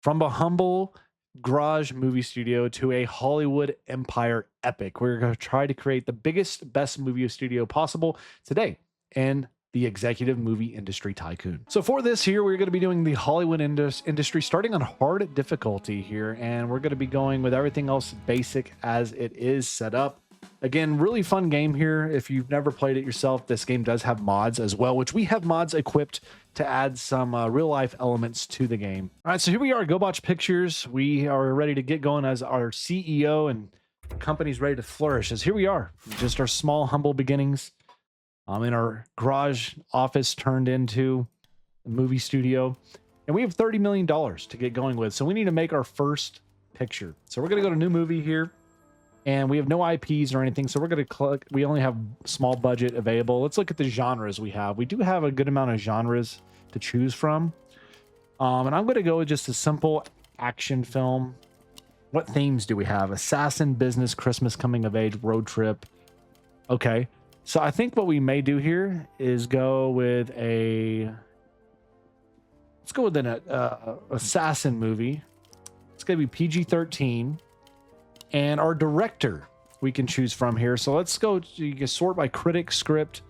From a humble garage movie studio to a Hollywood empire epic, we're going to try to create the biggest, best movie studio possible today in the Executive Movie Industry Tycoon. So for this here, we're going to be doing the Hollywood industry starting on hard difficulty here, and we're going to be going with everything else basic as it is set up. Again, really fun game here. If you've never played it yourself, this game does have mods as well, which we have mods equipped to add some real life elements to the game. All right, so here we are, GoBotch Pictures. We are ready to get going as our CEO and company's ready to flourish. As here we are, just our small, humble beginnings in our garage office turned into a movie studio. And we have $30 million to get going with. So we need to make our first picture. So we're going to go to new movie here. And we have no IPs or anything, so we're going to click. We only have small budget available. Let's look at the genres we have. We do have a good amount of genres to choose from. And I'm going to go with just a simple action film. What themes do we have? Assassin, business, Christmas, coming of age, road trip. Okay. So I think what we may do here is go with let's go with an assassin movie. It's going to be PG-13. And our director we can choose from here. So let's go, you can sort by critic, script.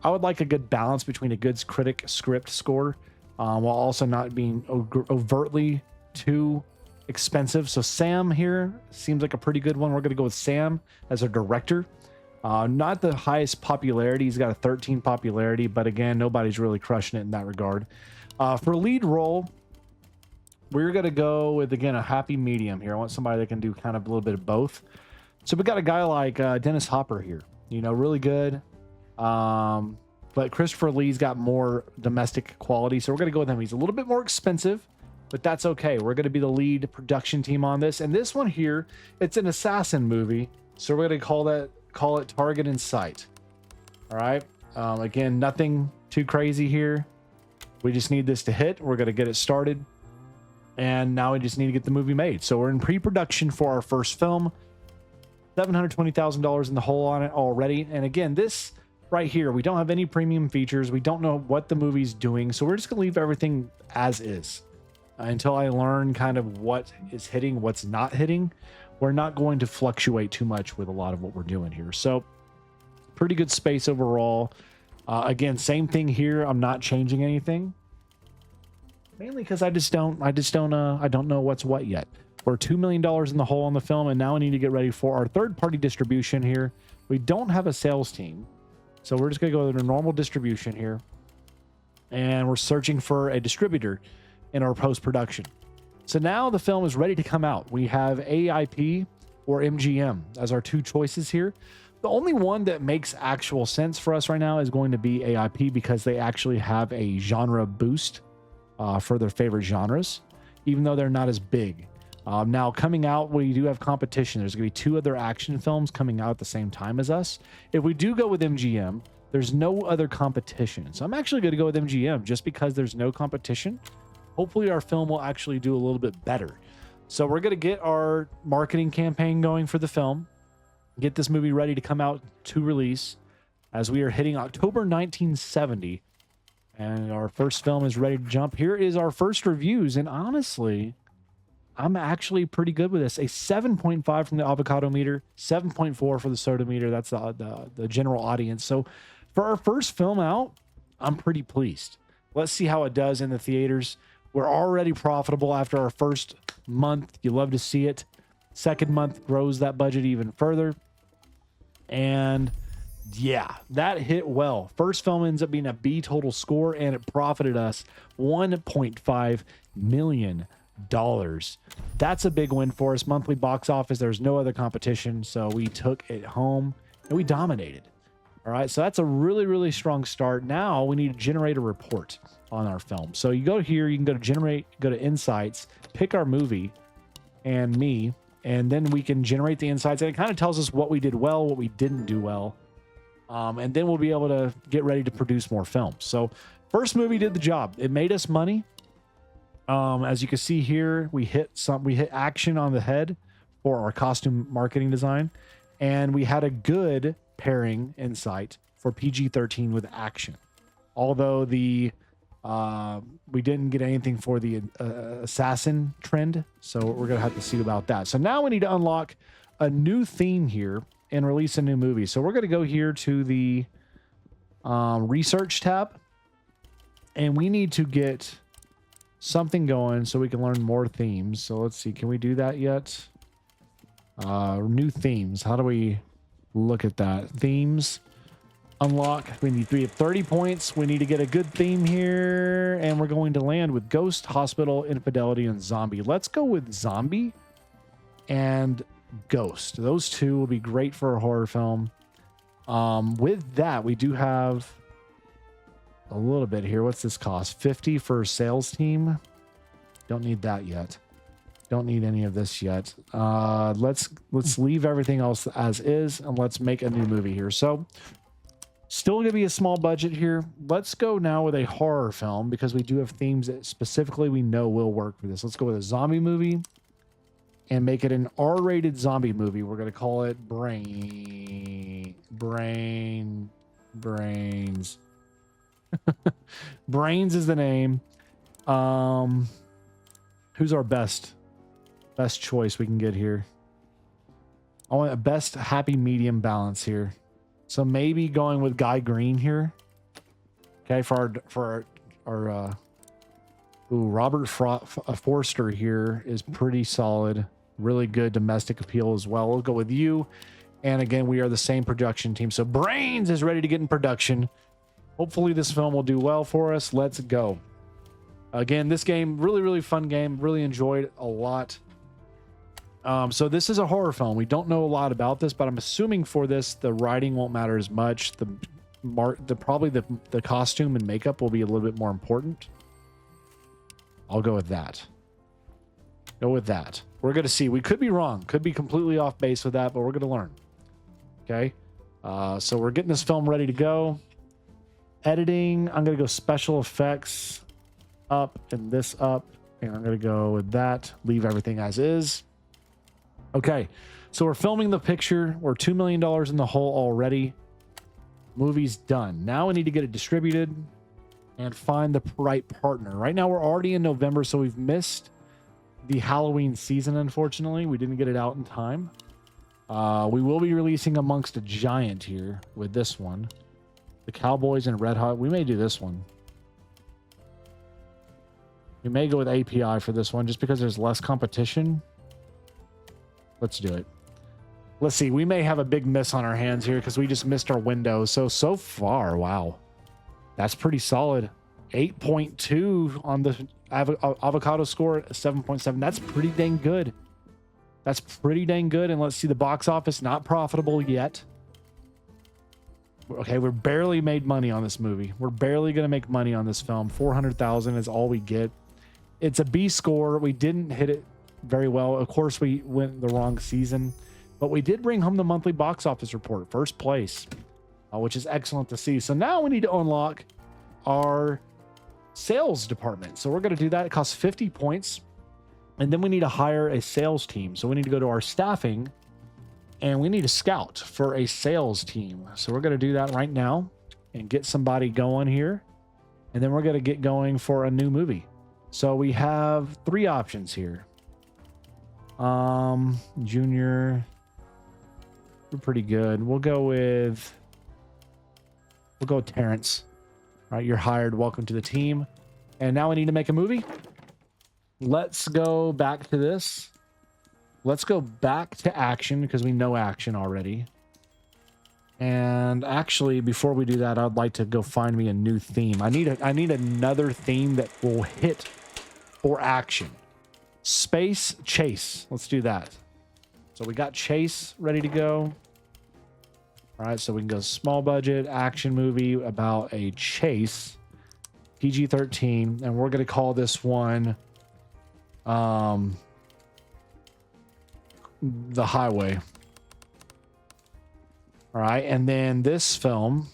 I would like a good balance between a good critic script score while also not being overtly too expensive. So Sam here seems like a pretty good one. We're going to go with Sam as our director. Not the highest popularity. He's got a 13 popularity, but again, nobody's really crushing it in that regard. For lead role, we're going to go with, again, a happy medium here. I want somebody that can do kind of a little bit of both. So we got a guy like Dennis Hopper here, really good. But Christopher Lee's got more domestic quality. So we're going to go with him. He's a little bit more expensive, but that's okay. We're going to be the lead production team on this. And this one here, it's an assassin movie. So we're going to call it Target in Sight. All right. Again, nothing too crazy here. We just need this to hit. We're going to get it started. And now we just need to get the movie made. So we're in pre-production for our first film. $720,000 in the hole on it already. And again, this right here, we don't have any premium features. We don't know what the movie's doing. So we're just going to leave everything as is until I learn kind of what is hitting, what's not hitting. We're not going to fluctuate too much with a lot of what we're doing here. So pretty good space overall. Again, same thing here. I'm not changing anything. Mainly because I don't know what's what yet. We're $2 million in the hole on the film, and now we need to get ready for our third-party distribution here. We don't have a sales team, so we're just going to go with a normal distribution here. And we're searching for a distributor in our post-production. So now the film is ready to come out. We have AIP or MGM as our two choices here. The only one that makes actual sense for us right now is going to be AIP because they actually have a genre boost for their favorite genres, even though they're not as big. Now coming out, we do have competition. There's going to be two other action films coming out at the same time as us. If we do go with MGM, there's no other competition. So I'm actually going to go with MGM just because there's no competition. Hopefully our film will actually do a little bit better. So we're going to get our marketing campaign going for the film, get this movie ready to come out to release as we are hitting October 1970. And our first film is ready to jump. Here is our first reviews. And honestly, I'm actually pretty good with this. A 7.5 from the avocado meter, 7.4 for the soda meter. That's the general audience. So for our first film out, I'm pretty pleased. Let's see how it does in the theaters. We're already profitable after our first month. You love to see it. Second month grows that budget even further. And yeah, that hit well. First film ends up being a B total score, and it profited us $1.5 million. That's a big win for us. Monthly box office, there's no other competition, so we took it home and we dominated. All right, so that's a really, really strong start. Now we need to generate a report on our film. So you go here, you can go to generate, go to insights, pick our movie and me, and then we can generate the insights, and it kind of tells us what we did well, what we didn't do well. And then we'll be able to get ready to produce more films. So first movie did the job. It made us money. As you can see here, we hit action on the head for our costume marketing design. And we had a good pairing insight for PG-13 with action. Although the We didn't get anything for the assassin trend, so we're gonna have to see about that. So now we need to unlock a new theme here and release a new movie. So we're gonna go here to the research tab, and we need to get something going so we can learn more themes. So let's see, can we do that yet? New themes. How do we look at that? Themes. Unlock. We have 30 points. We need to get a good theme here, and we're going to land with Ghost, Hospital, Infidelity, and Zombie. Let's go with Zombie and Ghost. Those two will be great for a horror film. With that, we do have a little bit here. What's this cost? 50 for sales team. Don't need that yet. Don't need any of this yet. Let's leave everything else as is, and let's make a new movie here. So still going to be a small budget here. Let's go now with a horror film because we do have themes that specifically we know will work for this. Let's go with a zombie movie and make it an R-rated zombie movie. We're going to call it Brains. Brains is the name. Who's our best choice we can get here? I want a best happy medium balance here. So maybe going with Guy Green here. Okay, for our Robert Forster here is pretty solid. Really good domestic appeal as well. We'll go with you. And again, we are the same production team. So Brains is ready to get in production. Hopefully this film will do well for us. Let's go. Again, this game, really fun game. Really enjoyed it a lot. So this is a horror film. We don't know a lot about this, but I'm assuming for this, the writing won't matter as much. Probably the costume and makeup will be a little bit more important. I'll go with that. Go with that. We're going to see. We could be wrong. Could be completely off base with that, but we're going to learn. Okay. So we're getting this film ready to go. Editing. I'm going to go special effects up and this up. And I'm going to go with that. Leave everything as is. Okay, so we're filming the picture. We're $2 million in the hole already. Movie's done. Now we need to get it distributed and find the right partner. Right now we're already in November, so we've missed the Halloween season, unfortunately. We didn't get it out in time. We will be releasing Amongst a Giant here with this one. The Cowboys and Red Hot. We may do this one. We may go with API for this one just because there's less competition. Let's do it. Let's see. We may have a big miss on our hands here because we just missed our window. So far, wow. That's pretty solid. 8.2 on the avocado score at 7.7. That's pretty dang good. That's pretty dang good. And let's see the box office. Not profitable yet. Okay, we're barely made money on this movie. We're barely going to make money on this film. 400,000 is all we get. It's a B score. We didn't hit it very well. Of course, we went the wrong season, but we did bring home the monthly box office report, first place, which is excellent to see. So now we need to unlock our sales department. So we're going to do that. It costs 50 points. And then we need to hire a sales team. So we need to go to our staffing and we need to scout for a sales team. So we're going to do that right now and get somebody going here. And then we're going to get going for a new movie. So we have 3 options here. Junior, we're pretty good. We'll go with Terrence. All right, you're hired. Welcome to the team. And now we need to make a movie. Let's go back to this. Let's go back to action because we know action already. And actually, before we do that, I'd like to go find me a new theme. I need another theme that will hit for action. Space Chase. Let's do that. So we got Chase ready to go. All right, so we can go small budget action movie about a chase, PG-13, and we're going to call this one The Highway. All right, and then this film,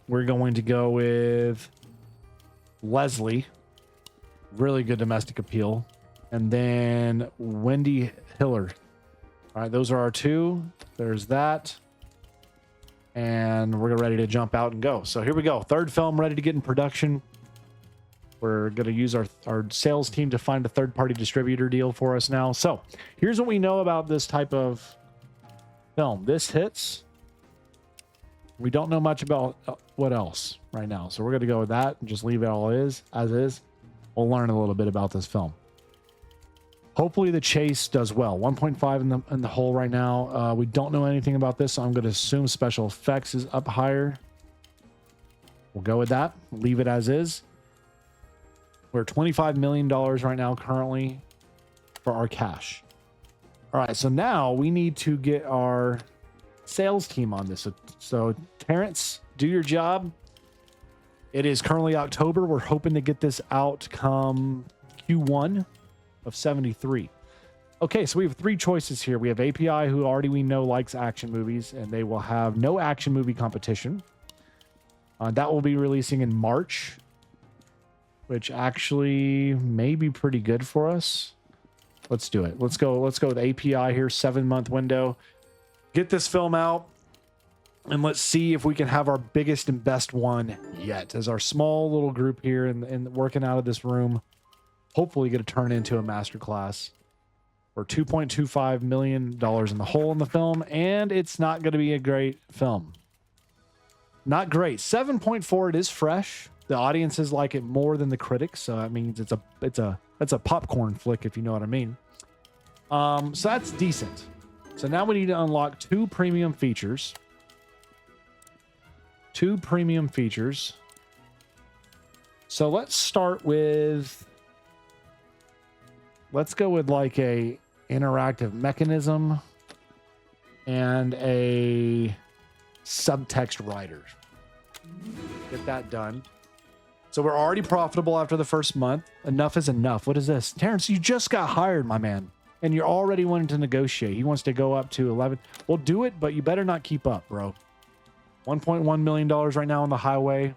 we're going to go with Leslie. Really good domestic appeal. And then Wendy Hiller. All right, those are our 2. There's that. And we're ready to jump out and go. So here we go. 3rd film ready to get in production. We're going to use our sales team to find a third-party distributor deal for us now. So here's what we know about this type of film. This hits. We don't know much about what else right now. So we're going to go with that and just leave it all as is. We'll learn a little bit about this film. Hopefully the chase does well. 1.5 in the hole right now. We don't know anything about this, so I'm going to assume special effects is up higher. We'll go with that. Leave it as is. We're $25 million right now currently for our cash. All right, so now we need to get our sales team on this. So Terrence, do your job. It is currently October. We're hoping to get this out come Q1 of 73. Okay, so we have three choices here. We have API, who already we know likes action movies, and they will have no action movie competition. That will be releasing in March, which actually may be pretty good for us. Let's do it. Let's go with API here, 7-month window. Get this film out, and let's see if we can have our biggest and best one yet. As our small little group here and working out of this room, hopefully going to turn into a masterclass. We're $2.25 million in the hole in the film, and it's not going to be a great film. Not great. 7.4. It is fresh. The audiences like it more than the critics, so that means it's a popcorn flick, if you know what I mean. So that's decent. So now we need to unlock two premium features. So let's start with. Let's go with like a interactive mechanism and a subtext writer. Get that done. So we're already profitable after the first month. Enough is enough. What is this? Terrence, you just got hired, my man. And you're already wanting to negotiate. He wants to go up to 11. We'll do it, but you better not keep up, bro. $1.1 million right now on the highway.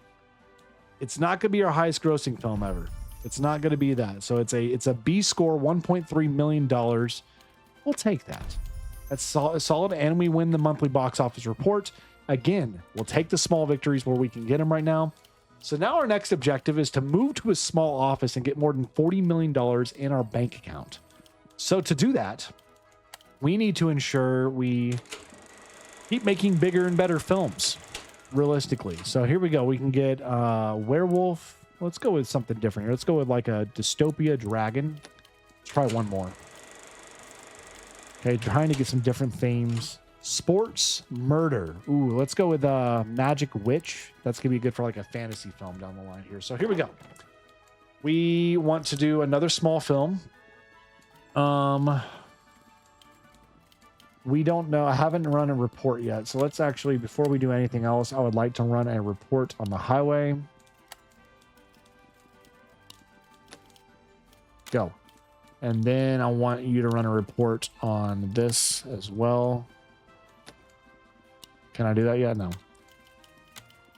It's not going to be our highest grossing film ever. It's not going to be that. So it's a B score, $1.3 million. We'll take that. That's solid. And we win the monthly box office report. Again, we'll take the small victories where we can get them right now. So now our next objective is to move to a small office and get more than $40 million in our bank account. So to do that, we need to ensure we keep making bigger and better films, realistically. So here we go. We can get werewolf. Let's go with something different here. Let's go with like a dystopia dragon. Let's try one more. Okay, trying to get some different themes. Sports murder. Ooh, let's go with magic witch. That's gonna be good for like a fantasy film down the line here. So here we go. We want to do another small film. We don't know. I haven't run a report yet. So let's actually, before we do anything else, I would like to run a report on the highway. Go. And then I want you to run a report on this as well. Can I do that yet? No. All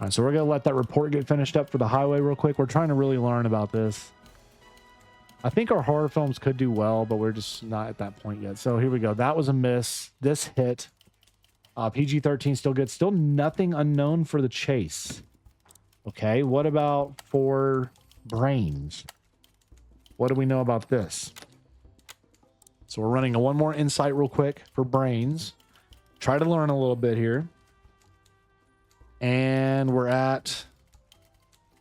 right, so we're going to let that report get finished up for the highway real quick. We're trying to really learn about this. I think our horror films could do well, but we're just not at that point yet. So here we go. That was a miss. This hit. PG-13 still good. Still nothing unknown for the chase. Okay, what about for brains? What do we know about this? So we're running one more insight real quick for brains. Try to learn a little bit here. And we're at,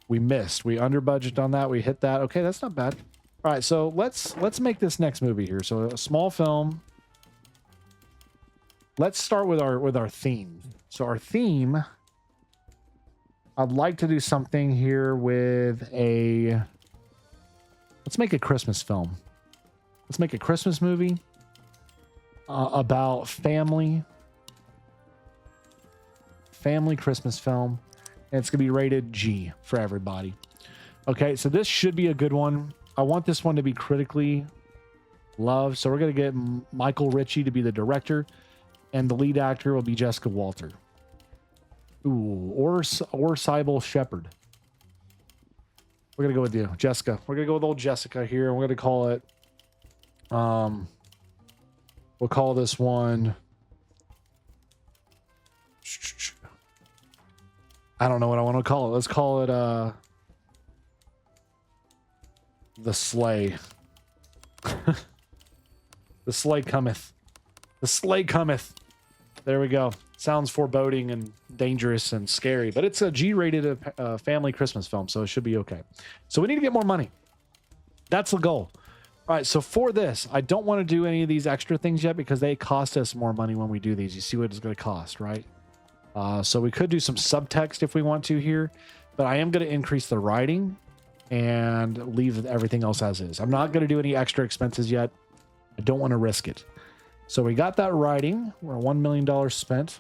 we missed. We under budget on that. We hit that. Okay, that's not bad. All right, so let's make this next movie here. So a small film. Let's start with our theme. So our theme, I'd like to do something here with a, let's make a Christmas film. Let's make a Christmas movie about family Christmas film. And it's going to be rated G for everybody. Okay, so this should be a good one. I want this one to be critically loved. So we're going to get Michael Ritchie to be the director. And the lead actor will be Jessica Walter. Ooh, or Sybil Shepherd. We're going to go with you, Jessica. We're going to go with old Jessica here. We're going to call it, we'll call this one, I don't know what I want to call it. Let's call it, The sleigh. The sleigh cometh. The sleigh cometh. There we go. Sounds foreboding and dangerous and scary, but it's a G-rated family Christmas film, so it should be okay. So we need to get more money. That's the goal. All right, so for this, I don't want to do any of these extra things yet because they cost us more money when we do these. You see what it's going to cost, right? So we could do some subtext if we want to here, but I am going to increase the writing and leave everything else as is. I'm not going to do any extra expenses yet. I don't want to risk it. So we got that writing. We're $1 million spent.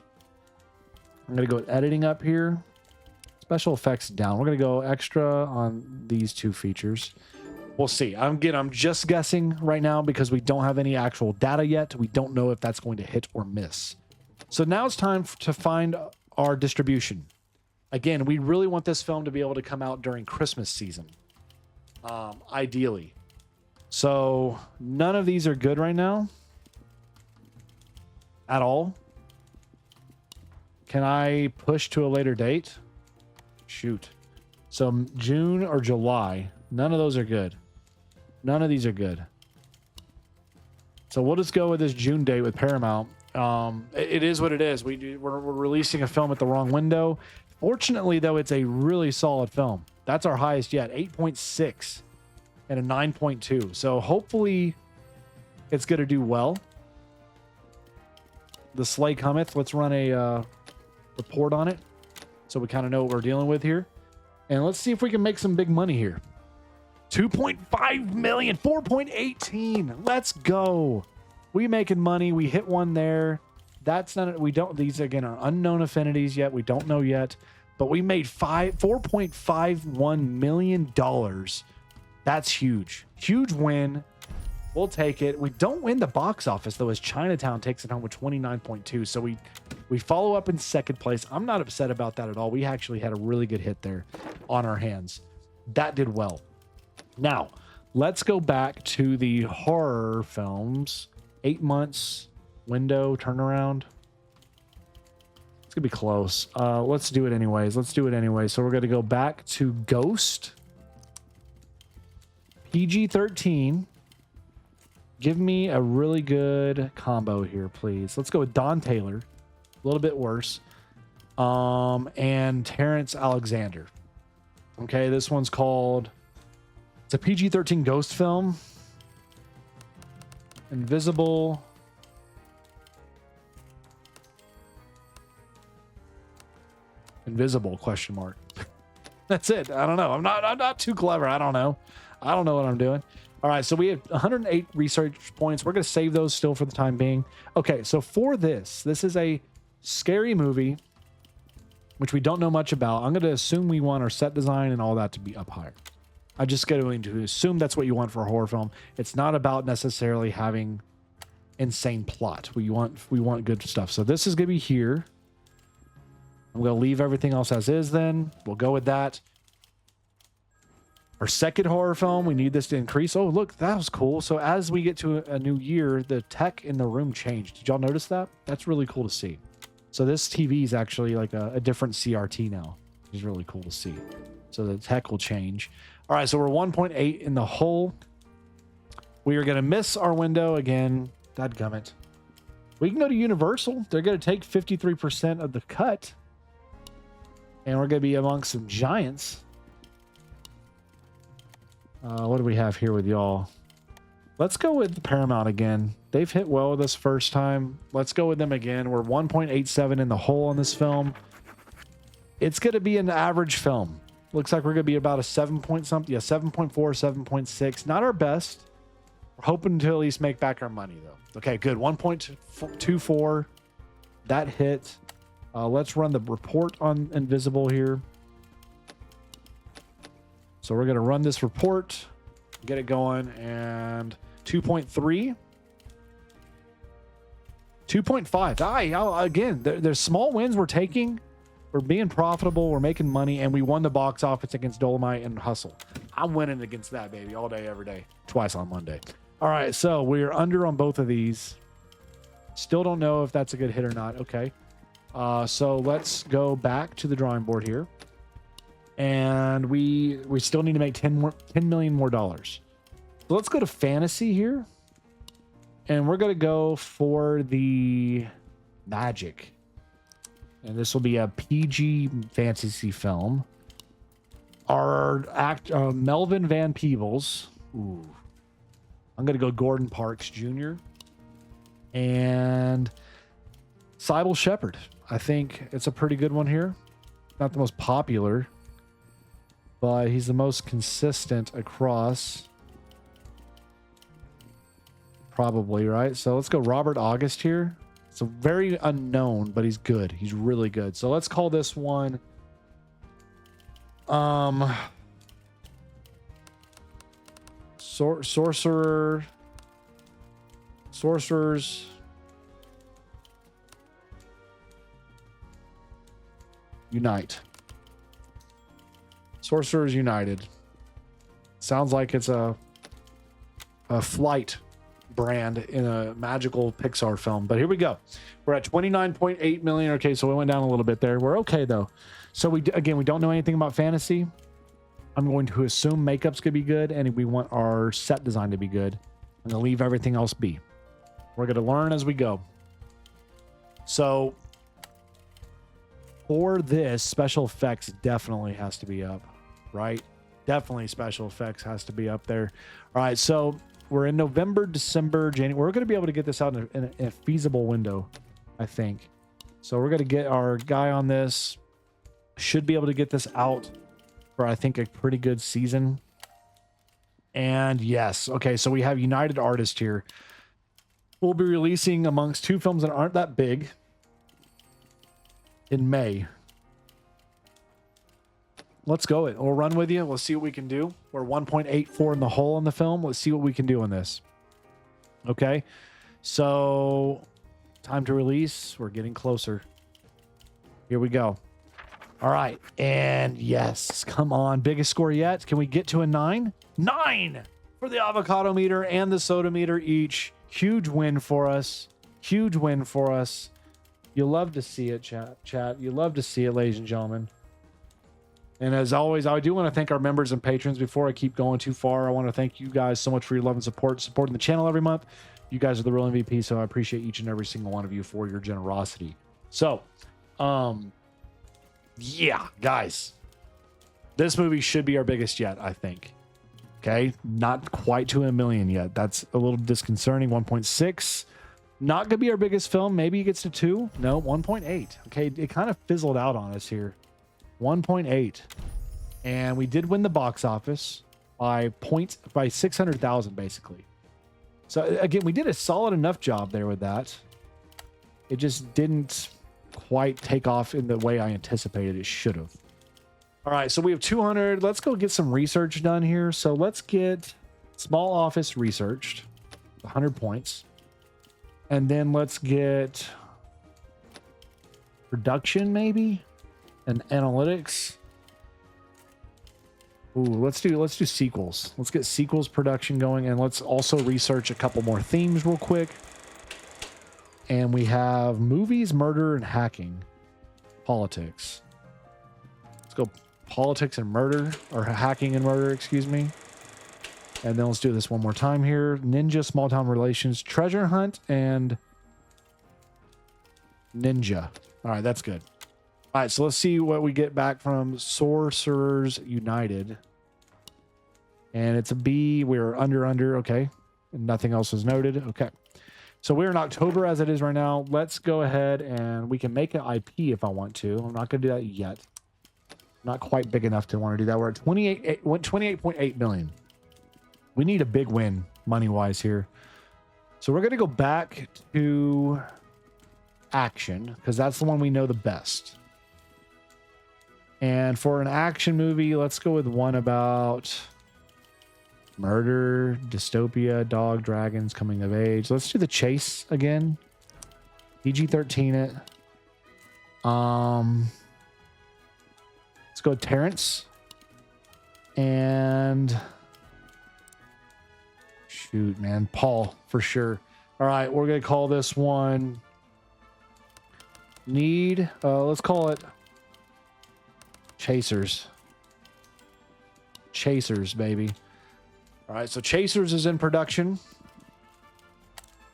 I'm going to go with editing up here. Special effects down. We're going to go extra on these two features. We'll see. I'm just guessing right now because we don't have any actual data yet. We don't know if that's going to hit or miss. So now it's time to find our distribution. Again, we really want this film to be able to come out during Christmas season. Ideally. So none of these are good right now. At all. Can I push to a later date? Shoot. So June or July. None of those are good. None of these are good. So we'll just go with this June date with Paramount. It is what it is. We're releasing a film at the wrong window. Fortunately, though, it's a really solid film. That's our highest yet. 8.6 and a 9.2. So hopefully it's going to do well. The sleigh cometh. Let's run a report on it so we kind of know what we're dealing with here. And let's see if we can make some big money here. 2.5 million, 4.18. Let's go. We making money. We hit one there. That's not, we don't, these again are unknown affinities yet. We don't know yet, but we made $4.51 million. That's huge. Huge win. We'll take it. We don't win the box office though, as Chinatown takes it home with 29.2. So we follow up in second place. I'm not upset about that at all. We actually had a really good hit there on our hands. That did well. Now, let's go back to the horror films. 8 months window turnaround. It's gonna be close. Let's do it anyways. So we're gonna go back to Ghost. PG-13. Give me a really good combo here, please. Let's go with Don Taylor. A little bit worse. And Terrence Alexander. Okay, this one's called... It's a PG-13 ghost film. Invisible. Invisible, question mark. That's it. I don't know. I'm not too clever. I don't know what I'm doing. All right, so we have 108 research points. We're going to save those still for the time being. Okay, so for this is a scary movie, which we don't know much about. I'm going to assume we want our set design and all that to be up higher. I'm just going to assume that's what you want for a horror film. It's not about necessarily having insane plot. We want good stuff. So this is going to be here. I'm going to leave everything else as is then. We'll go with that. Our second horror film, we need this to increase. Oh, look, that was cool. So as we get to a new year, the tech in the room changed. Did y'all notice that? That's really cool to see. So this TV is actually like a different CRT now, which is really cool to see. So the tech will change. All right, so we're 1.8 in the hole. We are going to miss our window again. Dadgummit. We can go to Universal. They're going to take 53% of the cut. And we're going to be amongst some giants. What do we have here with y'all? Let's go with Paramount again. They've hit well with us first time. Let's go with them again. We're 1.87 in the hole on this film. It's going to be an average film. Looks like we're going to be about a 7 point something. Yeah, 7.4, 7.6. Not our best. We're hoping to at least make back our money, though. Okay, good. 1.24. That hit. Let's run the report on Invisible here. So we're going to run this report, get it going, and 2.3. 2.5. Again, there's small wins we're taking. We're being profitable. We're making money, and we won the box office against Dolomite and Hustle. I'm winning against that, baby, all day, every day. Twice on Monday. All right, so we're under on both of these. Still don't know if that's a good hit or not. Okay. So let's go back to the drawing board here. And we still need to make $10 million more dollars. So let's go to fantasy here. And we're going to go for the magic. And this will be a PG fantasy film. Our Melvin Van Peebles. Ooh. I'm going to go Gordon Parks Jr. And Sybil Shepherd. I think it's a pretty good one here. Not the most popular, but he's the most consistent across. Probably, right? So let's go Robert August here. It's a very unknown, but he's good. He's really good. So let's call this one Sorcerers Unite. Sorcerers United. Sounds like it's a flight brand in a magical Pixar film, but here we go. We're at 29.8 million. Okay, so we went down a little bit there. We're okay though. So we don't know anything about fantasy. I'm going to assume makeup's gonna be good, and we want our set design to be good. I'm gonna leave everything else be. We're gonna learn as we go. So for this, special effects definitely has to be up, right? Definitely special effects has to be up there. All right, so we're in November, December, January. We're going to be able to get this out in a feasible window, I think. So we're going to get our guy on this. Should be able to get this out for, I think, a pretty good season. And yes, okay, so we have United Artists here. We'll be releasing amongst two films that aren't that big in May. Let's go it. We'll run with you. We'll see what we can do. We're 1.84 in the hole in the film. Let's see what we can do in this. Okay. So time to release. We're getting closer. Here we go. All right. And yes, come on. Biggest score yet. Can we get to a 9? 9 for the avocado meter and the soda meter each. Huge win for us. Huge win for us. You love to see it, chat. You love to see it, ladies and gentlemen. And as always, I do want to thank our members and patrons. Before I keep going too far, I want to thank you guys so much for your love and support, supporting the channel every month. You guys are the real MVP, so I appreciate each and every single one of you for your generosity. So, yeah, guys, this movie should be our biggest yet, I think. Okay, not quite to 1 million yet. That's a little disconcerting. 1.6. Not going to be our biggest film. Maybe it gets to 2. No, 1.8. Okay, it kind of fizzled out on us here. 1.8. And we did win the box office by 600,000 basically. So again, we did a solid enough job there with that. It just didn't quite take off in the way I anticipated it should have. All right, so we have 200. Let's go get some research done here. So let's get small office researched, 100 points. And then let's get production maybe. And analytics. Ooh, let's do sequels. Let's get sequels production going, and let's also research a couple more themes real quick. And we have movies, murder, and hacking. Politics. Let's go politics and murder, or hacking and murder, excuse me. And then let's do this one more time here. Ninja, small town relations, treasure hunt, and ninja. All right, that's good. All right, so let's see what we get back from Sorcerers United. And it's a B. We're under. Okay. And nothing else is noted. Okay. So we're in October as it is right now. Let's go ahead and we can make an IP if I want to. I'm not going to do that yet. Not quite big enough to want to do that. We're at 28.8 million. We need a big win money-wise here. So we're going to go back to action because that's the one we know the best. And for an action movie, let's go with one about murder, dystopia, dog, dragons, coming of age. Let's do The Chase again. PG-13 it. Let's go with Terrence. And shoot, man, Paul for sure. All right, we're gonna call this one Need. Let's call it Chasers. Chasers, baby. All right, so Chasers is in production.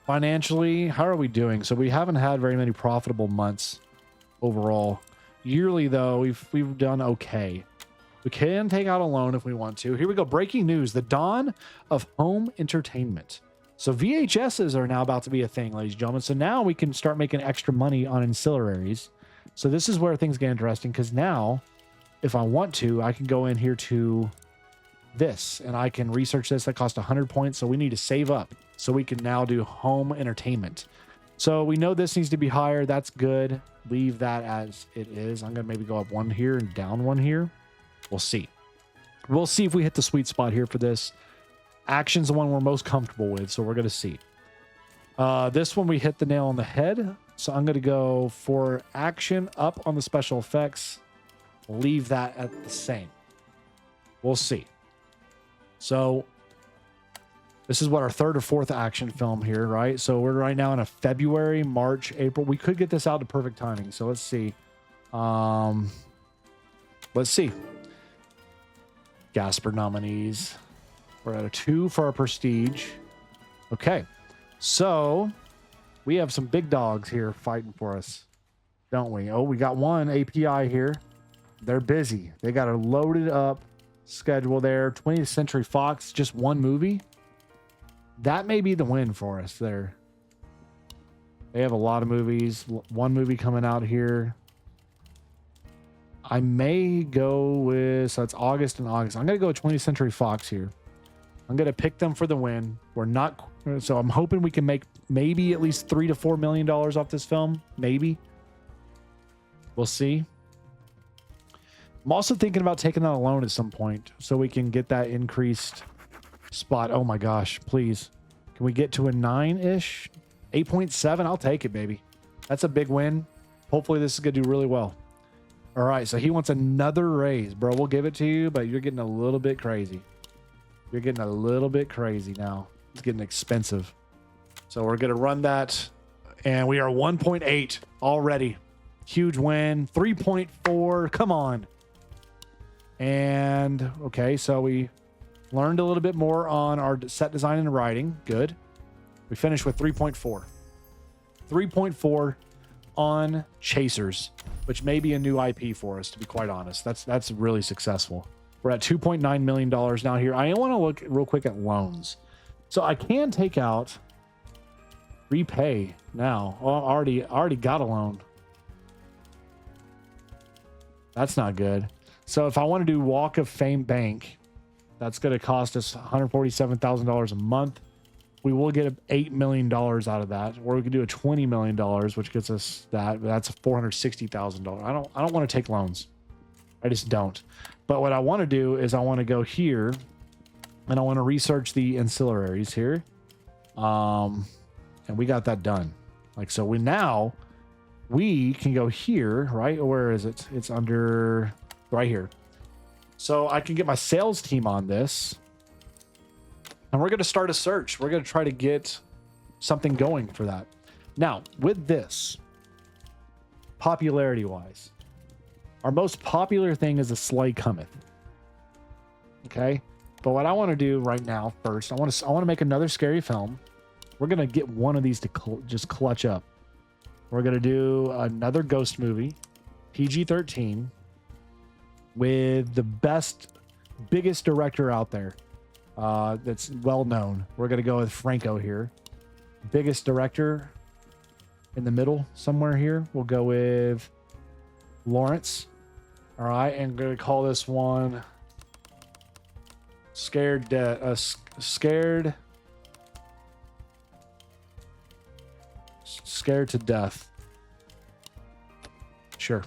Financially, how are we doing? So we haven't had very many profitable months overall. Yearly, though, we've done okay. We can take out a loan if we want to. Here we go. Breaking news. The dawn of home entertainment. So VHSs are now about to be a thing, ladies and gentlemen. So now we can start making extra money on ancillaries. So this is where things get interesting, because now, if I want to, I can go in here to this and I can research this. That costs 100 points. So we need to save up so we can now do home entertainment. So we know this needs to be higher. That's good. Leave that as it is. I'm going to maybe go up one here and down one here. We'll see. We'll see if we hit the sweet spot here for this. Action's the one we're most comfortable with, so we're going to see. This one we hit the nail on the head. So I'm going to go for action up on the special effects. Leave that at the same. We'll see. So this is what our third or fourth action film here, right? So we're right now in a February, March, April. We could get this out to perfect timing. So let's see. Let's see. Gasper nominees. We're at a 2 for our prestige. Okay. So we have some big dogs here fighting for us, don't we? Oh, we got one API here. They're busy. They got a loaded up schedule there. 20th Century Fox, just one movie. That may be the win for us there. They have a lot of movies. One movie coming out here. I may go with, so it's August and August. I'm going to go with 20th Century Fox here. I'm going to pick them for the win. We're not, so I'm hoping we can make maybe at least $3 to $4 million off this film. Maybe. We'll see. I'm also thinking about taking that alone at some point so we can get that increased spot. Oh my gosh, please. Can we get to a 9-ish? 8.7? I'll take it, baby. That's a big win. Hopefully this is going to do really well. All right, so he wants another raise. Bro, we'll give it to you, but you're getting a little bit crazy. You're getting a little bit crazy now. It's getting expensive. So we're going to run that, and we are 1.8 already. Huge win. 3.4. Come on. And, okay, so we learned a little bit more on our set design and writing. Good. We finished with 3.4. 3.4 on Chasers, which may be a new IP for us, to be quite honest. That's really successful. We're at $2.9 million now here. I want to look real quick at loans. So I can take out repay now. Oh, I already got a loan. That's not good. So if I want to do Walk of Fame Bank, that's going to cost us $147,000 a month. We will get $8 million out of that, or we could do a $20 million, which gets us that. That's $460,000. I don't want to take loans. I just don't. But what I want to do is I want to go here and I want to research the ancillaries here. And we got that done. Like, so we can go here, right? Where is it? It's under right here. So I can get my sales team on this. And we're going to start a search. We're going to try to get something going for that. Now, with this, popularity-wise, our most popular thing is A Slay Cometh. Okay? But what I want to do right now, first, I want to make another scary film. We're going to get one of these to just clutch up. We're going to do another ghost movie, PG-13, with the biggest director out there. That's well known. We're going to go with Franco here. Biggest director in the middle somewhere here. We'll go with Lawrence. All right. And we're going to call this one Scared to Death. Sure.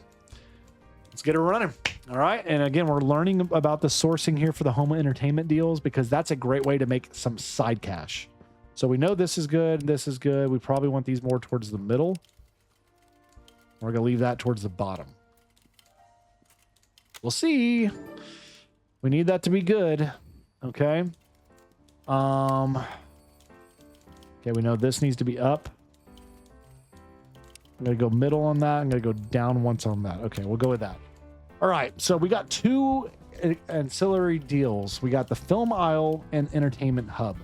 Let's get it running. All right. And again, we're learning about the sourcing here for the home entertainment deals, because that's a great way to make some side cash. So we know this is good. This is good. We probably want these more towards the middle. We're going to leave that towards the bottom. We'll see. We need that to be good. Okay. Okay. We know this needs to be up. I'm going to go middle on that. I'm going to go down once on that. Okay. We'll go with that. All right, so we got 2 ancillary deals. We got the film aisle and entertainment hub.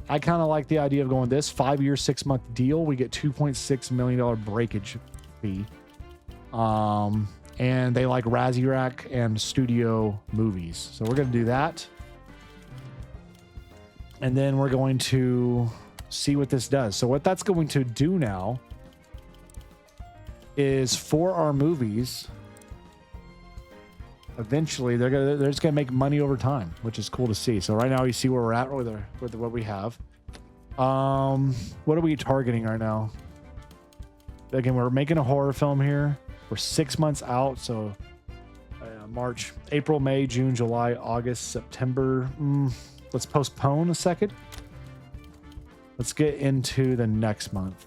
I kind of like the idea of going this 5-year, 6-month deal. We get $2.6 million breakage fee. And they like Razzie Rack and studio movies. So we're going to do that. And then we're going to see what this does. So what that's going to do now is for our movies, eventually they're just gonna make money over time, which is cool to see. So right now you see where we're at with what we have. What are we targeting right now? Again, we're making a horror film here. We're 6 months out, so March, April, May, June, July, August, September. Let's postpone a second. Let's get into the next month.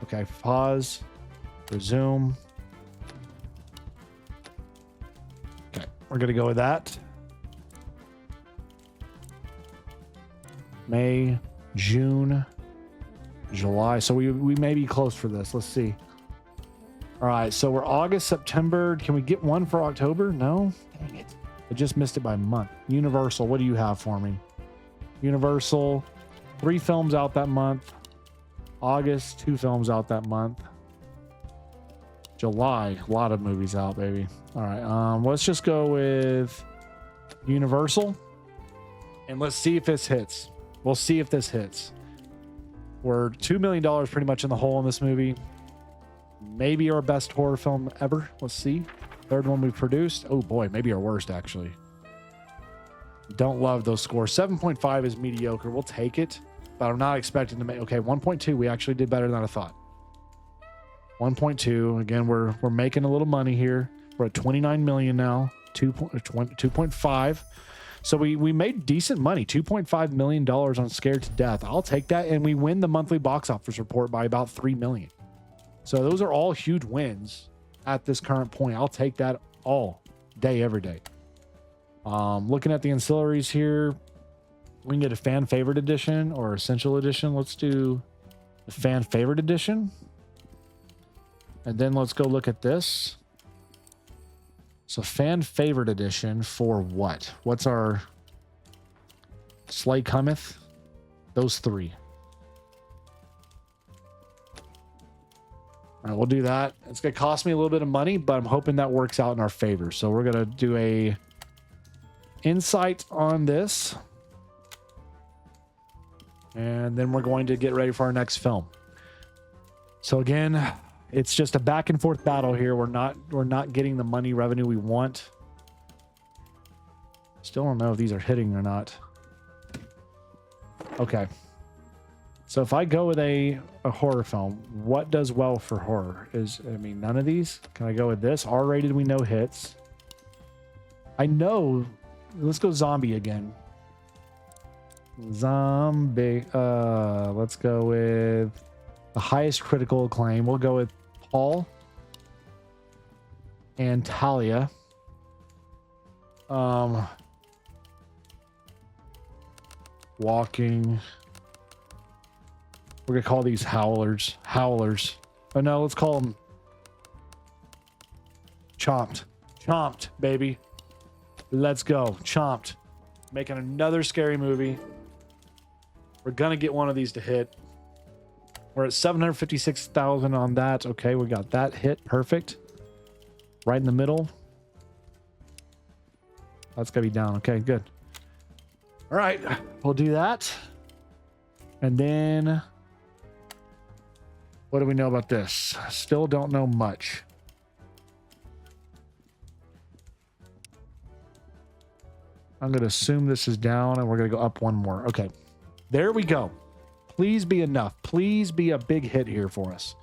Okay, pause, resume. Okay, we're gonna go with that. May, June, July. So we may be close for this. Let's see. All right, so we're August, September. Can we get one for October? No? Dang it. I just missed it by a month. Universal, what do you have for me? Universal, 3 films out that month. August, 2 films out that month. July, a lot of movies out, baby. All right, let's just go with Universal. And let's see if this hits. We'll see if this hits. We're $2 million pretty much in the hole in this movie. Maybe our best horror film ever. Let's see. 3rd one we've produced. Oh boy, maybe our worst actually. Don't love those scores. 7.5 is mediocre. We'll take it, but I'm not expecting to make. Okay, 1.2. We actually did better than I thought. 1.2. Again, we're making a little money here. We're at 29 million now. 2.5. So we made decent money. $2.5 million on Scared to Death. I'll take that, and we win the monthly box office report by about 3 million. So those are all huge wins at this current point. I'll take that all day, every day. Looking at the ancillaries here, we can get a fan favorite edition or essential edition. Let's do the fan favorite edition. And then let's go look at this. So fan favorite edition for what? What's our Slay Cometh? Those 3. All right, we'll do that. It's going to cost me a little bit of money, but I'm hoping that works out in our favor. So we're going to do a insight on this. And then we're going to get ready for our next film. So again, it's just a back and forth battle here. We're not getting the money revenue we want. Still don't know if these are hitting or not. Okay. So if I go with a horror film, what does well for horror? None of these. Can I go with this? R-rated, we know hits. I know. Let's go zombie again. Zombie. Let's go with the highest critical acclaim. We'll go with Paul and Talia. Walking. We're gonna call these howlers. Oh no, let's call them Chomped, baby. Let's go. Chomped. Making another scary movie. We're gonna get one of these to hit. We're at 756,000 on that. Okay, we got that hit. Perfect. Right in the middle. That's gotta be down. Okay, good. All right, we'll do that. And then what do we know about this? Still don't know much. I'm going to assume this is down and we're going to go up one more. Okay, there we go. Please be enough. Please be a big hit here for us.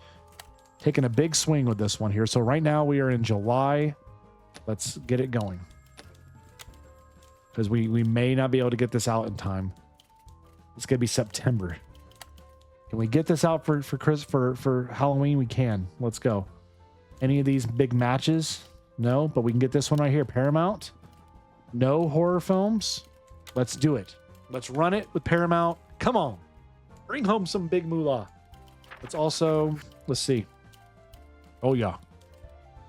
Taking a big swing with this one here. So right now we are in July. Let's get it going. Because we may not be able to get this out in time. It's going to be September. Can we get this out for Halloween? We can. Let's go. Any of these big matches? No, but we can get this one right here. Paramount. No horror films. Let's do it. Let's run it with Paramount. Come on. Bring home some big moolah. Let's see. Oh, yeah.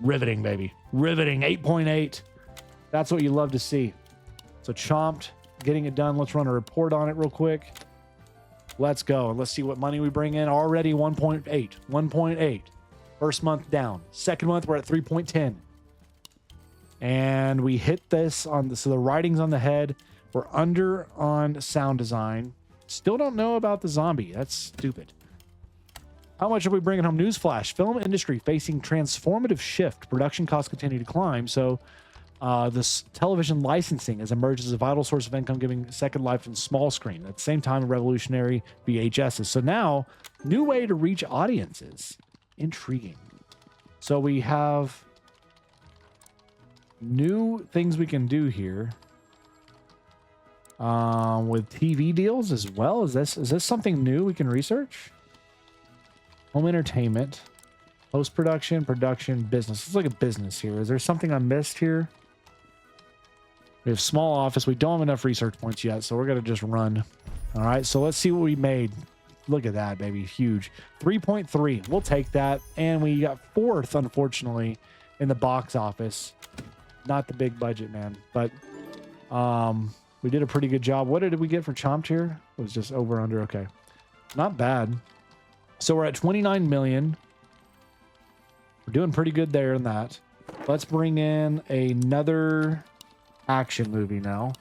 Riveting, baby. Riveting. 8.8. That's what you love to see. So Chomped, getting it done. Let's run a report on it real quick. Let's go. And let's see what money we bring in. Already 1.8. 1.8. First month down. Second month, we're at 3.10. And we hit this on the, so the writing's on the head. We're under on sound design. Still don't know about the zombie. That's stupid. How much are we bringing home? Newsflash. Film industry facing transformative shift. Production costs continue to climb. So this television licensing has emerged as a vital source of income, giving second life in small screen. At the same time, revolutionary VHSs. So now, new way to reach audiences. Intriguing. So we have new things we can do here. With TV deals as well. Is this something new we can research? Home entertainment, post-production, production, business. It's like a business here. Is there something I missed here? We have small office. We don't have enough research points yet, so we're going to just run. All right, so let's see what we made. Look at that, baby. Huge. 3.3. We'll take that. And we got fourth, unfortunately, in the box office. Not the big budget, man. But we did a pretty good job. What did we get for Chomped here? It was just over under. Okay. Not bad. So we're at 29 million. We're doing pretty good there in that. Let's bring in another action movie now.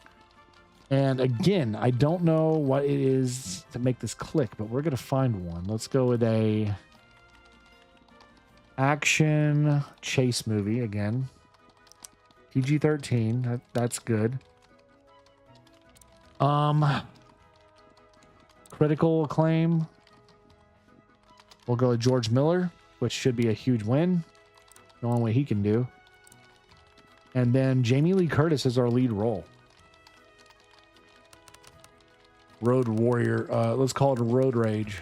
And again, I don't know what it is to make this click, but we're going to find one. Let's go with a action chase movie again. PG-13. That's good. Critical acclaim. We'll go with George Miller, which should be a huge win. Knowing what he can do. And then Jamie Lee Curtis is our lead role. Road Warrior. Let's call it Road Rage.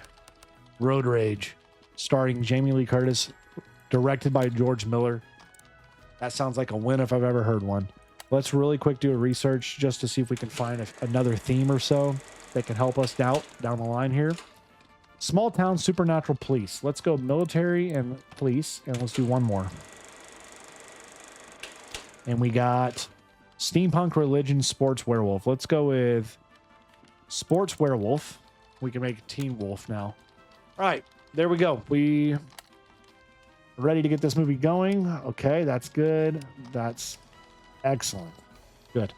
Road Rage. Starring Jamie Lee Curtis. Directed by George Miller. That sounds like a win if I've ever heard one. Let's really quick do a research just to see if we can find another theme or so that can help us down the line here. Small town supernatural police. Let's go military and police, and let's do one more. And we got steampunk religion sports werewolf. Let's go with sports werewolf. We can make teen wolf now. All right, there we go. We are ready to get this movie going. Okay, that's good. That's excellent. Good.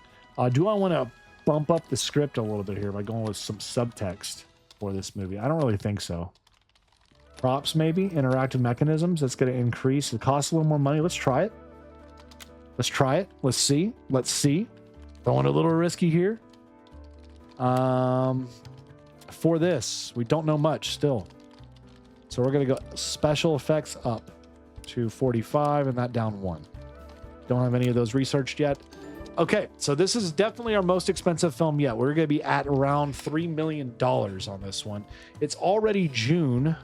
Do I want to bump up the script a little bit here by going with some subtext for this movie? I don't really think so. Props, maybe. Interactive mechanisms. That's going to increase. It costs a little more money. Let's try it. Let's try it. Let's see. Let's see. Going a little risky here. For this, we don't know much still. So we're going to go special effects up to 45 and that down 1. Don't have any of those researched yet. Okay, so this is definitely our most expensive film yet. We're going to be at around $3 million on this one. It's already June.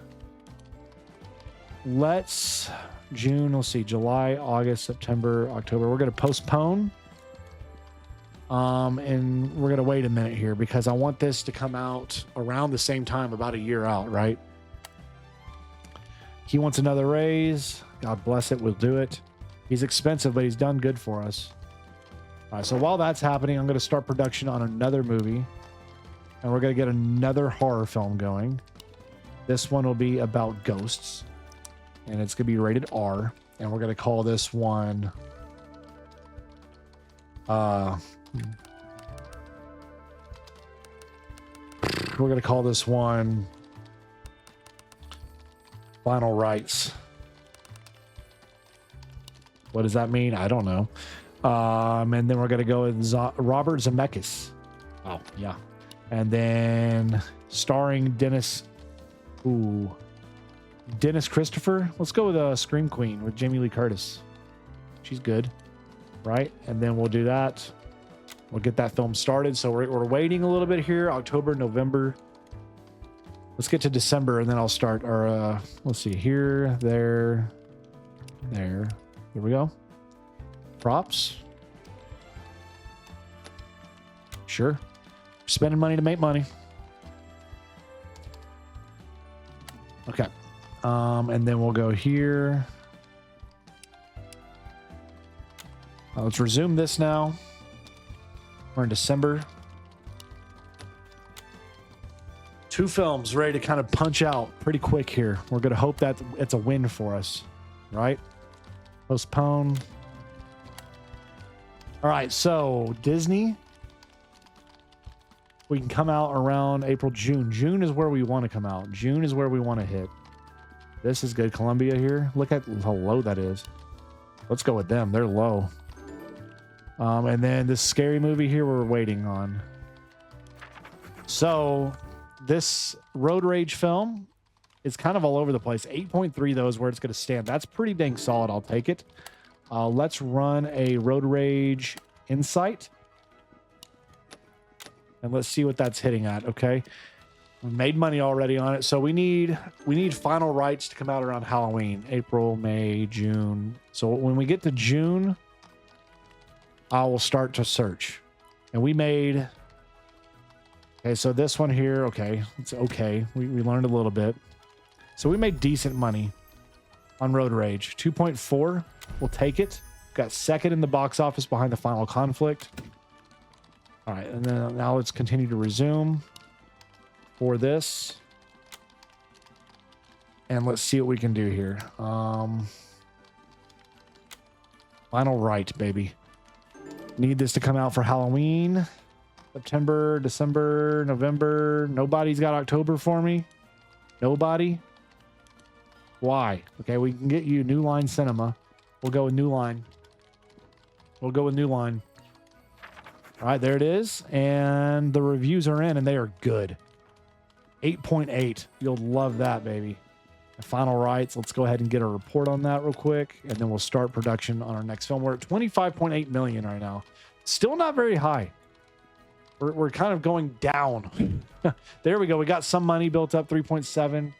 Let's see, July, August, September, October. We're going to postpone. And we're going to wait a minute here because I want this to come out around the same time, about a year out, right? He wants another raise. God bless it. We'll do it. He's expensive, but he's done good for us. All right, so while that's happening, I'm going to start production on another movie. And we're going to get another horror film going. This one will be about ghosts. And it's going to be rated R. And we're going to call this one... we're going to call this one... Final Rites. What does that mean? I don't know. And then we're going to go with Robert Zemeckis. Oh, yeah. And then starring Dennis Christopher. Let's go with Scream Queen with Jamie Lee Curtis. She's good, right? And then we'll do that. We'll get that film started. So we're waiting a little bit here. October, November. Let's get to December, and then I'll start our, let's see, here, there. Here we go. Props. Sure. Spending money to make money. Okay. And then we'll go here. Let's resume this now. We're in December. 2 films ready to kind of punch out pretty quick here. We're going to hope that it's a win for us, right? Postpone. All right, so Disney. We can come out around April, June. June is where we want to come out. June is where we want to hit. This is good. Columbia here. Look at how low that is. Let's go with them. They're low. And then this scary movie here we're waiting on. So this Road Rage film is kind of all over the place. 8.3 though is where it's going to stand. That's pretty dang solid. I'll take it. Let's run a Road Rage Insight. And let's see what that's hitting at, okay? We made money already on it. So we need final rights to come out around Halloween. April, May, June. So when we get to June, I will start to search. And we made... Okay, so this one here, okay. It's okay. We learned a little bit. So we made decent money on Road Rage. 2.4. We'll take it. Got second in the box office behind The Final Conflict. All right, and then now let's continue to resume for this. And let's see what we can do here. Final right, baby. Need this to come out for Halloween. September, December, November. Nobody's got October for me. Nobody. Why? Okay, we can get you New Line Cinema. We'll go with New Line. We'll go with New Line. All right, there it is. And the reviews are in, and they are good. 8.8. You'll love that, baby. The final rights. Let's go ahead and get a report on that real quick, and then we'll start production on our next film. We're at 25.8 million right now. Still not very high. We're kind of going down. There we go. We got some money built up, 3.7.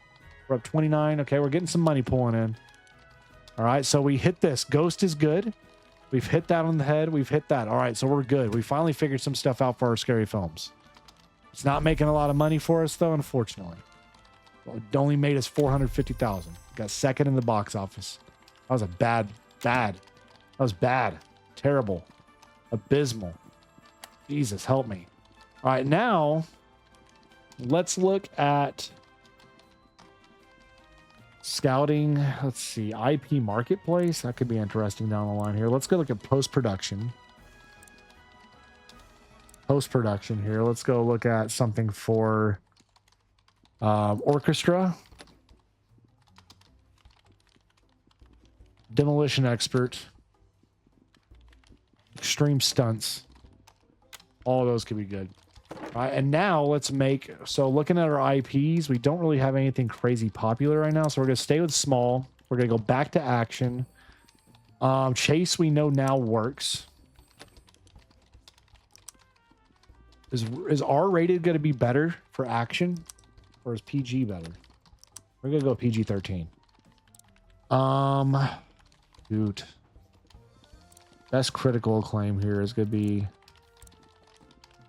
We're up 29. Okay, we're getting some money pulling in. All right, so we hit this. Ghost is good. We've hit that on the head. We've hit that. All right, so we're good. We finally figured some stuff out for our scary films. It's not making a lot of money for us, though, unfortunately. It only made us $450,000. Got second in the box office. That was a bad. That was bad. Terrible. Abysmal. Jesus, help me. All right, now let's look at scouting. Let's see. IP Marketplace. That could be interesting down the line here. Let's go look at post-production. Post-production here. Let's go look at something for orchestra. Demolition expert. Extreme stunts. All of those could be good. All right, and now let's make... So looking at our IPs, we don't really have anything crazy popular right now. So we're going to stay with small. We're going to go back to action. Chase, we know now works. Is R-rated going to be better for action? Or is PG better? We're going to go PG-13. Dude. Best critical acclaim here is going to be...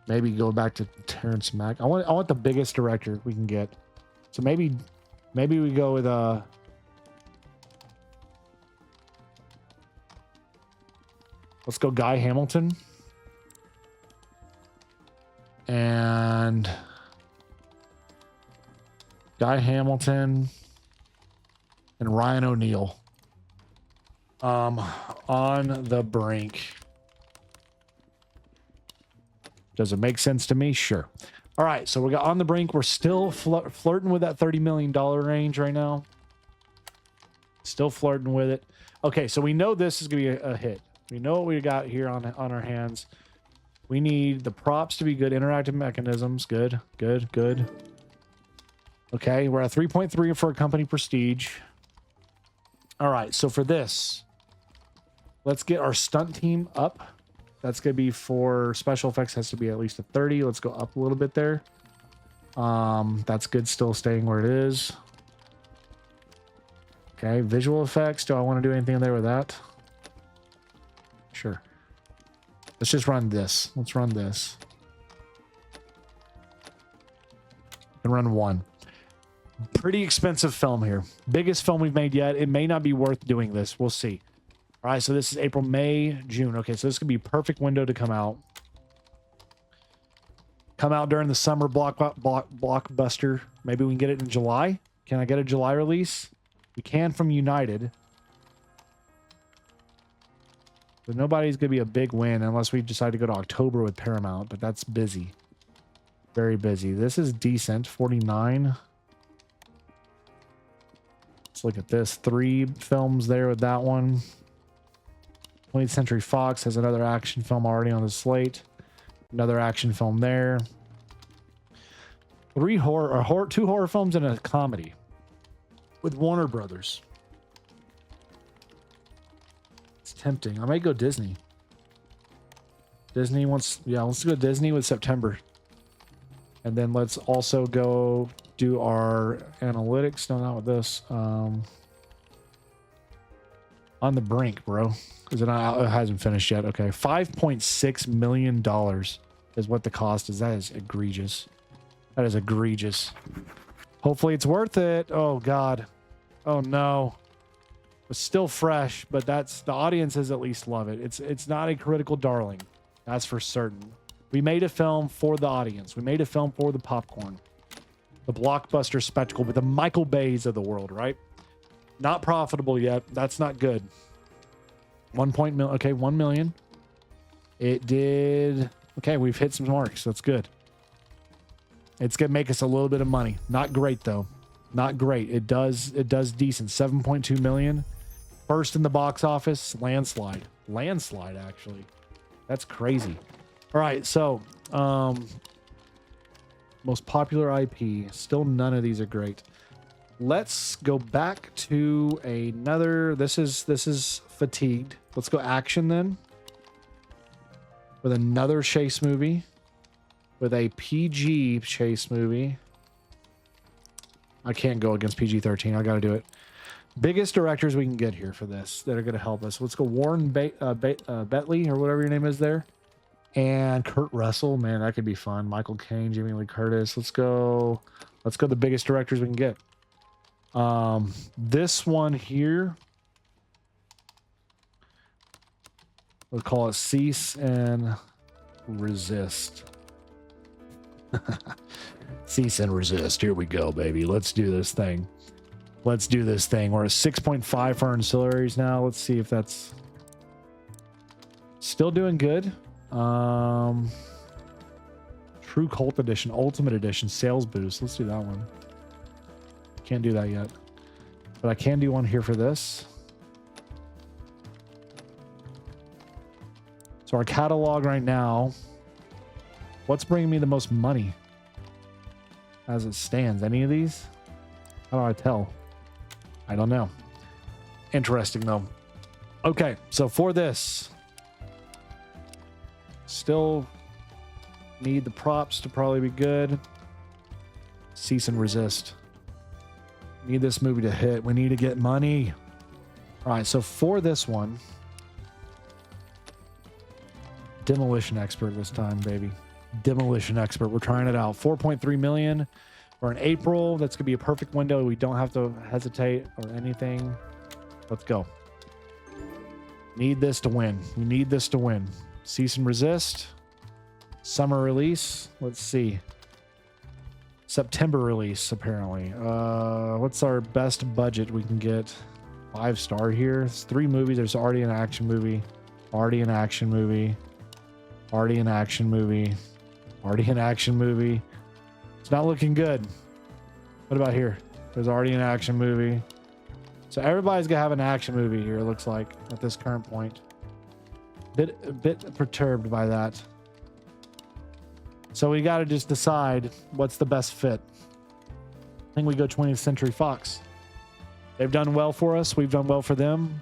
Maybe go back to Terrence Mack. I want the biggest director we can get. So maybe we go with let's go Guy Hamilton. And Guy Hamilton and Ryan O'Neal. On the Brink. Does it make sense to me? Sure. All right, so we got On the Brink. We're still flirting with that $30 million range right now. Still flirting with it. Okay, so we know this is going to be a hit. We know what we got here on our hands. We need the props to be good. Interactive mechanisms. Good, good, good. Okay, we're at 3.3 for a company prestige. All right, so for this, let's get our stunt team up. That's going to be for special effects, has to be at least a 30. Let's go up a little bit there. That's good, still staying where it is. Okay, visual effects. Do I want to do anything there with that? Sure. Let's just run this. Let's run this. And run one. Pretty expensive film here. Biggest film we've made yet. It may not be worth doing this. We'll see. All right, so this is April, May, June. Okay, so this could be a perfect window to come out. Come out during the summer blockbuster. Maybe we can get it in July. Can I get a July release? We can from United. But nobody's going to be a big win unless we decide to go to October with Paramount, but that's busy. Very busy. This is decent. 49. Let's look at this. 3 films there with that one. 20th Century Fox has another action film already on the slate. Another action film there. 2 horror films and a comedy with Warner Brothers. It's tempting. I might go Disney. Disney wants, yeah, let's go Disney with September. And then let's also go do our analytics. No, not with this. On the Brink, bro. Is it not? It hasn't finished yet. Okay. $5.6 million is what the cost is. That is egregious. That is egregious. Hopefully it's worth it. Oh, God. Oh, no. It's still fresh, but that's the audiences at least love it. It's not a critical darling. That's for certain. We made a film for the audience. We made a film for the popcorn. The blockbuster spectacle with the Michael Bays of the world, right? Not profitable yet. That's not good. 1 million. It did. Okay, we've hit some marks. That's good. It's gonna make us a little bit of money. Not great though. Not great. It does decent. 7.2 million. First in the box office. Landslide, actually. That's crazy. All right, so most popular IP. Still none of these are great. Let's go back to another. This is Fatigued. Let's go action then. With another chase movie. With a PG chase movie. I can't go against PG-13. I got to do it. Biggest directors we can get here for this that are going to help us. Let's go Warren Betley or whatever your name is there. And Kurt Russell. Man, that could be fun. Michael Caine, Jamie Lee Curtis. Let's go the biggest directors we can get. This one here. We'll call it Cease and Resist. Cease and Resist. Here we go, baby. Let's do this thing. We're at 6.5 for our ancillaries now. Let's see if that's still doing good. True Cult Edition, Ultimate Edition, Sales Boost. Let's do that one. Can't do that yet. But I can do one here for this. So our catalog right now, what's bringing me the most money as it stands? Any of these? How do I tell? I don't know. Interesting though. Okay, so for this, still need the props to probably be good. Cease and Resist. Need this movie to hit. We need to get money. All right, so for this one, Demolition Expert this time, baby. Demolition Expert. We're trying it out. 4.3 million. We're in April. That's gonna be a perfect window. We don't have to hesitate or anything. Let's go. Need this to win. We need this to win. Cease and Resist. Summer release. Let's see. September release, apparently. What's our best budget we can get? 5-star here. It's 3 movies. There's already an action movie. Already an action movie. Already an action movie. Already an action movie. It's not looking good. What about here? There's already an action movie. So everybody's gonna have an action movie here, it looks like, at this current point. A bit perturbed by that. So we got to just decide what's the best fit. I think we go 20th Century Fox. They've done well for us. We've done well for them.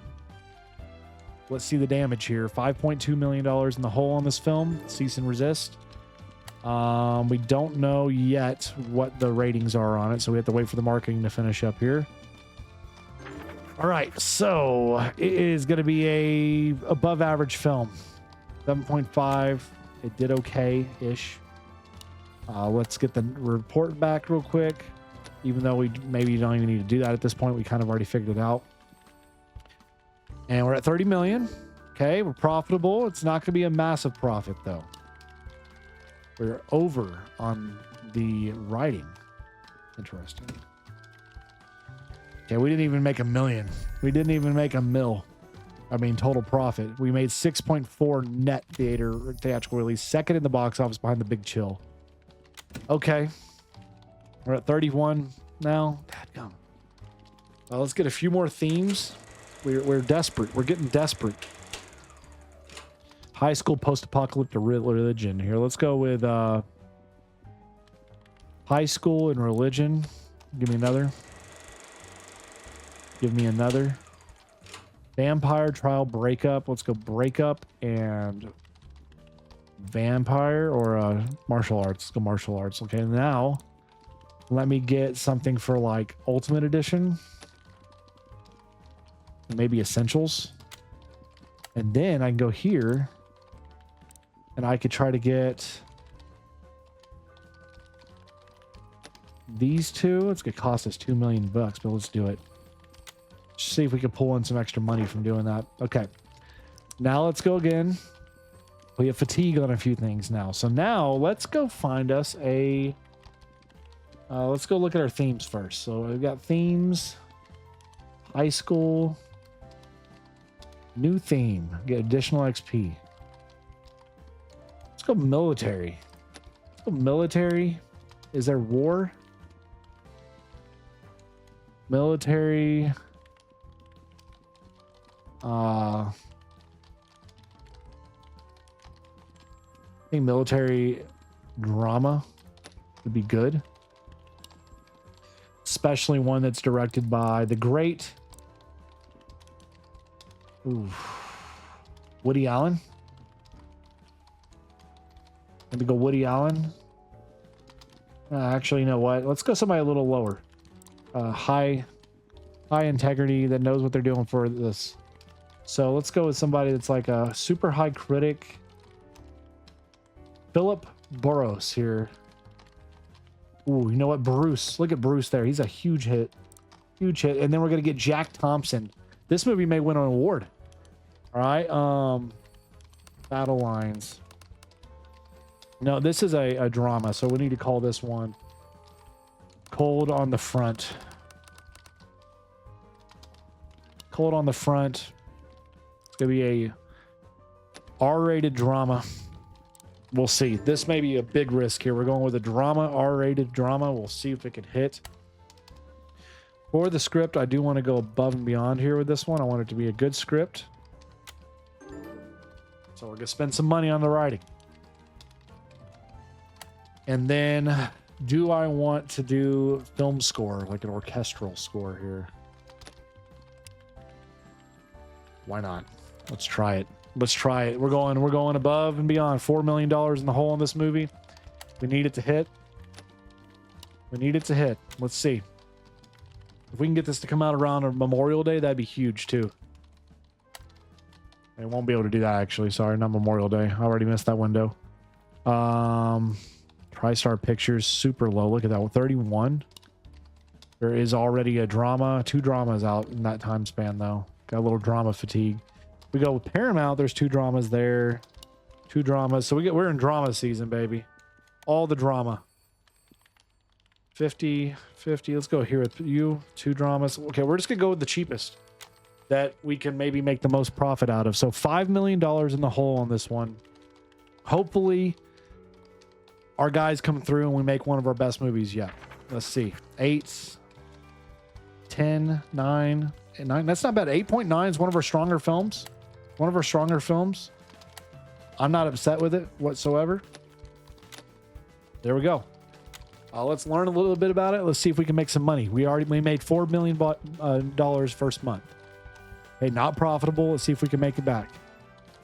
Let's see the damage here. $5.2 million in the hole on this film. Cease and Resist. We don't know yet what the ratings are on it, so we have to wait for the marketing to finish up here. All right, so it is going to be a above average film. 7.5. It did okay-ish. Let's get the report back real quick. Even though we maybe don't even need to do that at this point. We kind of already figured it out. And we're at 30 million. Okay, we're profitable. It's not going to be a massive profit, though. We're over on the writing. Interesting. Okay, we didn't even make $1 million. We didn't even make $1 mil. I mean, total profit. We made 6.4 net theatrical release. Second in the box office behind The Big Chill. Okay. We're at 31 now. Dadgum. Let's get a few more themes. We're desperate. We're getting desperate. High school post-apocalyptic religion. Here, let's go with high school and religion. Give me another. Give me another. Vampire trial breakup. Let's go breakup and vampire or martial arts. Let's go martial arts. Okay, now let me get something for like Ultimate Edition. Maybe Essentials. And then I can go here and I could try to get these two. It's gonna cost us $2 million bucks, but let's do it. Just see if we can pull in some extra money from doing that. Okay. Now let's go again. We have fatigue on a few things now. So now let's go find us a let's go look at our themes first. So we've got themes, high school, new theme, get additional XP. Let's go military. Let's go military. Is there war? Military. I think military drama would be good. Especially one that's directed by the great Woody Allen. Maybe go Woody Allen. Actually, you know what? Let's go somebody a little lower. High integrity that knows what they're doing for this. So let's go with somebody that's like a super high critic. Philip Burrows here. Ooh, you know what? Bruce. Look at Bruce there. He's a huge hit. Huge hit. And then we're going to get Jack Thompson. This movie may win an award. All right. Battle lines. No, this is a drama. So we need to call this one Cold on the Front. Cold on the Front. It's going to be a R-rated drama. We'll see. This may be a big risk here. We're going with a drama, R-rated drama. We'll see if it can hit. For the script, I do want to go above and beyond here with this one. I want it to be a good script. So we're going to spend some money on the writing. And then, do I want to do film score, like an orchestral score here? Why not? Let's try it. Let's try it. We're going above and beyond. $4 million in the hole in this movie. We need it to hit. We need it to hit. Let's see. If we can get this to come out around Memorial Day, that'd be huge too. I won't be able to do that actually. Sorry, not Memorial Day. I already missed that window. TriStar Pictures, super low. Look at that, 31. There is already a drama, 2 dramas out in that time span though. Got a little drama fatigue. We go with Paramount. There's 2 dramas there. 2 dramas. So we're in drama season, baby. All the drama. 50. Let's go here with you. 2 dramas. Okay, we're just going to go with the cheapest that we can maybe make the most profit out of. So $5 million in the hole on this one. Hopefully, our guys come through and we make one of our best movies yet. Let's see. 8, 10, 9, and 9. That's not bad. 8.9 is one of our stronger films. One of our stronger films. I'm not upset with it whatsoever. There we go. Let's learn a little bit about it. Let's see if we can make some money. We made $4 million first month. Okay, not profitable. Let's see if we can make it back.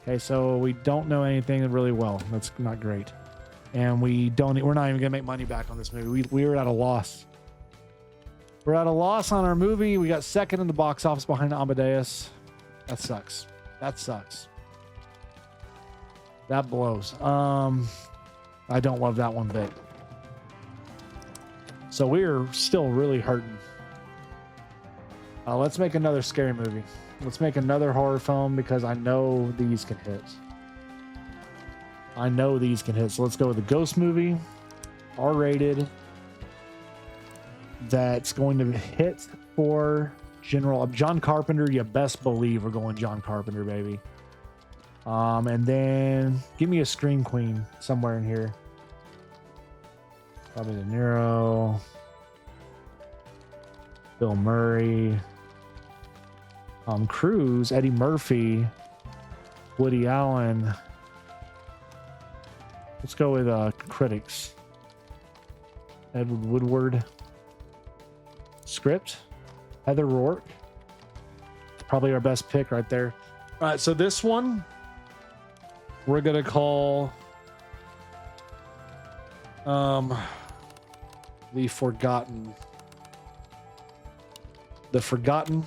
Okay, so we don't know anything really well. That's not great. And we're not even gonna make money back on this movie. We were at a loss. We're at a loss on our movie. We got second in the box office behind Amadeus. That sucks. That sucks. That blows. I don't love that one bit. So we're still really hurting. Let's make another scary movie. Let's make another horror film because I know these can hit. I know these can hit. So let's go with a ghost movie, R-rated. That's going to hit for general John Carpenter. You best believe we're going John Carpenter, baby. And then give me a Scream Queen somewhere in here. Probably De Niro, Bill Murray, Tom Cruise, Eddie Murphy, Woody Allen. Let's go with critics. Edward Woodward. Script, Heather Rourke. Probably our best pick right there. All right, so this one we're gonna call The Forgotten. The Forgotten.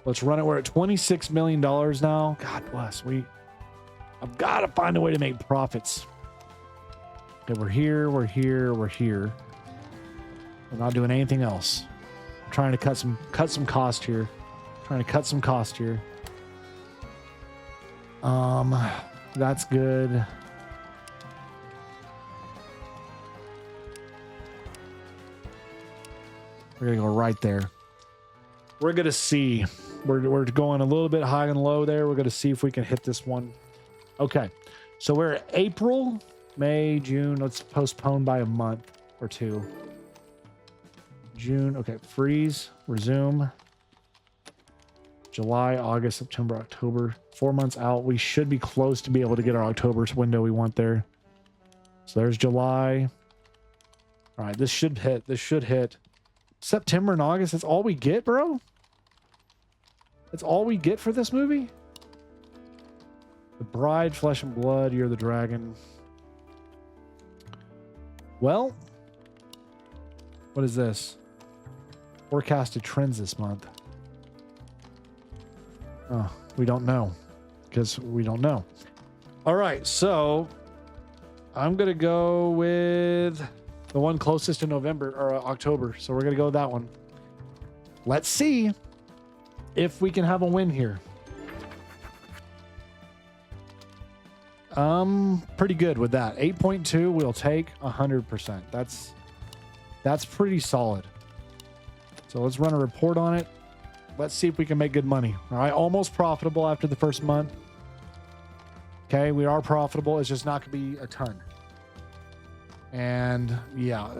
Let's run it. We're at $26 million now. God bless. I've got to find a way to make profits. Okay, we're here. We're not doing anything else. I'm trying to cut some cost here. That's good. We're gonna go right there. We're gonna see. We're going a little bit high and low there. We're gonna see if we can hit this one. Okay, so we're at April, May, June. Let's postpone by a month or two. June. Okay, freeze. Resume. July, August, September, October. 4 months out. We should be close to be able to get our October window we want there. So there's July. All right, this should hit. September and August. That's all we get, bro? That's all we get for this movie? The Bride, Flesh and Blood, You're the Dragon. Well, what is this? Forecasted trends this month. Oh, we don't know. Because we don't know. All right, so I'm going to go with the one closest to November or October. So we're going to go with that one. Let's see if we can have a win here. Pretty good with that. 8.2 we'll take 100%. That's pretty solid. So let's run a report on it. Let's see if we can make good money. All right, almost profitable after the first month. Okay, we are profitable. It's just not going to be a ton. And yeah,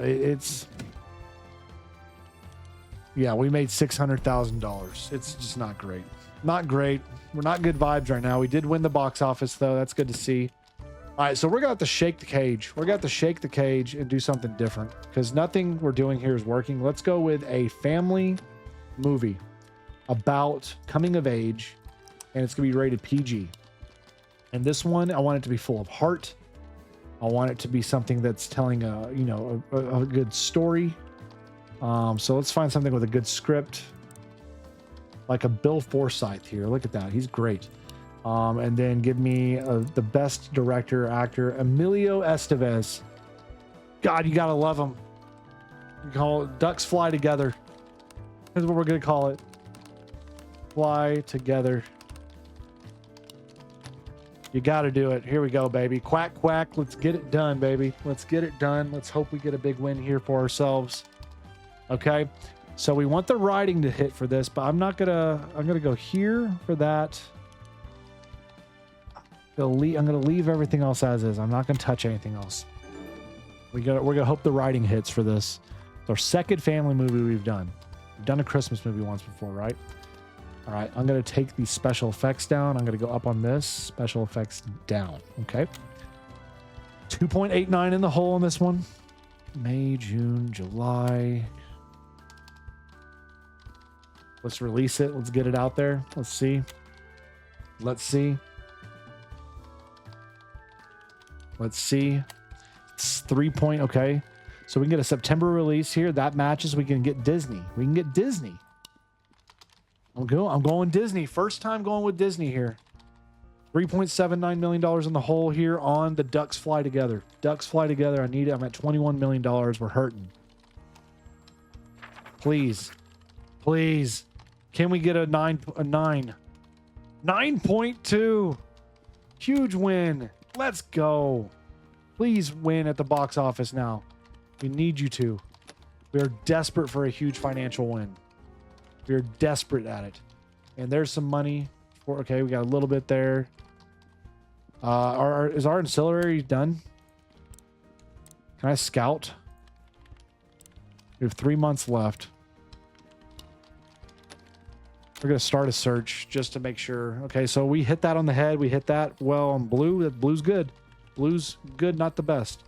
we made $600,000. It's just not great. Not great. We're not good vibes right now. We did win the box office though. That's good to see. All right, so we're going to have to shake the cage. We're going to have to shake the cage and do something different because nothing we're doing here is working. Let's go with a family movie about coming of age, and it's going to be rated PG. And this one, I want it to be full of heart. I want it to be something that's telling a good story. So let's find something with a good script, like a Bill Forsyth here. Look at that. He's great. And then give me the best director, actor, Emilio Estevez. God, you got to love him. You call it Ducks Fly Together. That's what we're going to call it. Fly Together. You got to do it. Here we go, baby. Quack, quack. Let's get it done, baby. Let's get it done. Let's hope we get a big win here for ourselves. Okay. So we want the writing to hit for this, but I'm going to go here for that. I'm going to leave everything else as is. I'm not going to touch anything else. We're going to hope the writing hits for this. It's our second family movie we've done. We've done a Christmas movie once before, right? All right, I'm going to take the special effects down. I'm going to go up on this. Special effects down. Okay. 2.89 in the hole on this one. May, June, July. Let's release it. Let's get it out there. Let's see. Let's see. It's 3 point. Okay. So we can get a September release here. That matches. We can get Disney. I'm going Disney. First time going with Disney here. $3.79 million in the hole here on the Ducks Fly Together. Ducks Fly Together. I need it. I'm at $21 million. We're hurting. Please. Please. Can we get a 9? 9.2. Huge win. Let's go. Please win at the box office now. We need you to. We are desperate for a huge financial win. We are desperate at it. And there's some money for, okay, we got a little bit there. Is our ancillary done? Can I scout? We have 3 months left. We're going to start a search just to make sure. Okay, so we hit that on the head. We hit that well on blue. Blue's good. Blue's good, not the best.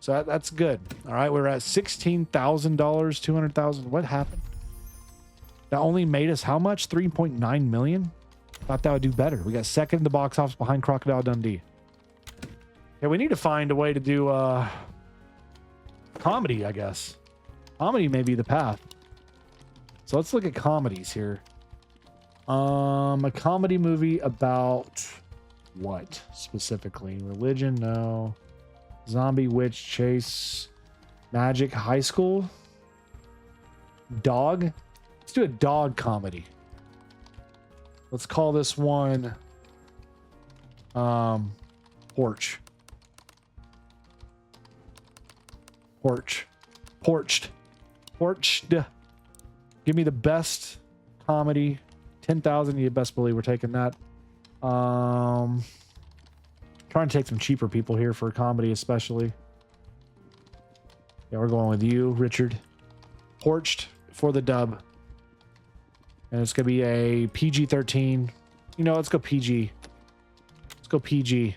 So that's good. All right, we're at $16,000, 200,000. What happened? That only made us how much? 3.9 million? Thought that would do better. We got second in the box office behind Crocodile Dundee. Yeah, we need to find a way to do comedy, I guess. Comedy may be the path. So let's look at comedies here. A comedy movie about what specifically? Religion? No. Zombie, witch, chase, magic, high school, dog. Let's do a dog comedy. Let's call this one porch. Porched. Give me the best comedy. 10,000. You best believe we're taking that. Trying to take some cheaper people here for comedy, especially. Yeah, we're going with you, Richard. Porched for the dub. And it's going to be a PG-13. You know, let's go PG. Let's go PG.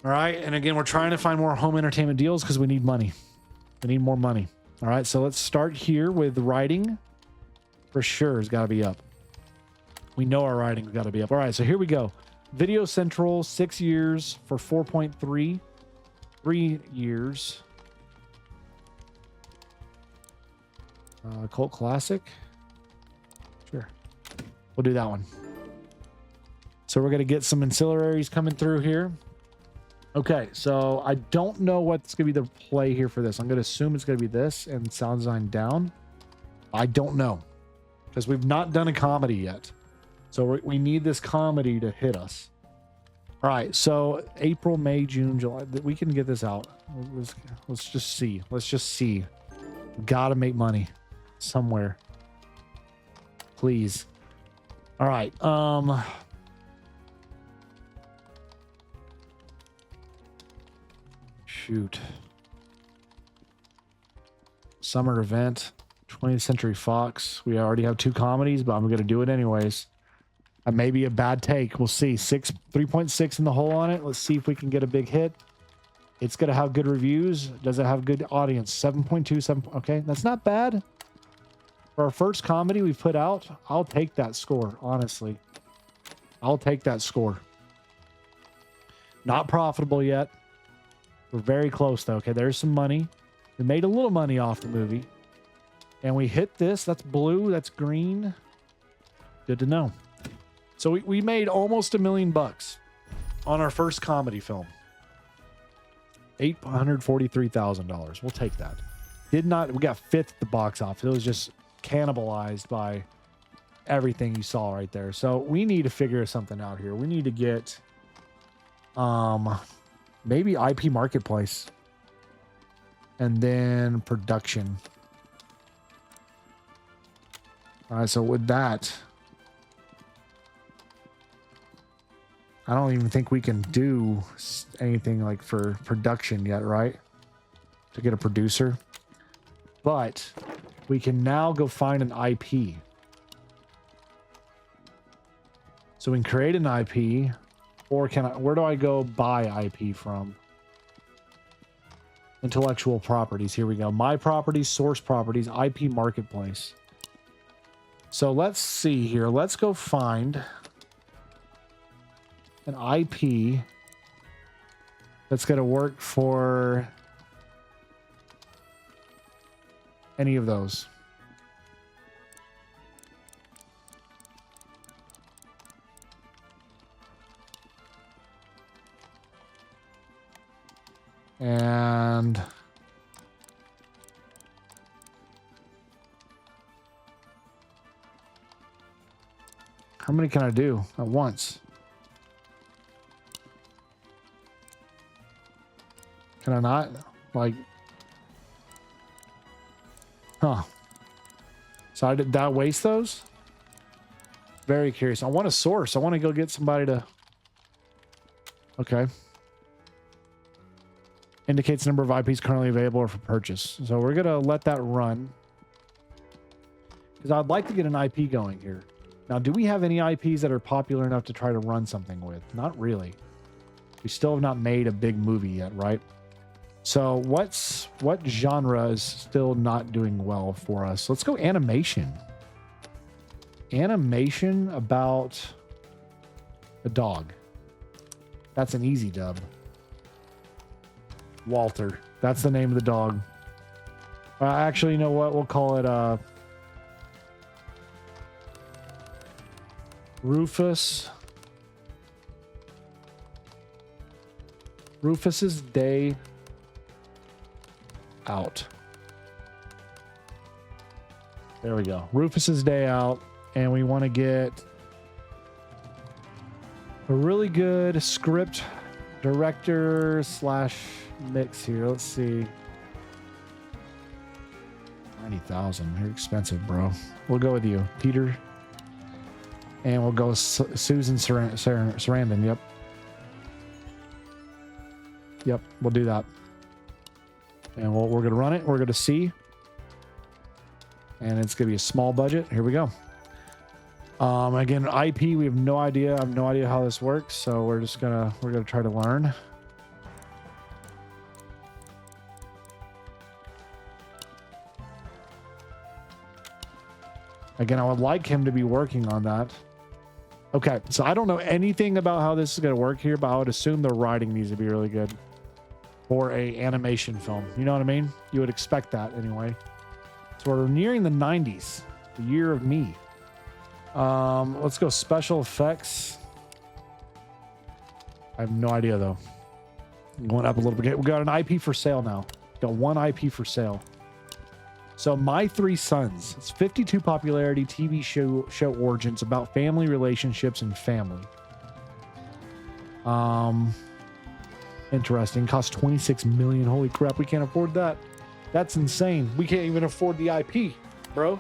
All right. And again, we're trying to find more home entertainment deals because we need money. We need more money. All right. So let's start here with writing. For sure has got to be up. We know our writing's got to be up. All right. So here we go. Video Central, 6 years for 4.3. 3 years. Cult classic. Sure. We'll do that one. So we're going to get some ancillaries coming through here. Okay. So I don't know what's going to be the play here for this. I'm going to assume it's going to be this and sound design down. I don't know because we've not done a comedy yet. So we need this comedy to hit us. All right. So April, May, June, July. We can get this out. Let's just see. Let's just see. Got to make money somewhere. Please. All right. Shoot. Summer event. 20th Century Fox. We already have 2 comedies, but I'm going to do it anyways. That may be a bad take. We'll see. 3.6 in the hole on it. Let's see if we can get a big hit. It's going to have good reviews. Does it have good audience? 7.2, 7. Okay, that's not bad. For our first comedy we put out, I'll take that score, honestly. I'll take that score. Not profitable yet. We're very close, though. Okay, there's some money. We made a little money off the movie. And we hit this. That's blue. That's green. Good to know. So we made almost $1 million on our first comedy film. $843,000. We'll take that. We got 5th at the box office. It was just cannibalized by everything you saw right there. So we need to figure something out here. We need to get maybe IP marketplace and then production. All right, so with that, I don't even think we can do anything like for production yet, right? To get a producer. But we can now go find an IP. So we can create an IP, or where do I go buy IP from? Intellectual properties. Here we go. My properties, source properties, IP marketplace. So let's see here. Let's go find an IP that's going to work for any of those. And How many can I do at once? Can I not? Like, huh. So I did that waste those? Very curious. I want a source. I want to go get somebody to... Okay. Indicates the number of IPs currently available or for purchase. So we're going to let that run. Because I'd like to get an IP going here. Now, do we have any IPs that are popular enough to try to run something with? Not really. We still have not made a big movie yet, right? So what genre is still not doing well for us? Let's go animation. Animation about a dog. That's an easy dub. Walter. That's the name of the dog. Actually, you know what? We'll call it Rufus. Rufus's Day Out. There we go. Rufus's Day Out. And we want to get a really good script director / mix here. Let's see. 90,000. You're expensive, bro. We'll go with you, Peter. And we'll go with Susan Sarandon. Yep. Yep, we'll do that. And we're going to run it. We're going to see. And it's going to be a small budget. Here we go. Again, IP, we have no idea. I have no idea how this works. So we're going to try to learn. Again, I would like him to be working on that. Okay, so I don't know anything about how this is going to work here, but I would assume the writing needs to be really good for a animation film. You know what I mean? You would expect that anyway. So we're nearing the 90s, the year of me. Let's go special effects. I have no idea though. Going up a little bit. We got an IP for sale now. Got one IP for sale. So My Three Sons. It's 52 popularity TV show origins about family relationships and family. Interesting. Cost 26 million. Holy crap, we can't afford that. That's insane. We can't even afford the IP, bro.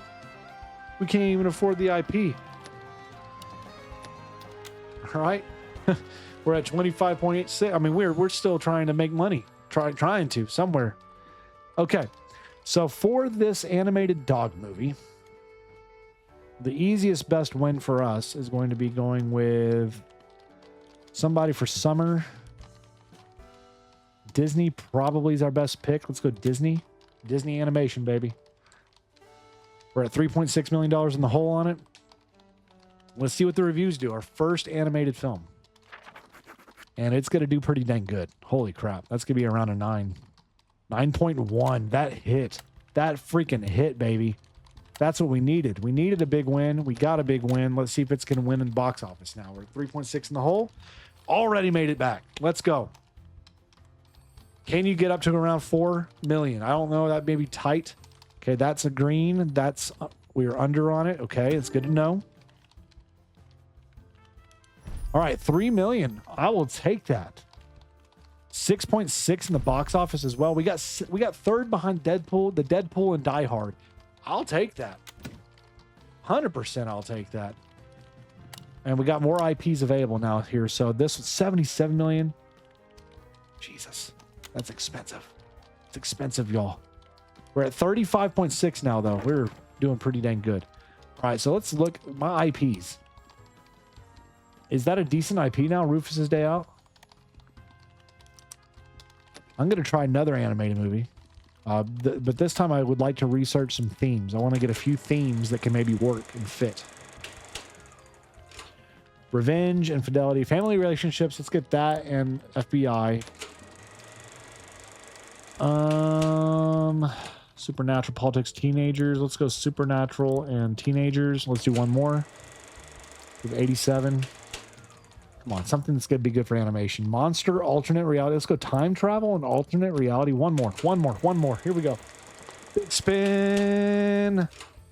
We can't even afford the IP. All right. We're at 25.86. I mean, we're still trying to make money. Trying to somewhere. Okay. So for this animated dog movie, the easiest best win for us is going to be going with somebody for summer. Disney probably is our best pick. Let's go Disney. Disney animation, baby. We're at $3.6 million in the hole on it. Let's see what the reviews do. Our first animated film. And it's going to do pretty dang good. Holy crap. That's going to be around a 9. 9.1. That hit. That freaking hit, baby. That's what we needed. We needed a big win. We got a big win. Let's see if it's going to win in the box office now. We're at 3.6 in the hole. Already made it back. Let's go. Can you get up to around 4 million? I don't know. That may be tight. Okay, that's a green. That's we're under on it. Okay, it's good to know. All right, 3 million. I will take that. 6.6 in the box office as well. We got third behind Deadpool, the Deadpool and Die Hard. I'll take that. 100% I'll take that. And we got more IPs available now here. So this was 77 million. Jesus, that's expensive. It's expensive, y'all. We're at 35.6 now, though. We're doing pretty dang good. All right, so let's look at my IPs. Is that a decent IP now, Rufus's Day Out? I'm going to try another animated movie. But this time I would like to research some themes. I want to get a few themes that can maybe work and fit. Revenge, infidelity, family relationships. Let's get that and FBI. Supernatural, politics, teenagers. Let's go supernatural and teenagers. Let's do one more. With 87. Come on, something that's going to be good for animation. Monster, alternate reality. Let's go time travel and alternate reality. One more. Here we go. Big spin.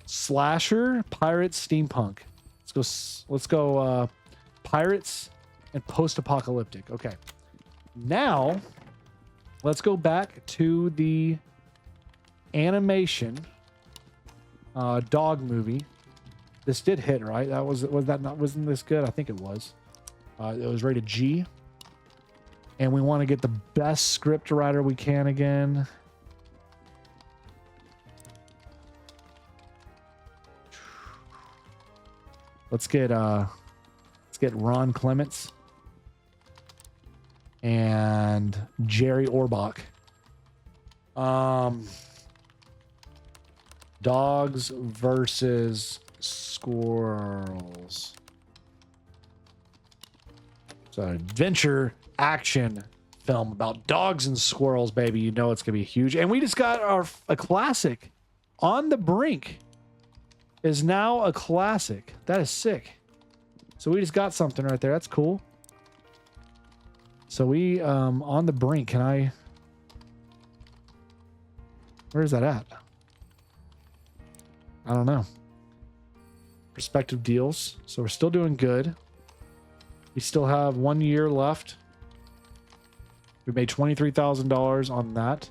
Slasher, pirates, steampunk. Let's let's go pirates and post-apocalyptic. Okay. Now, let's go back to the animation dog movie. This did hit, right? Wasn't this good? I think it was. It was rated G. And we want to get the best script writer we can again. Let's get Ron Clements and Jerry Orbach. Dogs versus squirrels. It's an adventure action film about dogs and squirrels, baby. You know it's gonna be huge. And we just got a classic. On the Brink is now a classic. That is sick. So we just got something right there. That's cool. So we On the Brink. Where is that at? I don't know. Prospective deals. So we're still doing good. We still have 1 year left. We made $23,000 on that.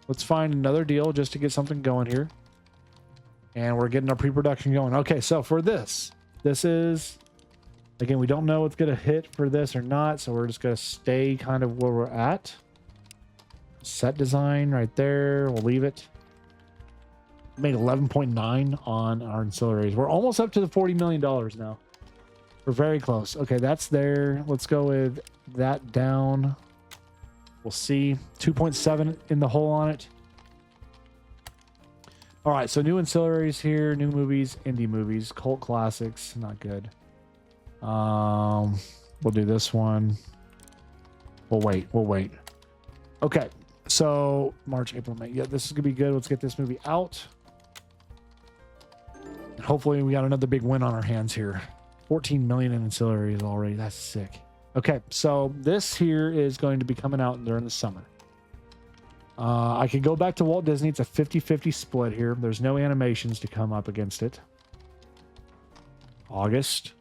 Let's find another deal just to get something going here. And we're getting our pre-production going. Okay, so for this is, again, we don't know what's going to hit for this or not. So we're just going to stay kind of where we're at. Set design right there. We'll leave it. Made 11.9 on our ancillaries. We're almost up to the $40 million now. We're very close. Okay, that's there. Let's go with that down. We'll see. 2.7 in the hole on it. All right, so new ancillaries here, new movies, indie movies, cult classics, not good. We'll do this one. We'll wait. Okay, so March, April, May. Yeah, this is gonna be good. Let's get this movie out. Hopefully we got another big win on our hands here. 14 million in ancillaries already. That's sick. Okay, so this here is going to be coming out during the summer. I could go back to Walt Disney. It's a 50-50 split here. There's no animations to come up against it. August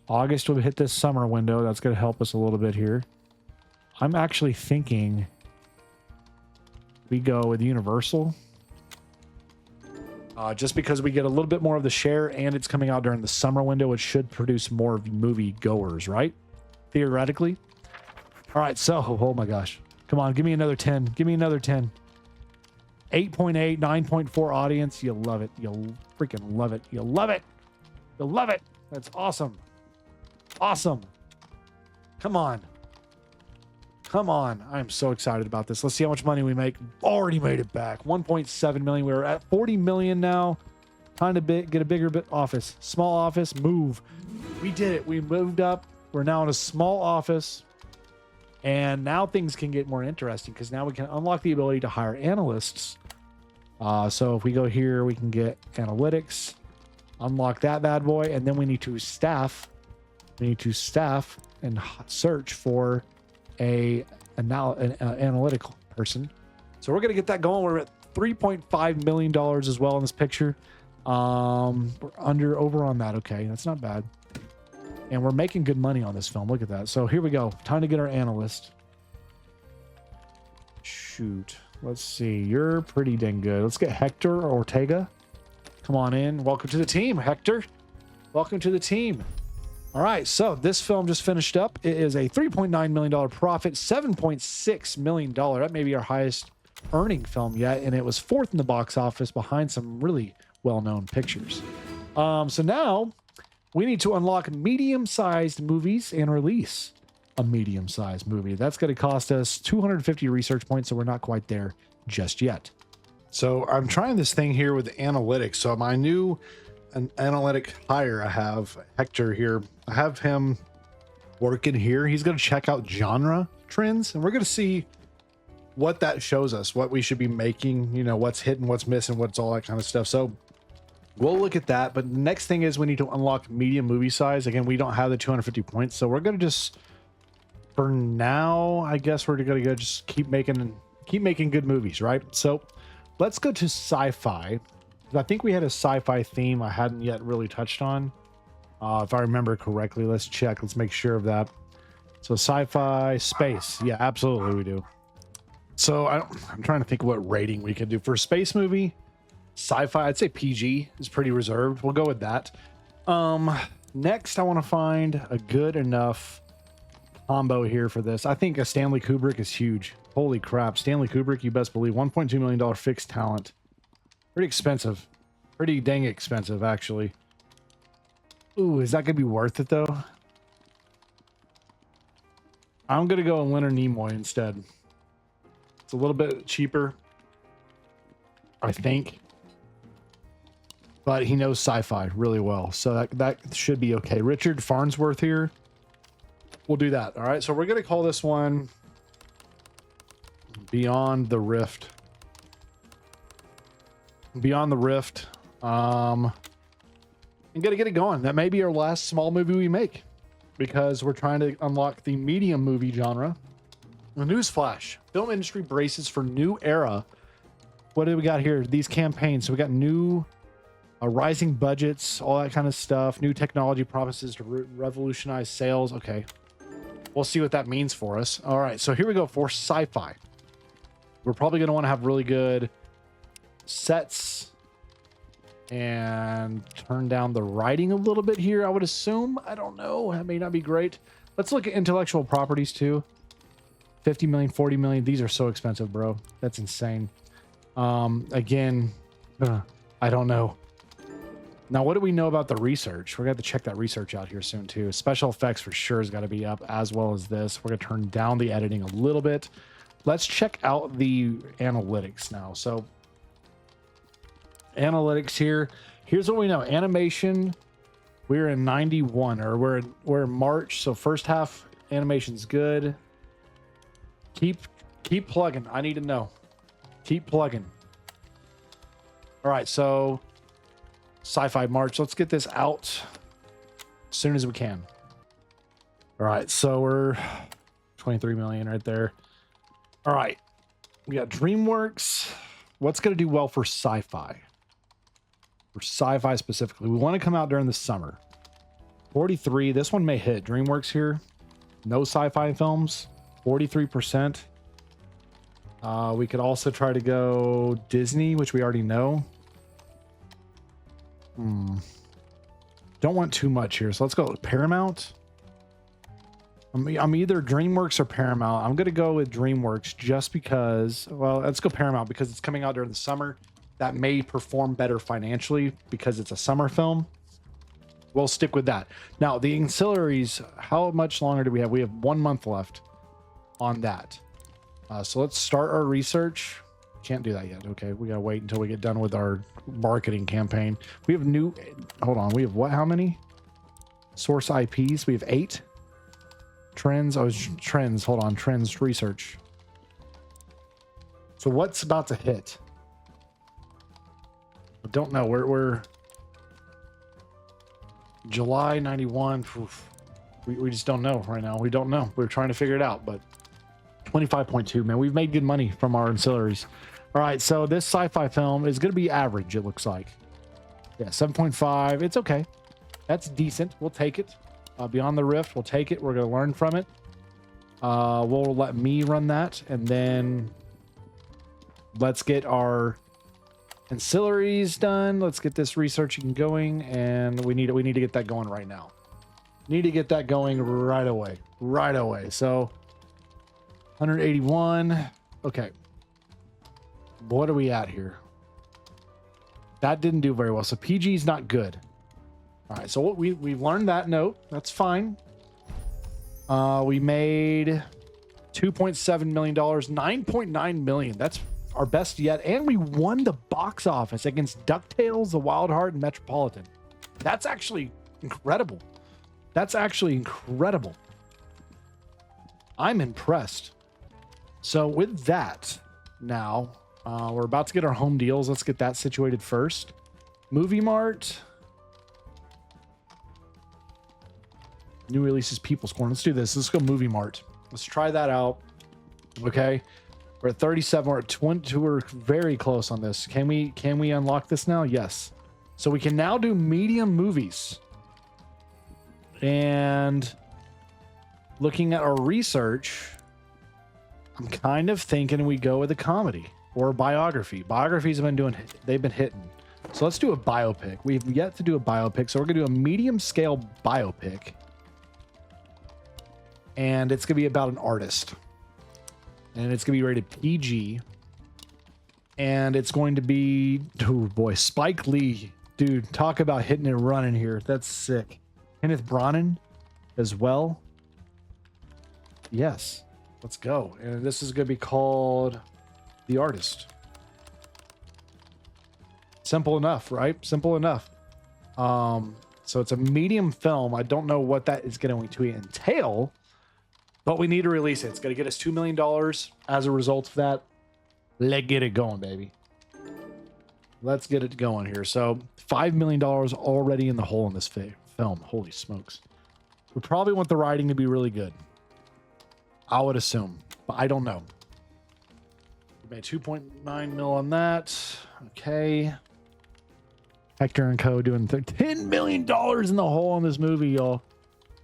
will hit this summer window. That's going to help us a little bit here. I'm actually thinking we go with Universal. Just because we get a little bit more of the share and it's coming out during the summer window, it should produce more movie goers, right? Theoretically. All right, so, oh my gosh. Come on, give me another 10. Give me another 10. 8.8, 9.4 audience. You'll love it. You'll freaking love it. You'll love it. You'll love it. That's awesome. Awesome. Come on. Come on. I'm so excited about this. Let's see how much money we make. Already made it back. 1.7 million. We're at 40 million now. Time to get a bigger office. Small office. Move. We did it. We moved up. We're now in a small office. And now things can get more interesting because now we can unlock the ability to hire analysts. So if we go here, we can get analytics, unlock that bad boy, and then we need to staff. We need to staff and search for an analytical person. So we're going to get that going. We're at $3.5 million as well in this picture. We're over on that. Okay, that's not bad. And we're making good money on this film. Look at that. So here we go. Time to get our analyst. Shoot. Let's see. You're pretty dang good. Let's get Hector Ortega. Come on in. Welcome to the team, Hector. Welcome to the team. All right. So this film just finished up. It is a $3.9 million profit, $7.6 million. That may be our highest earning film yet. And it was fourth in the box office behind some really well-known pictures. So now we need to unlock medium-sized movies and release a medium-sized movie. That's going to cost us 250 research points, so we're not quite there just yet. So I'm trying this thing here with analytics. So my new analytic hire, I have Hector here. I have him working here. He's going to check out genre trends, and we're going to see what that shows us, what we should be making, you know, what's hitting, what's missing, what's all that kind of stuff. So we'll look at that. But the next thing is we need to unlock medium movie size. Again, we don't have the 250 points. So we're going to just, for now, I guess we're going to go just keep making good movies, right? So let's go to sci-fi. I think we had a sci-fi theme I hadn't yet really touched on. If I remember correctly. Let's check. Let's make sure of that. So sci-fi, space. Yeah, absolutely we do. So I'm trying to think what rating we could do for a space movie. Sci-fi, I'd say PG is pretty reserved. We'll go with that. Next, I want to find a good enough combo here for this. I think a Stanley Kubrick is huge. Holy crap. Stanley Kubrick, you best believe. $1.2 million fixed talent. Pretty expensive. Pretty dang expensive, actually. Ooh, is that going to be worth it, though? I'm going to go Leonard Nimoy instead. It's a little bit cheaper, I think. But he knows sci-fi really well, so that should be okay. Richard Farnsworth here. We'll do that. All right, so we're going to call this one Beyond the Rift. Beyond the Rift. I'm going to get it going. That may be our last small movie we make because we're trying to unlock the medium movie genre. A newsflash. Film industry braces for new era. What do we got here? These campaigns. So we got new... rising budgets, all that kind of stuff. New technology promises to revolutionize sales. Okay. We'll see what that means for us. All right. So here we go for sci-fi. We're probably going to want to have really good sets and turn down the writing a little bit here, I would assume. I don't know. That may not be great. Let's look at intellectual properties too. 50 million, 40 million. These are so expensive, bro. That's insane. Again, I don't know. Now, what do we know about the research? We're going to have to check that research out here soon, too. Special effects for sure has got to be up, as well as this. We're going to turn down the editing a little bit. Let's check out the analytics now. So, analytics here. Here's what we know. Animation, we're in 91, or we're in March. So, first half animation's good. Keep plugging. I need to know. Keep plugging. All right, so... Sci-fi March. Let's get this out as soon as we can. All right, so we're 23 million right there. All right, we got DreamWorks. What's going to do well for sci-fi? For sci-fi specifically, we want to come out during the summer. 43. This one may hit. DreamWorks here. No sci-fi films. 43%. We could also try to go Disney, which we already know. Don't want too much here, so let's go with Paramount. I'm either DreamWorks or Paramount. I'm gonna go with DreamWorks just because, well, let's go Paramount because it's coming out during the summer. That may perform better financially because it's a summer film. We'll stick with that. Now, the ancillaries, how much longer do we have? We have 1 month left on that. So let's start our research. Can't do that yet. Okay, we gotta wait until we get done with our marketing campaign. We have new, hold on, we have what, how many source IPs? We have 8 trends. Oh, trends, hold on, trends research. So what's about to hit? I don't know. We're July 91. We just don't know right now. We don't know. We're trying to figure it out, but 25.2, man, we've made good money from our ancillaries. All right, so this sci-fi film is going to be average, it looks like. Yeah, 7.5. It's okay. That's decent. We'll take it. Beyond the Rift, we'll take it. We're going to learn from it. We'll let me run that, and then let's get our ancillaries done. Let's get this researching going, and we need to get that going right now. Need to get that going right away. Right away. So 181. Okay. What are we at here? That didn't do very well. So PG is not good. All right. So we've learned that note. That's fine. We made $2.7 million, 9.9 million. That's our best yet. And we won the box office against DuckTales, The Wild Heart, and Metropolitan. That's actually incredible. That's actually incredible. I'm impressed. So with that, now we're about to get our home deals. Let's get that situated first. Movie Mart. New releases, People's Corner. Let's do this. Let's go Movie Mart. Let's try that out. Okay. We're at 37. We're at 20. We're very close on this. Can we unlock this now? Yes. So we can now do medium movies. And looking at our research, I'm kind of thinking we go with a comedy or a biography. Biographies have been they've been hitting. So let's do a biopic. We've yet to do a biopic, so we're gonna do a medium scale biopic. And it's gonna be about an artist. And it's gonna be rated PG. And it's going to be, oh boy, Spike Lee. Dude, talk about hitting and running here. That's sick. Kenneth Branagh as well. Yes, let's go. And this is going to be called The Artist. Simple enough, right? Simple enough. So it's a medium film. I don't know what that is going to entail, but we need to release it. It's going to get us $2 million as a result of that. Let's get it going, baby. Let's get it going here. So $5 million already in the hole in this film. Holy smokes. We probably want the writing to be really good. I would assume, but I don't know. We made 2.9 mil on that. Okay. Hector and Co. doing $10 million in the hole on this movie, y'all.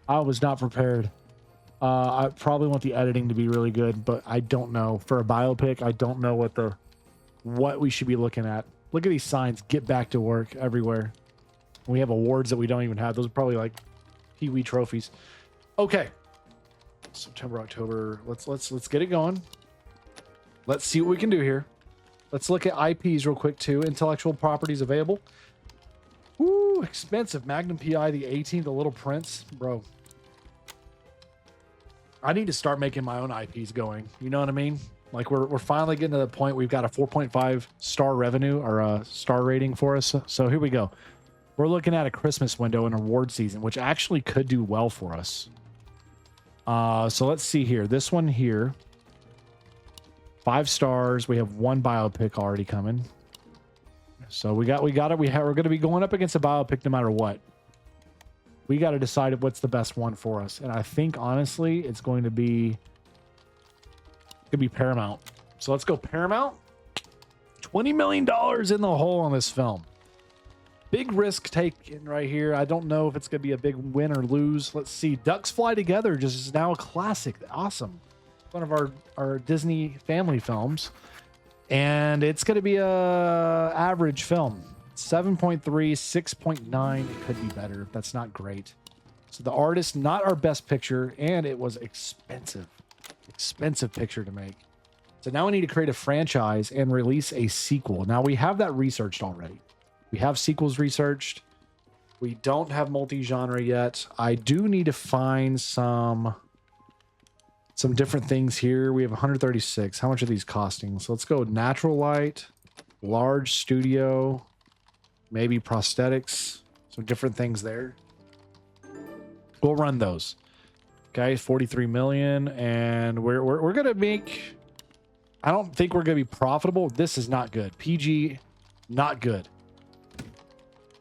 I was not prepared. I probably want the editing to be really good, but I don't know. For a biopic, I don't know what we should be looking at. Look at these signs. Get back to work everywhere. We have awards that we don't even have. Those are probably like Pee-wee trophies. Okay. September, October. Let's get it going. Let's see what we can do here. Let's look at IPs real quick too. Intellectual properties available. Woo, expensive. Magnum PI, the 18th, The Little Prince. Bro. I need to start making my own IPs going. You know what I mean? Like we're finally getting to the point we've got a 4.5 star revenue or a star rating for us. So here we go. We're looking at a Christmas window and award season, which actually could do well for us. So let's see here. This one here, 5 stars. We have 1 biopic already coming. So we got it. We're going to be going up against a biopic no matter what. We got to decide what's the best one for us. And I think, honestly, it's going to be Paramount. So let's go Paramount. $20 million in the hole on this film. Big risk taken right here. I don't know if it's going to be a big win or lose. Let's see. Ducks Fly Together just is now a classic. Awesome. One of our Disney family films. And it's going to be a average film. 7.3, 6.9. It could be better. That's not great. So The Artist, not our best picture, and it was expensive picture to make. So now we need to create a franchise and release a sequel. Now we have that researched already. We have sequels researched. We don't have multi-genre yet. I do need to find some different things here. We have 136. How much are these costing? So let's go natural light, large studio, maybe prosthetics, some different things there. We'll run those. Okay, 43 million, and we're gonna make. I don't think we're gonna be profitable. This is not good. PG, not good.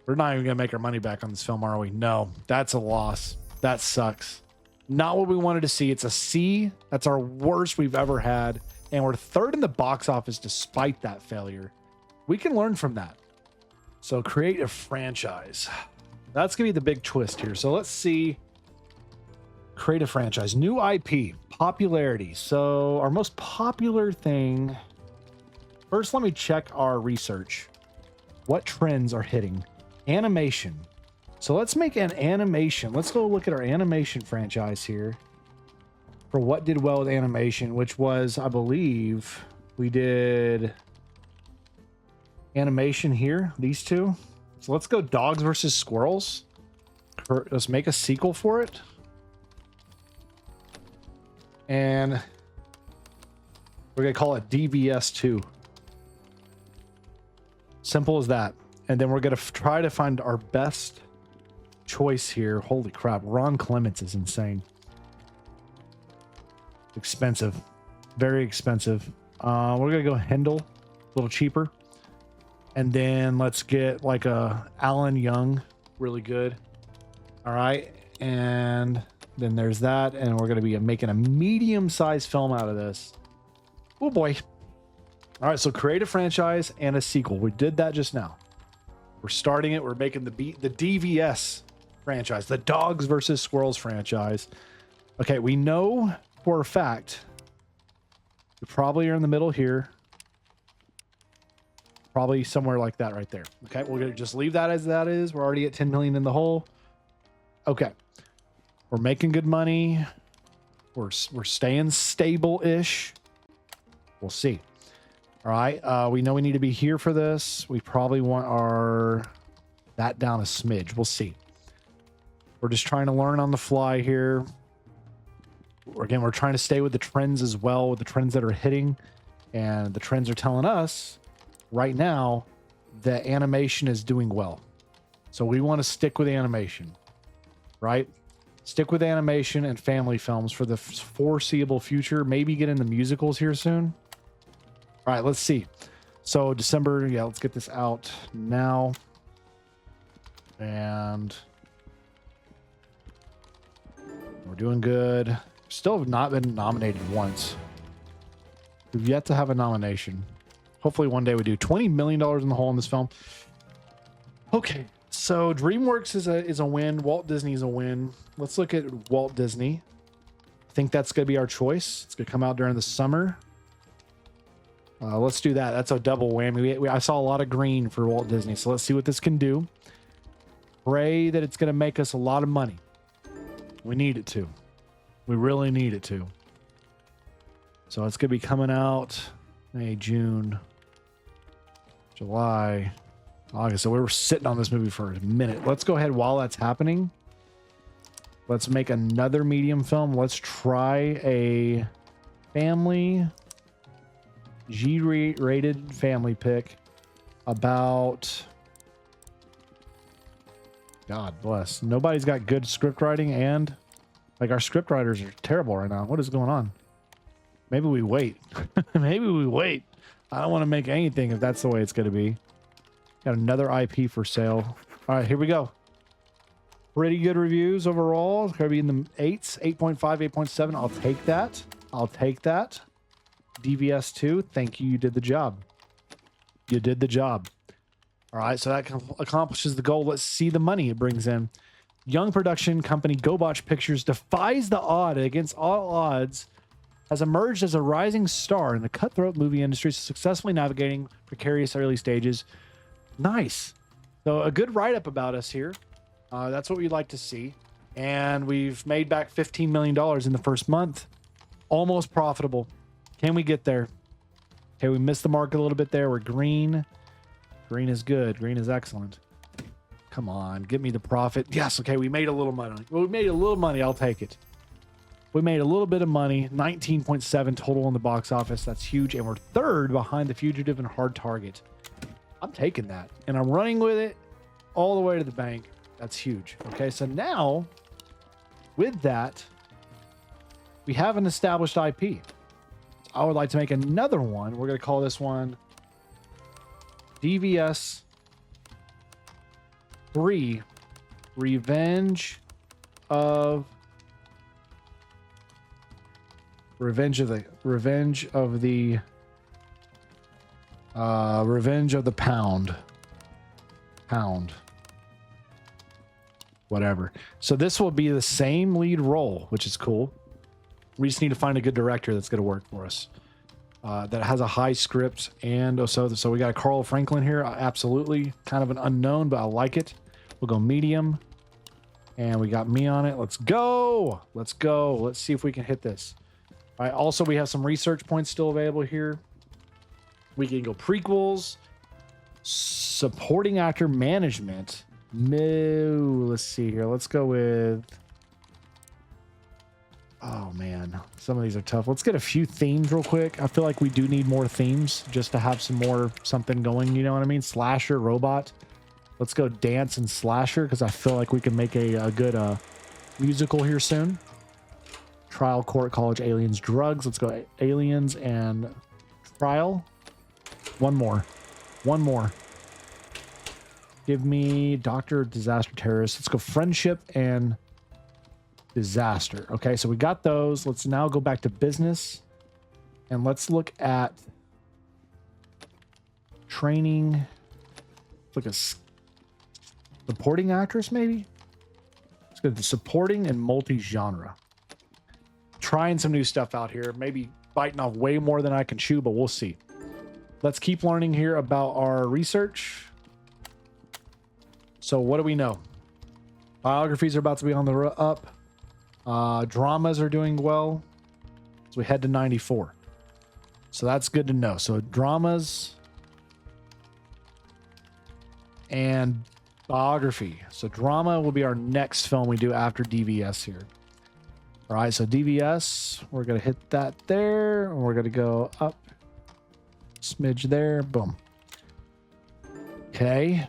We're not even gonna make our money back on this film, are we? No, that's a loss. That sucks. Not what we wanted to see. It's a C. That's our worst we've ever had, and we're 3rd in the box office despite that failure. We can learn from that. So create a franchise. That's gonna be the big twist here. So let's see. Create a franchise. New IP. Popularity. So our most popular thing. First, let me check our research. What trends are hitting? Animation. So let's make an animation. Let's go look at our animation franchise here. For what did well with animation, which was, I believe, we did animation here. These two. So let's go Dogs versus Squirrels. Let's make a sequel for it. And we're going to call it DVS2. Simple as that. And then we're going to try to find our best choice here. Holy crap. Ron Clements is insane. Expensive. Very expensive. We're going to go Hendel. A little cheaper. And then let's get like a Alan Young. Really good. All right. And then there's that. And we're going to be making a medium-sized film out of this. Oh boy. All right. So create a franchise and a sequel. We did that just now. We're starting it. We're making the DVS. franchise, the Dogs versus Squirrels franchise. Okay, we know for a fact we probably are in the middle here. Probably somewhere like that right there. Okay, we're gonna just leave that as that is. We're already at 10 million in the hole. Okay, we're making good money. We're staying stable-ish. We'll see. All right, we know we need to be here for this. We probably want that down a smidge. We'll see. We're just trying to learn on the fly here. Again, we're trying to stay with the trends as well, with the trends that are hitting. And the trends are telling us right now that animation is doing well. So we want to stick with animation, right? Stick with animation and family films for the foreseeable future. Maybe get into musicals here soon. All right, let's see. So December, yeah, let's get this out now. And we're doing good. Still have not been nominated once. We've yet to have a nomination. Hopefully one day we do. $20 million in the hole in this film. Okay, so DreamWorks is a win. Walt Disney is a win. Let's look at Walt Disney. I think that's going to be our choice. It's going to come out during the summer. Let's do that. That's a double whammy. I saw a lot of green for Walt Disney, so let's see what this can do. Pray that it's going to make us a lot of money. We need it to. We really need it to. So it's going to be coming out May, June, July, August. So we were sitting on this movie for a minute. Let's go ahead while that's happening. Let's make another medium film. Let's try a family G-rated family pick about, God bless. Nobody's got good script writing, and like our script writers are terrible right now. What is going on? Maybe we wait. Maybe we wait. I don't want to make anything if that's the way it's going to be. Got another IP for sale. All right, here we go. Pretty good reviews overall. It's going to be in the 8s, 8.5, 8.7. I'll take that. I'll take that. DVS 2, thank you. You did the job. You did the job. All right, so that accomplishes the goal. Let's see the money it brings in. Young production company GoBotch Pictures defies the odd against all odds, has emerged as a rising star in the cutthroat movie industry, successfully navigating precarious early stages. Nice. So a good write-up about us here. That's what we'd like to see. And we've made back $15 million in the first month. Almost profitable. Can we get there? Okay, we missed the mark a little bit there. We're green. Green is good. Green is excellent. Come on, give me the profit. Yes, okay, we made a little money. Well, we made a little money. I'll take it. We made a little bit of money. 19.7 total in the box office. That's huge. And we're third behind The Fugitive and Hard Target. I'm taking that. And I'm running with it all the way to the bank. That's huge. Okay, so now, with that, we have an established IP. I would like to make another one. We're going to call this one DVS 3 Revenge of the Pound. Whatever. So this will be the same lead role, which is cool. We just need to find a good director that's going to work for us. That has a high script, and so we got a Carl Franklin here. Absolutely, kind of an unknown, but I like it. We'll go medium, and we got me on it. Let's go. Let's go. Let's see if we can hit this. All right. Also, we have some research points still available here. We can go prequels, supporting actor management. No, let's see here. Let's go with. Oh man, some of these are tough. Let's get a few themes real quick. I feel like we do need more themes just to have some more something going. You know what I mean? Slasher, robot. Let's go dance and slasher because I feel like we can make a good musical here soon. Trial, court, college, aliens, drugs. Let's go aliens and trial. One more. Give me doctor, disaster, terrorist. Let's go friendship and disaster. Okay, so we got those. Let's now go back to business and let's look at training. Look at supporting actress, maybe. Let's go to supporting and multi-genre. Trying some new stuff out here. Maybe biting off way more than I can chew, but we'll see. Let's keep learning here about our research. So what do we know? Biographies are about to be on the up. Dramas are doing well. So we head to 94. So that's good to know. So dramas and biography. So drama will be our next film we do after DVS here. All right, so DVS, we're going to hit that there. And we're going to go up. Smidge there. Boom. Okay.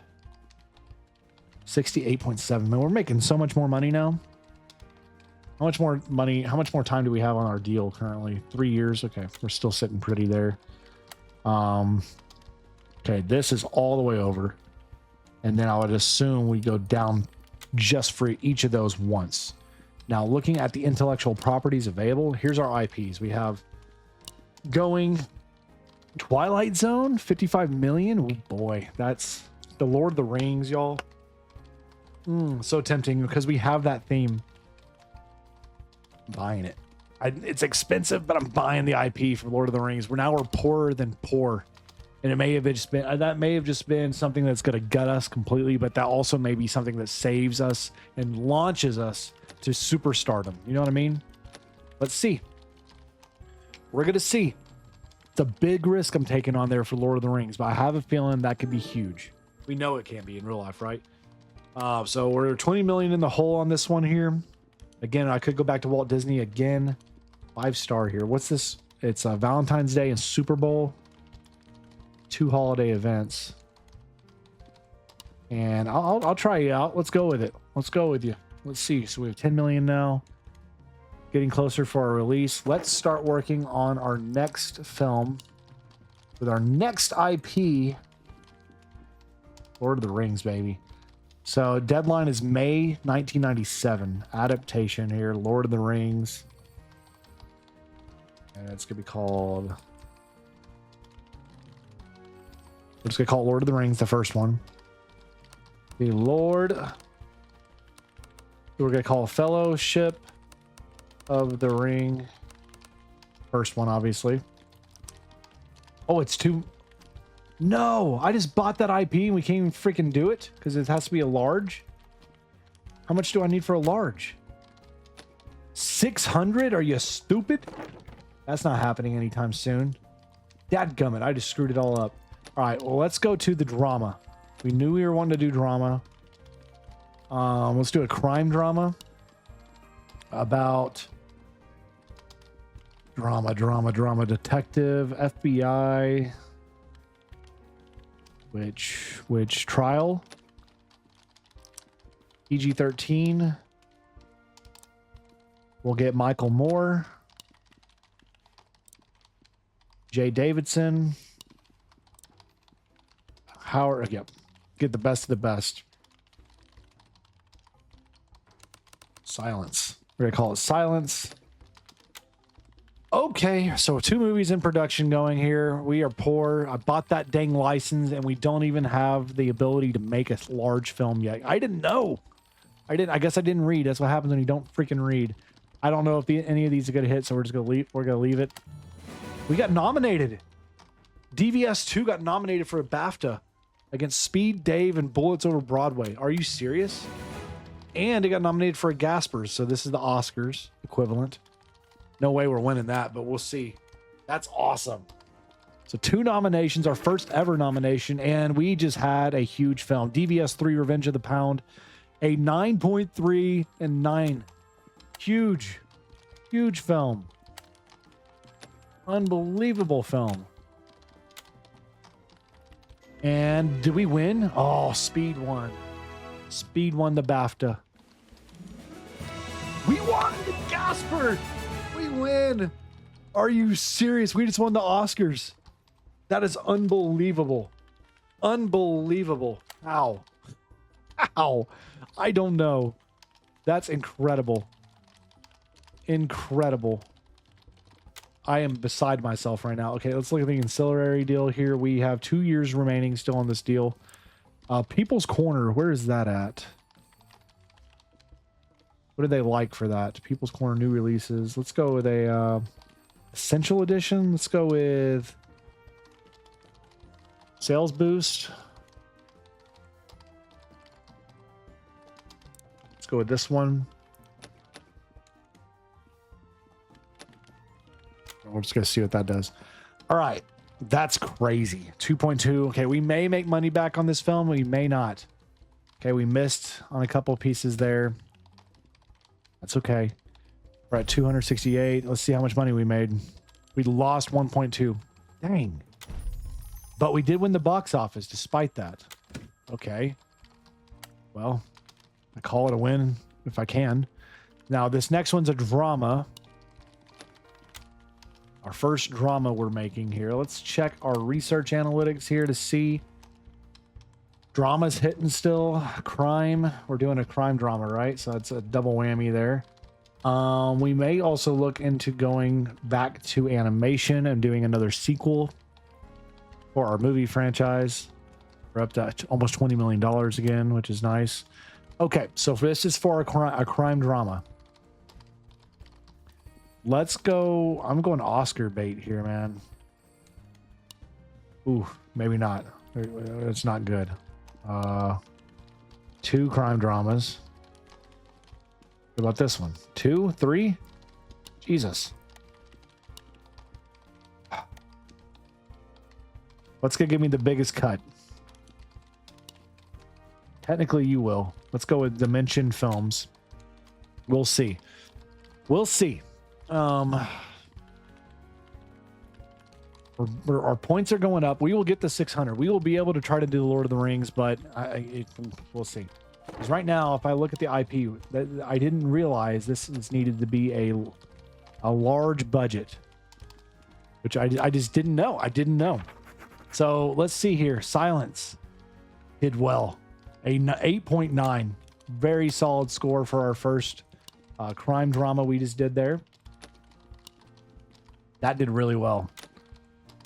68.7. Man, we're making so much more money now. How much more money, how much more time do we have on our deal currently? 3 years. Okay, we're still sitting pretty there. Okay, this is all the way over. And then I would assume we go down just for each of those once. Now, looking at the intellectual properties available, here's our IPs. We have going Twilight Zone, 55 million. Oh boy, that's the Lord of the Rings, y'all. So tempting because we have that theme. I'm buying it. It's expensive, but I'm buying the IP for Lord of the Rings. We're poorer than poor. And it may have just been, that may have just been something that's going to gut us completely, but that also may be something that saves us and launches us to superstardom. You know what I mean? Let's see. We're going to see. It's a big risk I'm taking on there for Lord of the Rings, but I have a feeling that could be huge. We know it can be in real life, right? So we're 20 million in the hole on this one here. Again, I could go back to Walt Disney again. 5-star here. What's this? It's Valentine's Day and Super Bowl. 2 holiday events. And I'll try you out. Let's go with it. Let's go with you. Let's see. So we have 10 million now. Getting closer for our release. Let's start working on our next film with our next IP. Lord of the Rings, baby. So deadline is May 1997. Adaptation here. Lord of the Rings. And it's going to be called... We're just going to call it Lord of the Rings, the first one. The Lord... We're going to call Fellowship of the Ring. First one, obviously. Oh, it's too... No! I just bought that IP and we can't even freaking do it because it has to be a large. How much do I need for a large? 600? Are you stupid? That's not happening anytime soon. Dadgummit, I just screwed it all up. All right, well, let's go to the drama. We knew we were wanting to do drama. Let's do a crime drama about drama, detective, FBI, which trial, PG-13. We'll get Michael Moore, Jay Davidson, Howard. Yep, get the best of the best. Silence. We're gonna call it Silence. Okay, so 2 movies in production going here. We are poor. I bought that dang license and we don't even have the ability to make a large film yet. I didn't know. I guess I didn't read. That's what happens when you don't freaking read. I don't know if any of these are gonna hit, so we're just gonna leave. We're gonna leave it. We got nominated. DVS 2 got nominated for a BAFTA against Speed, Dave, and Bullets Over Broadway. Are you serious? And it got nominated for a Gaspers, so this is the Oscars equivalent. No way we're winning that, but we'll see. That's awesome. So 2 nominations, our first ever nomination, and we just had a huge film. DVS 3 Revenge of the Pound, a 9.3 and 9. Huge, huge film. Unbelievable film. And did we win? Oh, Speed won. Speed won the BAFTA. We won the Gasper. We win. Are you serious? We just won the Oscars. That is unbelievable. Unbelievable. How? How? I don't know. That's incredible. Incredible. I am beside myself right now. Okay, let's look at the ancillary deal here. We have 2 years remaining still on this deal. People's Corner, where is that at? What do they like for that? People's Corner new releases. Let's go with a Essential Edition. Let's go with Sales Boost. Let's go with this one. We're just going to see what that does. All right. That's crazy. 2.2. Okay, we may make money back on this film. We may not. Okay, we missed on a couple pieces there. That's okay. We're at 268. Let's see how much money we made. We lost 1.2. Dang. But we did win the box office despite that. Okay. Well, I call it a win if I can. Now, this next one's a drama. Our first drama we're making here. Let's check our research analytics here to see. Drama's hitting still. Crime. We're doing a crime drama, right? So that's a double whammy there. We may also look into going back to animation and doing another sequel for our movie franchise. We're up to almost $20 million again, which is nice. Okay, so this is for a crime drama. Let's go. I'm going Oscar bait here, man. Ooh, maybe not. It's not good. 2 crime dramas. What about this one? 2, 3? Jesus. What's gonna give me the biggest cut? Technically, you will. Let's go with Dimension Films. We'll see. We'll see. Our points are going up. We will get the 600. We will be able to try to do the Lord of the Rings, but we'll see. Because right now, if I look at the IP, I didn't realize this needed to be a large budget, which I just didn't know. I didn't know. So let's see here. Silence did well. A 8.9. Very solid score for our first crime drama we just did there. That did really well.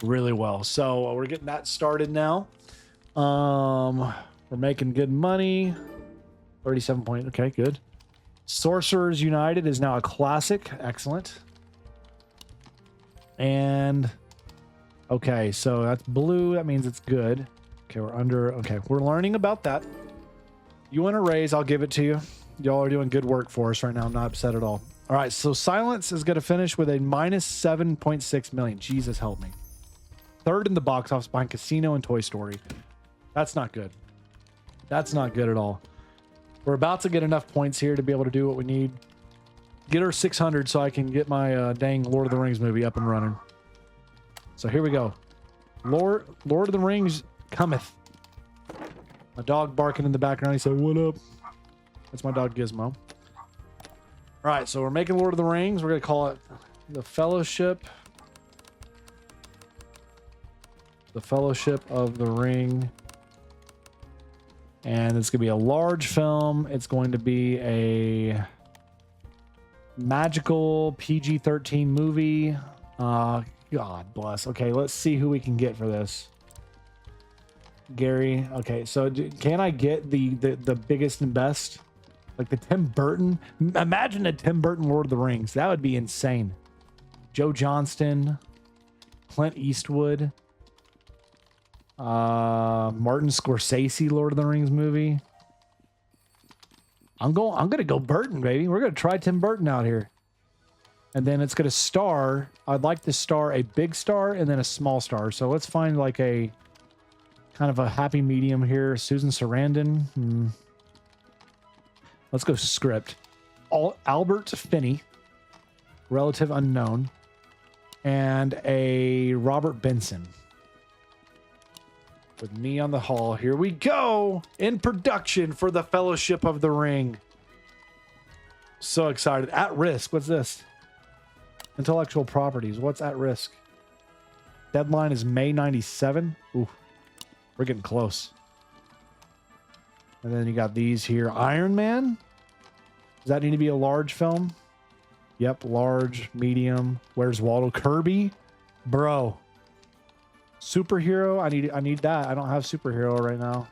Really well. So we're getting that started now. We're making good money. 37 point. Okay, good. Sorcerers United is now a classic. Excellent. And okay, so that's blue. That means it's good. Okay, we're under. Okay, we're learning about that. You want a raise, I'll give it to you. Y'all are doing good work for us right now. I'm not upset at all. All right, so Silence is going to finish with a minus 7.6 million. Jesus help me. Third in the box office behind Casino and Toy Story. That's not good. That's not good at all. We're about to get enough points here to be able to do what we need. Get our 600 so I can get my dang Lord of the Rings movie up and running. So here we go. Lord of the Rings cometh. My dog barking in the background. He said, "What up?" That's my dog Gizmo. All right, so we're making Lord of the Rings. We're going to call it The Fellowship. The Fellowship of the Ring. And it's going to be a large film. It's going to be a magical PG-13 movie. God bless. Okay, let's see who we can get for this. Gary. Okay, so can I get the biggest and best? Like the Tim Burton? Imagine a Tim Burton Lord of the Rings. That would be insane. Joe Johnston. Clint Eastwood. Martin Scorsese Lord of the Rings movie. I'm gonna go Burton, baby. We're gonna try Tim Burton out here. And then it's gonna star. I'd like to star a big star and then a small star. So let's find like a kind of a happy medium here. Susan Sarandon. Let's go script. Albert Finney, relative unknown, and a Robert Benson. With me on the hall. Here we go. In production for the Fellowship of the Ring. So excited. At Risk. What's this? Intellectual properties. What's at risk? Deadline is May 97. Ooh, we're getting close. And then you got these here. Iron Man. Does that need to be a large film? Yep, large, medium. Where's Waldo? Kirby? Bro. Superhero, I need that. I don't have superhero right now.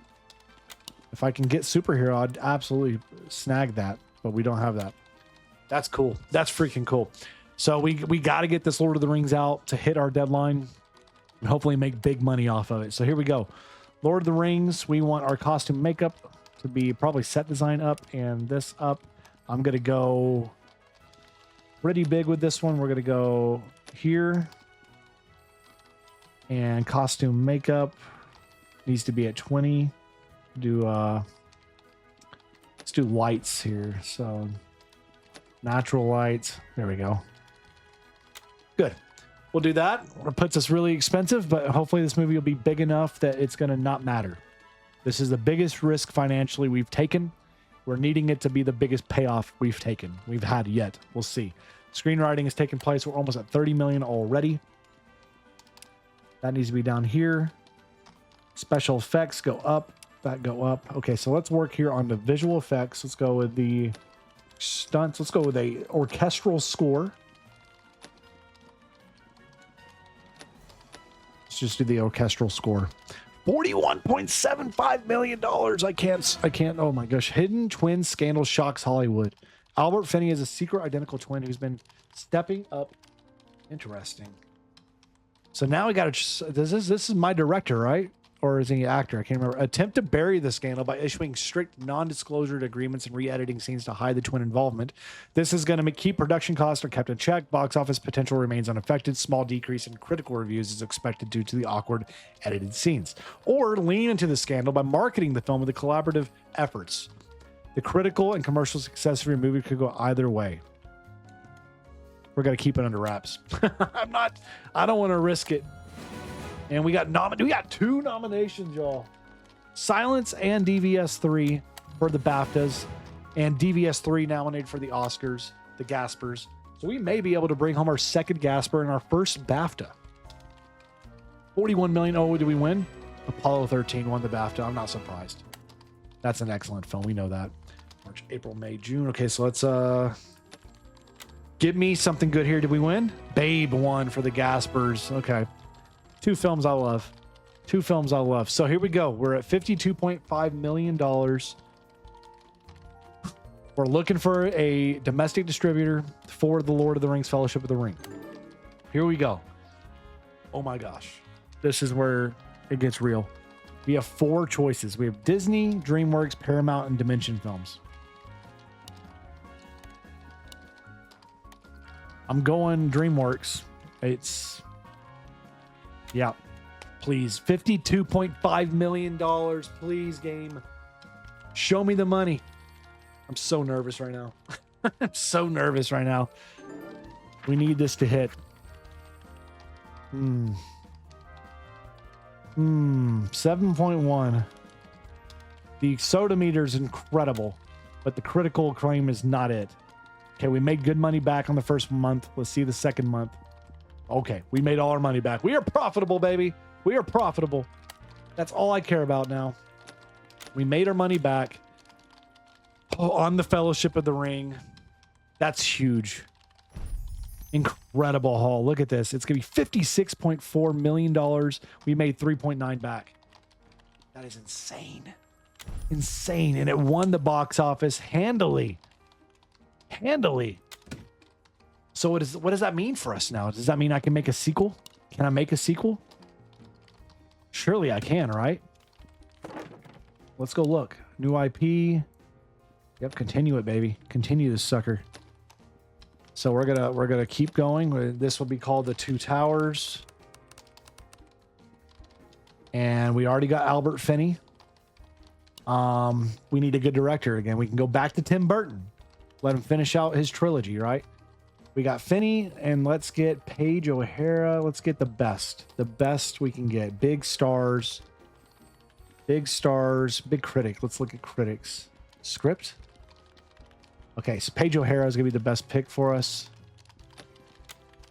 If I can get superhero, I'd absolutely snag that, but we don't have that. That's cool. That's freaking cool. So we got to get this Lord of the Rings out to hit our deadline and hopefully make big money off of it. So here we go. Lord of the Rings. We want our costume makeup to be probably set design up and this up. I'm going to go pretty big with this one. We're going to go here. And costume makeup needs to be at 20. Let's do lights here. So natural lights. There we go. Good. We'll do that. It puts us really expensive, but hopefully this movie will be big enough that it's going to not matter. This is the biggest risk financially we've taken. We're needing it to be the biggest payoff we've had yet. We'll see. Screenwriting has taken place. We're almost at 30 million already. That needs to be down here. Special effects go up. That go up. Okay, so let's work here on the visual effects. Let's go with the stunts. Let's go with a orchestral score. Let's just do the orchestral score. $41.75 million. I can't. Oh my gosh. Hidden twin scandal shocks Hollywood. Albert Finney is a secret identical twin who's been stepping up. Interesting. So now we got to. This is my director, right? Or is he an actor? I can't remember. Attempt to bury the scandal by issuing strict non-disclosure agreements and re-editing scenes to hide the twin involvement. This is going to keep production costs are kept in check. Box office potential remains unaffected. Small decrease in critical reviews is expected due to the awkward edited scenes. Or lean into the scandal by marketing the film with the collaborative efforts. The critical and commercial success of your movie could go either way. We're going to keep it under wraps. I don't want to risk it. And we got two nominations, y'all. Silence and DVS 3 for the BAFTAs, and DVS 3 nominated for the Oscars, the Gaspers. So we may be able to bring home our second Gasper and our first BAFTA. 41 million. Oh, did we win? Apollo 13 won the BAFTA. I'm not surprised. That's an excellent film. We know that. March, April, May, June. Okay, so let's give me something good here. Did we win? Babe won for the Gaspers. Okay. Two films I love. So here we go. We're at $52.5 million. We're looking for a domestic distributor for the Lord of the Rings Fellowship of the Ring. Here we go. Oh my gosh. This is where it gets real. We have four choices. We have Disney, DreamWorks, Paramount, and Dimension Films. I'm going DreamWorks. Yeah, please. $52.5 million. Please, game. Show me the money. I'm so nervous right now. We need this to hit. 7.1. The soda meter is incredible, but the critical acclaim is not it. Okay, we made good money back on the first month. Let's see the second month. Okay, we made all our money back. We are profitable, baby. We are profitable. That's all I care about now. We made our money back on the Fellowship of the Ring. That's huge. Incredible haul. Look at this. It's going to be $56.4 million. We made 3.9 back. That is insane. Insane. And it won the box office handily. So what does that mean for us now? Does that mean I can make a sequel? Can I make a sequel? Surely I can, right? Let's go look. New IP. Yep, continue it, baby. Continue this sucker. So we're gonna keep going. This will be called The Two Towers. And we already got Albert Finney. We need a good director again. We can go back to Tim Burton. Let him finish out his trilogy, right? We got Finney, and let's get Paige O'Hara. Let's get the best we can get. Big stars, big critic. Let's look at critics. Script. Okay, so Paige O'Hara is gonna be the best pick for us.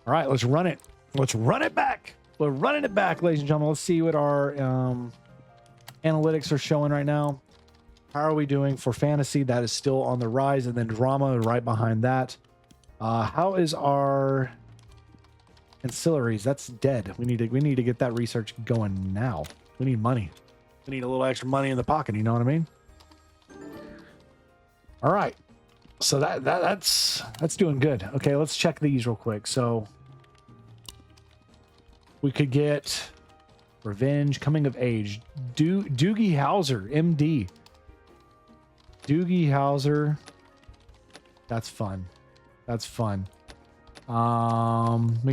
All right, let's run it. Let's run it back. We're running it back, ladies and gentlemen. Let's see what our analytics are showing right now. How are we doing for fantasy? That is still on the rise, and then drama right behind that. How is our ancillaries? That's dead. We need to get that research going now. We need money. We need a little extra money in the pocket. You know what I mean? All right. So that's doing good. Okay, let's check these real quick. So we could get Revenge, Coming of Age, Doogie Howser, MD. Doogie Howser. That's fun. That's fun. We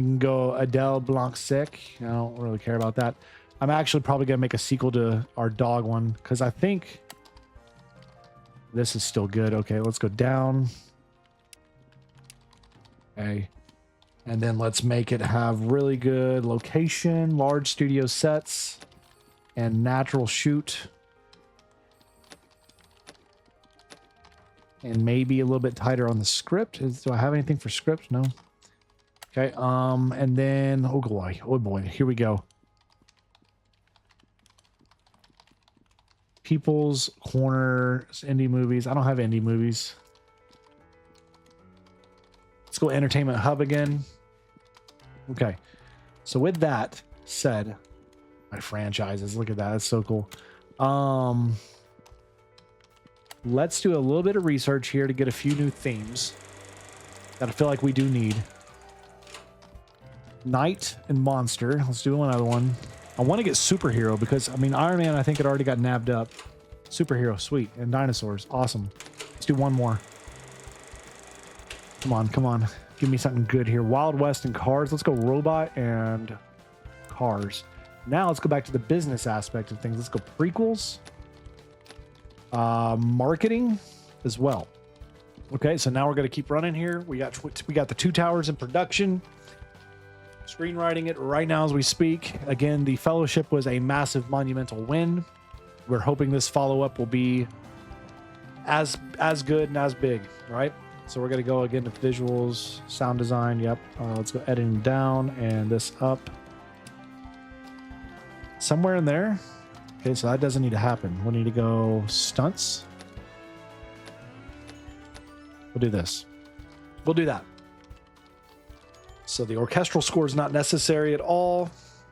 can go Adele Blanc-Sec. I don't really care about that. I'm actually probably gonna make a sequel to our dog one because I think this is still good. Okay, let's go down. Okay. And then let's make it have really good location, large studio sets, and natural shoot. And maybe a little bit tighter on the script. Do I have anything for script? No. Okay, and then, oh boy, here we go. People's Corner, indie movies. I don't have indie movies. Let's go Entertainment Hub again. Okay, so with that said, my franchises, look at that, that's so cool. Let's do a little bit of research here to get a few new themes that I feel like we do need. Knight and Monster. Let's do another one. I want to get Superhero because, I mean, Iron Man, I think it already got nabbed up. Superhero, sweet. And Dinosaurs, awesome. Let's do one more. Come on, come on. Give me something good here. Wild West and Cars. Let's go Robot and Cars. Now let's go back to the business aspect of things. Let's go prequels. Marketing as well. Okay, so now we're going to keep running here. We got the Two Towers in production. Screenwriting it right now as we speak. Again, the Fellowship was a massive monumental win. We're hoping this follow-up will be as good and as big, right? So we're going to go again to visuals, sound design. Yep. Let's go editing down and this up. Somewhere in there. Okay, so that doesn't need to happen. We'll need to go stunts. We'll do this. We'll do that. So the orchestral score is not necessary at all.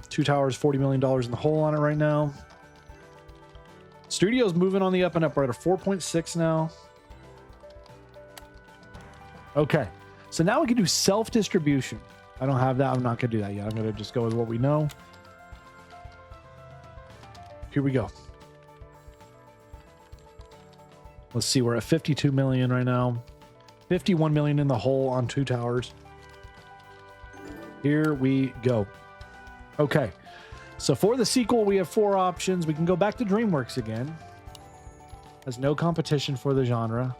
Two Towers, $40 million in the hole on it right now. Studio's moving on the up and up. We're at a 4.6 now. Okay, so now we can do self-distribution. I don't have that. I'm not going to do that yet. I'm going to just go with what we know. Here we go. Let's see. We're at 52 million right now. 51 million in the hole on Two Towers. Here we go. Okay. So for the sequel, we have 4 options. We can go back to DreamWorks again. There's no competition for the genre.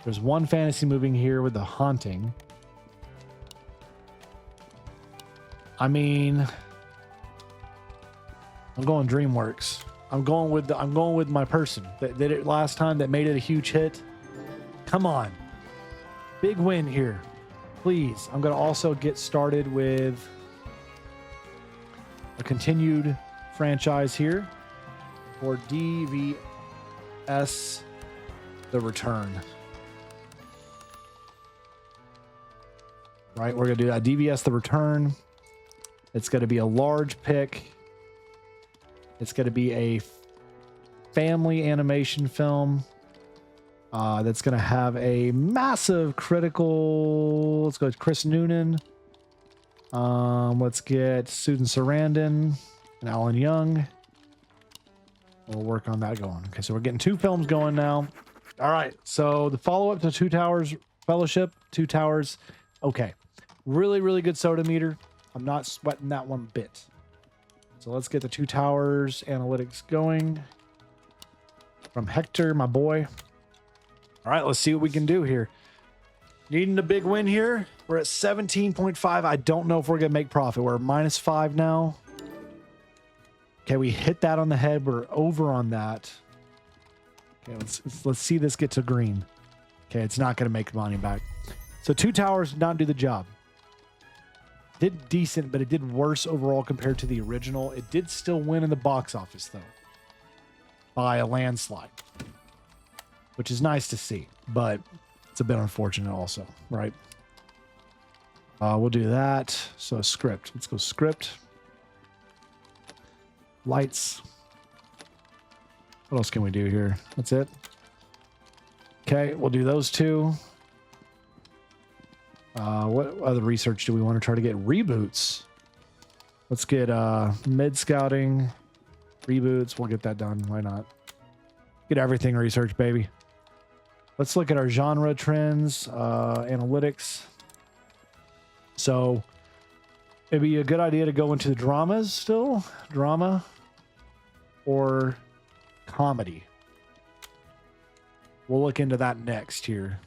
There's one fantasy movie here with The Haunting. I mean, I'm going DreamWorks. I'm going with my person that did it last time, that made it a huge hit. Come on. Big win here. Please. I'm going to also get started with a continued franchise here for DVS The Return. Right, we're going to do that. DVS The Return. It's going to be a large pick. It's going to be a family animation film that's going to have a massive critical. Let's go with Chris Noonan. Let's get Susan Sarandon and Alan Young. We'll work on that going. Okay, so we're getting 2 films going now. All right, so the follow-up to Two Towers Fellowship, Two Towers. Okay, really, really good soda meter. I'm not sweating that one bit. So let's get the Two Towers analytics going from Hector, my boy. All right, let's see what we can do here. Needing a big win here. We're at 17.5. I don't know if we're going to make profit. We're at -5 now. Okay, we hit that on the head. We're over on that. Okay, let's see this get to green. Okay, it's not going to make money back. So Two Towers did not do the job. Did decent, but it did worse overall compared to the original. It did still win in the box office, though, by a landslide, which is nice to see, but it's a bit unfortunate also, right? We'll do that. So script. Let's go script. Lights. What else can we do here? That's it. Okay, we'll do those 2. What other research do we want to try to get? Reboots. Let's get mid scouting, reboots. We'll get that done. Why not? Get everything researched, baby. Let's look at our genre trends, analytics. So it'd be a good idea to go into the dramas still, drama or comedy. We'll look into that next here.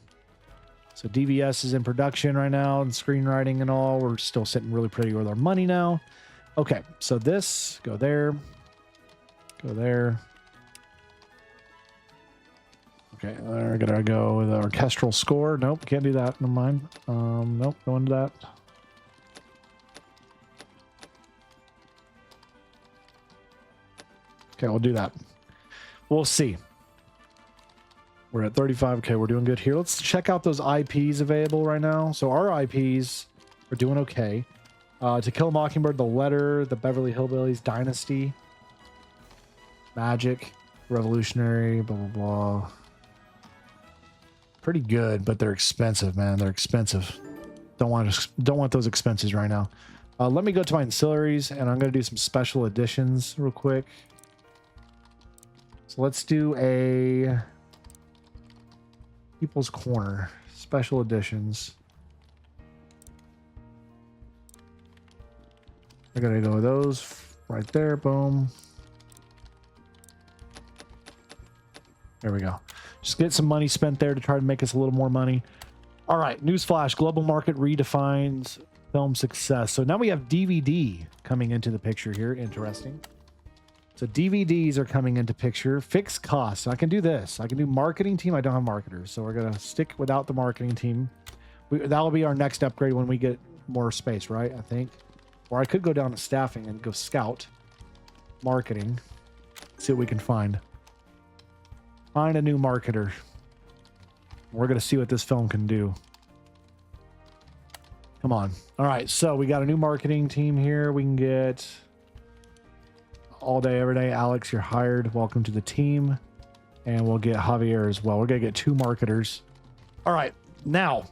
So DVS is in production right now and screenwriting and all. We're still sitting really pretty with our money now. Okay, so this, go there, go there. Okay, we're gonna go with our orchestral score. Nope, can't do that. Never mind. Nope, go into that. Okay, we'll do that. We'll see. We're at 35. Okay, we're doing good here. Let's check out those IPs available right now. So our IPs are doing okay. To Kill a Mockingbird, The Letter, The Beverly Hillbillies, Dynasty, Magic, Revolutionary, blah, blah, blah. Pretty good, but they're expensive, man. They're expensive. Don't want those expenses right now. Let me go to my ancillaries, and I'm going to do some special editions real quick. So let's do a People's Corner special editions. I gotta go with those right there. Boom. There we go. Just get some money spent there to try to make us a little more money. All right. Newsflash. Global market redefines film success. So now we have DVD coming into the picture here. Interesting. So DVDs are coming into picture. Fixed costs. I can do this. I can do marketing team. I don't have marketers. So we're going to stick without the marketing team. That'll be our next upgrade when we get more space, right? I think. Or I could go down to staffing and go scout marketing. See what we can find. Find a new marketer. We're going to see what this film can do. Come on. All right. So we got a new marketing team here. We can get all day, every day. Alex, you're hired. Welcome to the team. And we'll get Javier as well. We're going to get 2 marketers. All right. Now,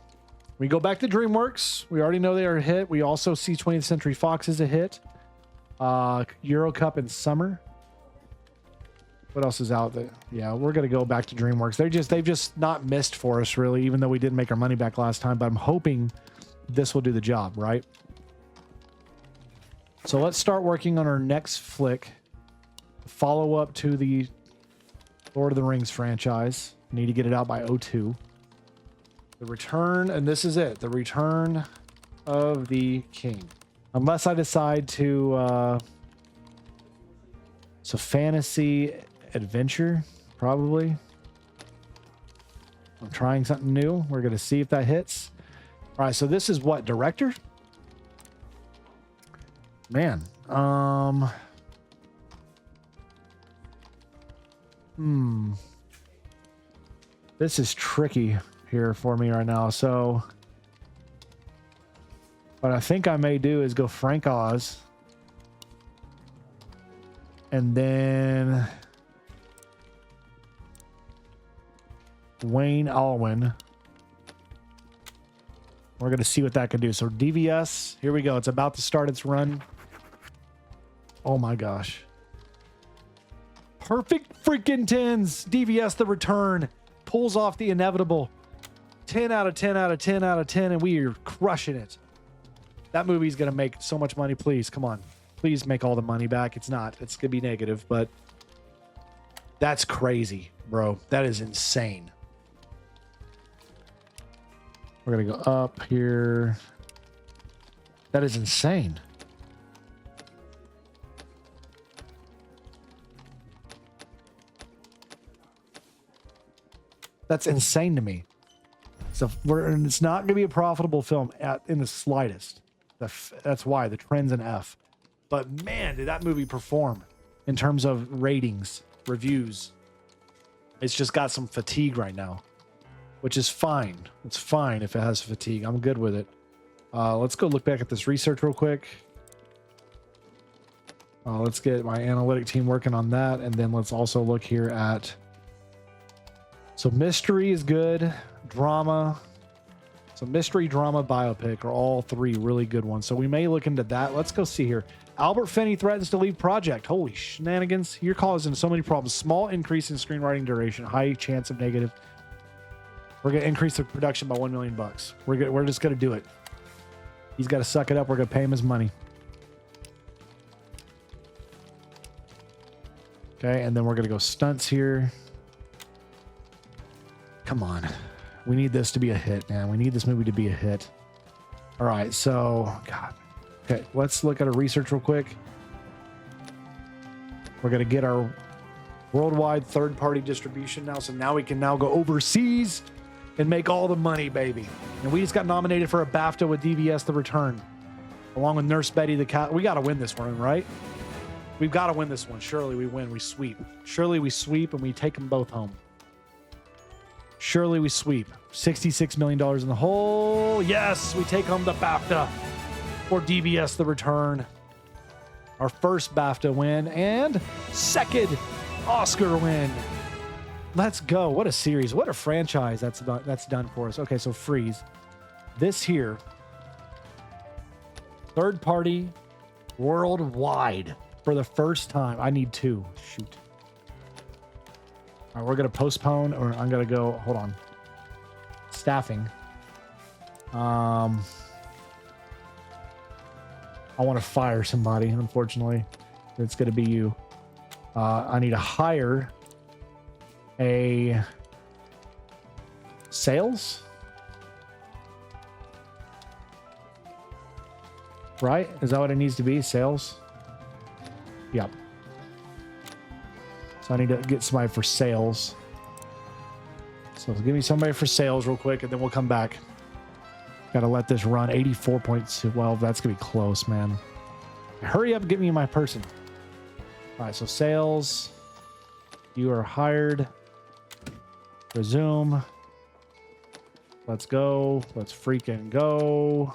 we go back to DreamWorks. We already know they are a hit. We also see 20th Century Fox is a hit. Euro Cup in summer. What else is out there? Yeah, we're going to go back to DreamWorks. They've just not missed for us, really, even though we didn't make our money back last time. But I'm hoping this will do the job, right? So let's start working on our next flick. Follow up to the Lord of the Rings franchise. Need to get it out by 02. The Return, and this is it. The Return of the King. Unless I decide to... So fantasy adventure, probably. I'm trying something new. We're going to see if that hits. All right, so this is what? Director? Man. This is tricky here for me right now. So what I think I may do is go Frank Oz. And then Wayne Alwyn. We're going to see what that can do. So DVS, here we go. It's about to start its run. Oh my gosh. Perfect freaking 10s. DVS, The Return. Pulls off the inevitable. 10 out of 10 out of 10 out of 10. And we are crushing it. That movie's going to make so much money. Please, come on. Please make all the money back. It's not. It's going to be negative, but that's crazy, bro. That is insane. We're going to go up here. That is insane. That's insane to me. So it's not going to be a profitable film in the slightest. That's why the trend's an F. But man, did that movie perform in terms of ratings, reviews. It's just got some fatigue right now, which is fine. It's fine if it has fatigue. I'm good with it. Let's go look back at this research real quick. Let's get my analytic team working on that. And then let's also look here at... So mystery is good. Drama. So mystery, drama, biopic are all three really good ones. So we may look into that. Let's go see here. Albert Finney threatens to leave project. Holy shenanigans. You're causing so many problems. Small increase in screenwriting duration. High chance of negative. We're going to increase the production by $1 million. We're just going to do it. He's got to suck it up. We're going to pay him his money. Okay, and then we're going to go stunts here. Come on. We need this to be a hit, man. We need this movie to be a hit. All right, so, God. Okay, let's look at our research real quick. We're going to get our worldwide third-party distribution now. So now we can now go overseas and make all the money, baby. And we just got nominated for a BAFTA with DVS The Return, along with Nurse Betty the Cat. We got to win this one, right? We've got to win this one. Surely we win. We sweep. Surely we sweep and we take them both home. Surely we sweep. $66 million in the hole. Yes, we take home the BAFTA for DVS The Return. Our first BAFTA win and second Oscar win. Let's go. What a series. What a franchise that's done for us. Okay, so freeze. This here, third party worldwide for the first time. I need two. Shoot. All right, we're going to postpone, or I'm going to go, hold on. Staffing. I want to fire somebody, unfortunately. It's going to be you. I need to hire a sales. Right? Is that what it needs to be? Sales? Yep. So I need to get somebody for sales. So give me somebody for sales real quick, and then we'll come back. Got to let this run. 84.12. That's going to be close, man. Hurry up and get me my person. All right, so sales. You are hired. Resume. Let's go. Let's freaking go.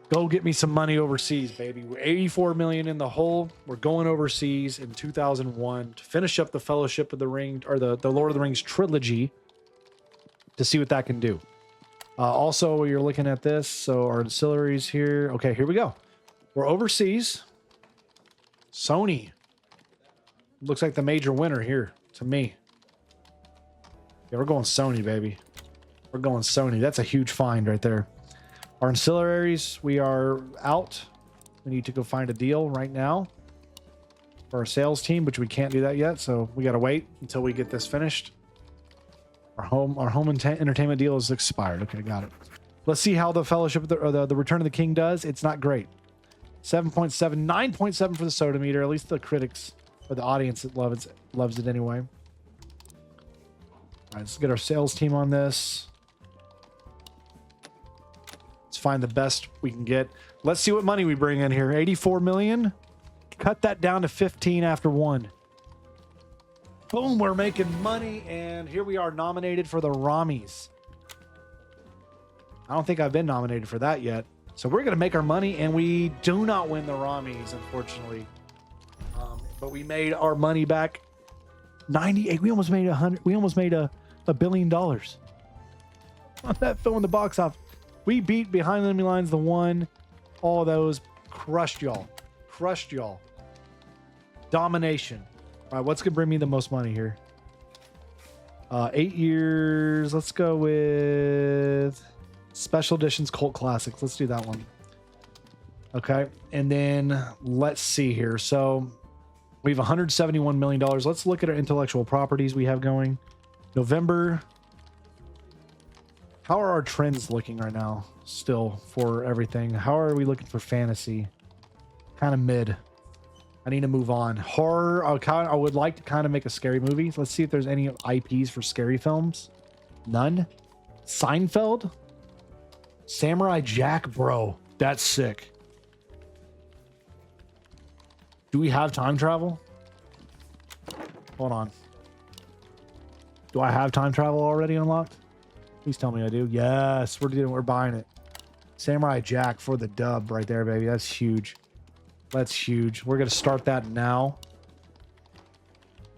Go get me some money overseas, baby. We're 84 million in the hole. We're going overseas in 2001 to finish up the Fellowship of the Ring, or the Lord of the Rings trilogy, to see what that can do. Also, you're looking at this. So our ancillaries here. Okay, here we go. We're overseas. Sony. Looks like the major winner here to me. Yeah, we're going Sony, baby. We're going Sony. That's a huge find right there. Our ancillaries, we are out. We need to go find a deal right now for our sales team, which we can't do that yet. So we got to wait until we get this finished. Our home entertainment deal is expired. Okay, got it. Let's see how the Fellowship or the Return of the King does. It's not great. 7.7, 9.7 for the soda meter. At least the critics or the audience that loves it anyway. All right, let's get our sales team on this. Let's find the best we can get. Let's see what money we bring in here. 84 million. Cut that down to 15 after one. Boom, we're making money, and here we are nominated for the Rammies. I don't think I've been nominated for that yet. So we're going to make our money, and we do not win the Rammies, unfortunately. But we made our money back. 98. We almost made 100. We almost made $1 billion on that film in the box office. We beat Behind the Enemy Lines, The One, all those. Crushed y'all. Crushed y'all. Domination. All right, what's going to bring me the most money here? 8 years. Let's go with Special Editions Cult Classics. Let's do that one. Okay, and then let's see here. So we have $171 million. Let's look at our intellectual properties we have going. November. How are our trends looking right now still for everything? How are we looking for fantasy? Kind of mid. I need to move on. Horror. I would like to kind of make a scary movie. Let's see if there's any IPs for scary films. None. Seinfeld. Samurai Jack, bro. That's sick. Do we have time travel? Hold on. Do I have time travel already unlocked? Please tell me I do. Yes, we're buying it. Samurai Jack for the dub right there, baby. That's huge. That's huge. We're gonna start that now.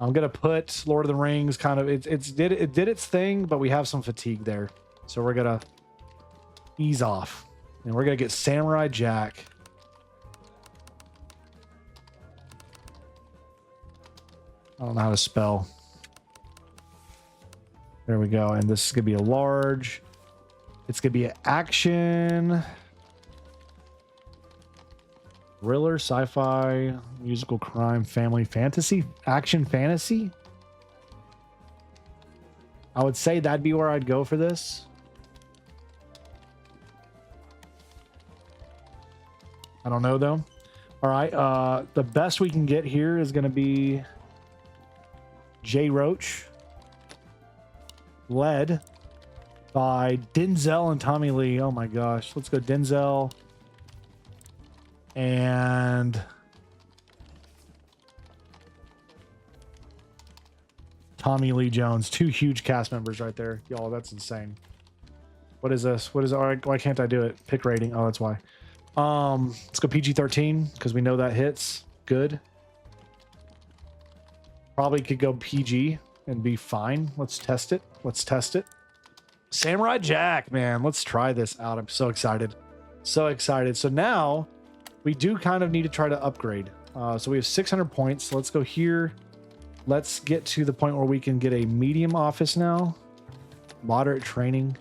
I'm gonna put Lord of the Rings kind of. It did its thing, but we have some fatigue there. So we're gonna ease off, and we're gonna get Samurai Jack. I don't know how to spell. There we go. And this is gonna be a large. It's gonna be an action, thriller, sci-fi, musical, crime, family, fantasy, action, fantasy. I would say that'd be where I'd go for this. I don't know though. All right, the best we can get here is gonna be Jay Roach, led by Denzel and Tommy Lee. Oh my gosh. Let's go Denzel and Tommy Lee Jones. Two huge cast members right there. Y'all, that's insane. What is this? What is it? All right, why can't I do it? Pick rating. Oh, that's why. Let's go PG-13 because we know that hits. Good. Probably could go PG and be fine. Let's test it. Let's test it. Samurai Jack, man. Let's try this out. I'm so excited. So excited. So now we do kind of need to try to upgrade. So we have 600 points. Let's go here. Let's get to the point where we can get a medium office now. Moderate training.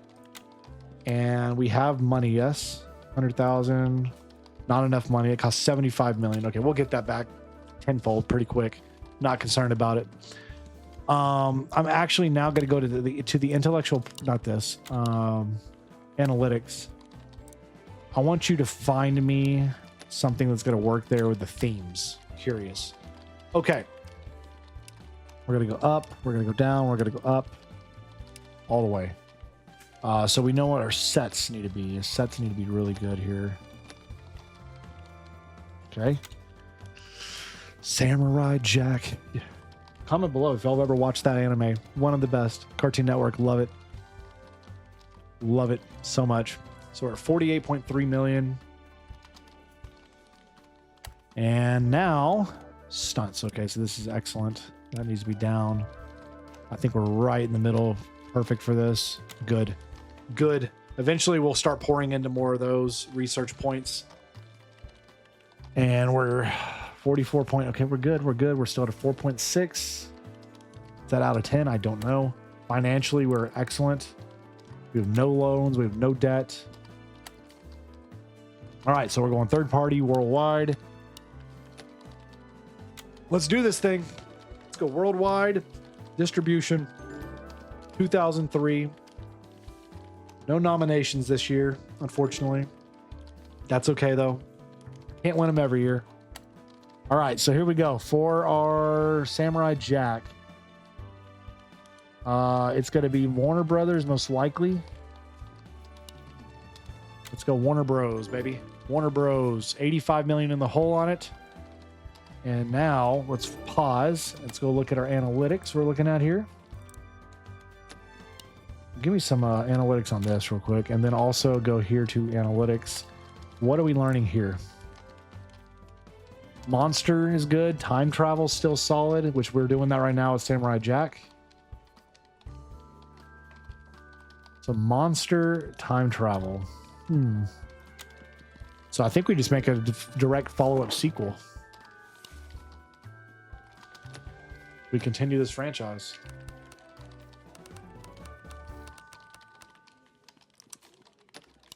And we have money, yes. 100,000. Not enough money. It costs 75 million. Okay, we'll get that back tenfold pretty quick. Not concerned about it. I'm actually now going to go to the intellectual, not this, analytics. I want you to find me something that's going to work there with the themes. Curious. Okay. We're going to go up. We're going to go down. We're going to go up all the way. So we know what our sets need to be. Our sets need to be really good here. Okay. Samurai Jack. Comment below if y'all have ever watched that anime. One of the best. Cartoon Network. Love it. Love it so much. So we're at 48.3 million. And now stunts. Okay, so this is excellent. That needs to be down. I think we're right in the middle. Perfect for this. Good. Good. Eventually we'll start pouring into more of those research points. And we're 44 point. Okay, we're good. We're good. We're still at a 4.6. Is that out of 10? I don't know. Financially, we're excellent. We have no loans. We have no debt. All right, so we're going third party worldwide. Let's do this thing. Let's go worldwide distribution. 2003. No nominations this year, unfortunately. That's okay though. Can't win them every year. All right, so here we go for our Samurai Jack. It's going to be Warner Brothers most likely. Let's go Warner Bros, baby. Warner Bros. 85 million in the hole on it. And now let's pause. Let's go look at our analytics we're looking at here. Give me some analytics on this real quick. And then also go here to analytics. What are we learning here? Monster is good. Time travel still solid, which we're doing that right now with Samurai Jack. So monster, time travel. So I think we just make a direct follow-up sequel. We continue this franchise.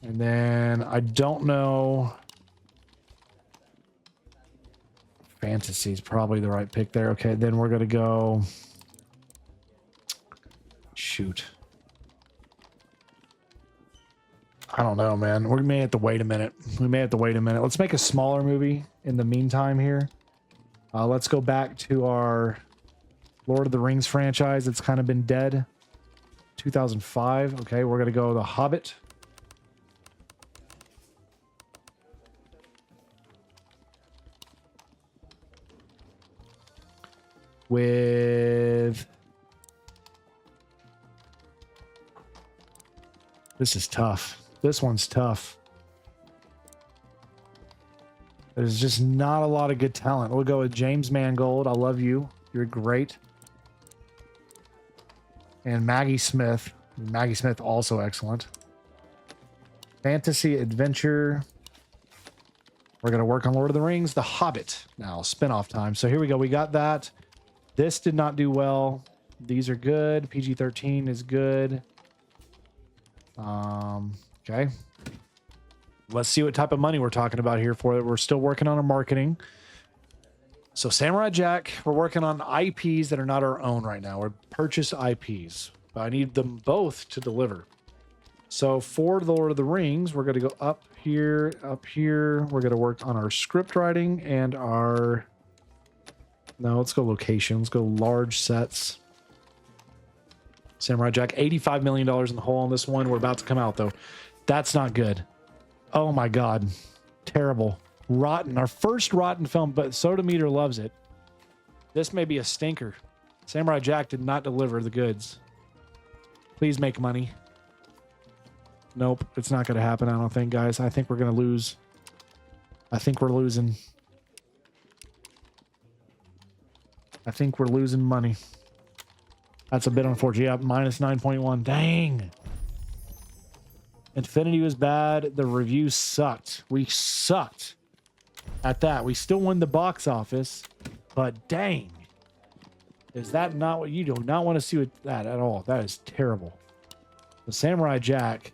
And then I don't know. Fantasy is probably the right pick there. Okay, then we're going to go. Shoot. I don't know, man. We may have to wait a minute. Let's make a smaller movie in the meantime here. Let's go back to our Lord of the Rings franchise. It's kind of been dead. 2005. Okay, we're going to go The Hobbit. With... This is tough. This one's tough. There's just not a lot of good talent. We'll go with James Mangold. I love you. You're great. And Maggie Smith. Maggie Smith, also excellent. Fantasy adventure. We're going to work on Lord of the Rings, The Hobbit now, spinoff time. So here we go. We got that. This did not do well. These are good. PG-13 is good. Okay. Let's see what type of money we're talking about here for it. We're still working on our marketing. So Samurai Jack, we're working on IPs that are not our own right now. We're purchased IPs, but I need them both to deliver. So for the Lord of the Rings, we're going to go up here, up here. We're going to work on our script writing and our... No, let's go location. Let's go large sets. Samurai Jack, $85 million in the hole on this one. We're about to come out, though. That's not good. Oh, my God. Terrible. Rotten. Our first rotten film, but Soda Meter loves it. This may be a stinker. Samurai Jack did not deliver the goods. Please make money. Nope, it's not going to happen, I don't think, guys. I think we're going to lose. I think we're losing. I think we're losing money. That's a bit unfortunate. Yeah, minus 9.1. Dang. Infinity was bad. The reviews sucked. We sucked at that. We still won the box office, but dang. Is that not what you do? Not want to see with that at all. That is terrible. The Samurai Jack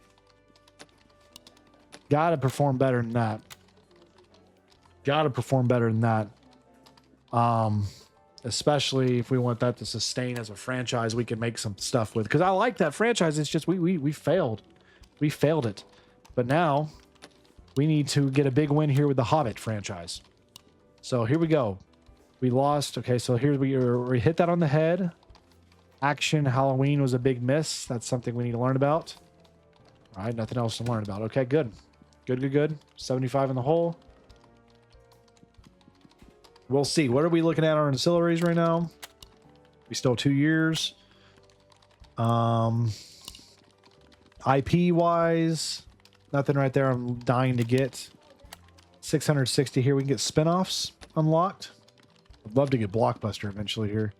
got to perform better than that. Got to perform better than that. Especially if we want that to sustain as a franchise, we can make some stuff with. Because I like that franchise. It's just we failed. We failed it. But now we need to get a big win here with the Hobbit franchise. So here we go. We lost. Okay, so here we hit that on the head. Action Halloween was a big miss. That's something we need to learn about. All right, nothing else to learn about. Okay, good. Good. 75 in the hole. We'll see. What are we looking at our ancillaries right now? We still 2 years. IP wise, nothing right there. I'm dying to get 660 here. We can get spinoffs unlocked. I'd love to get Blockbuster eventually here.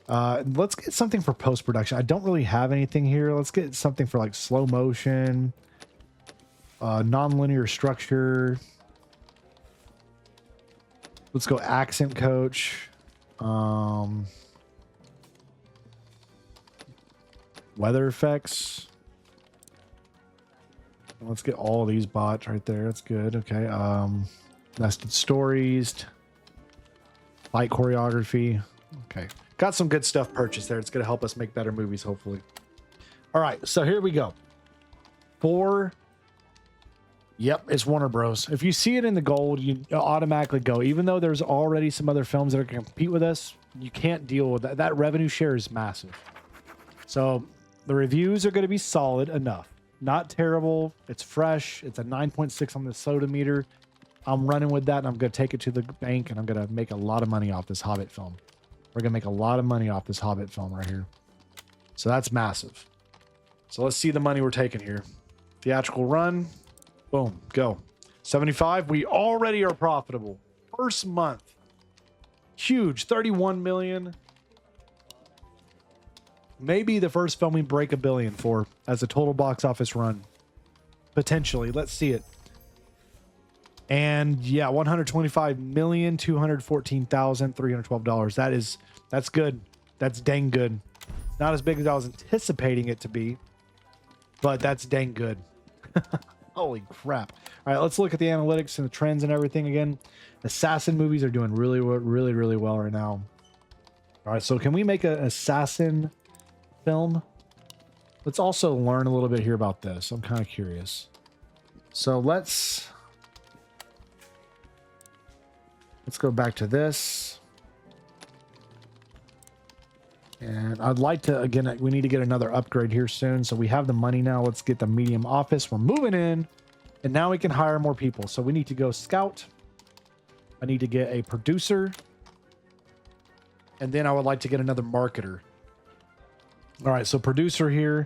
Let's get something for post-production. I don't really have anything here. Let's get something for like slow motion, non-linear structure. Let's go accent coach. Weather effects. Let's get all these bots right there. That's good. Okay. Nested stories. Fight choreography. Okay. Got some good stuff purchased there. It's going to help us make better movies, hopefully. All right. So here we go. Yep, it's Warner Bros. If you see it in the gold, you automatically go. Even though there's already some other films that are going to compete with us, you can't deal with that. That revenue share is massive. So the reviews are going to be solid enough. Not terrible. It's fresh. It's a 9.6 on the soda meter. I'm running with that, and I'm going to take it to the bank, and I'm going to make a lot of money off this Hobbit film. We're going to make a lot of money off this Hobbit film right here. So that's massive. So let's see the money we're taking here. Theatrical run. Boom. Go. 75. We already are profitable. First month. Huge. 31 million. Maybe the first film we break $1 billion for as a total box office run. Potentially. Let's see it. And yeah, $125,214,312. That's good. That's dang good. Not as big as I was anticipating it to be, but that's dang good. Holy crap. All right, let's look at the analytics and the trends and everything again. Assassin movies are doing really well right now. All right, so can we make an assassin film? Let's also learn a little bit here about this. I'm kind of curious. So let's go back to this. And I'd like to, again, we need to get another upgrade here soon. So we have the money now. Let's get the medium office. We're moving in. And now we can hire more people. So we need to go scout. I need to get a producer. And then I would like to get another marketer. All right, so producer here.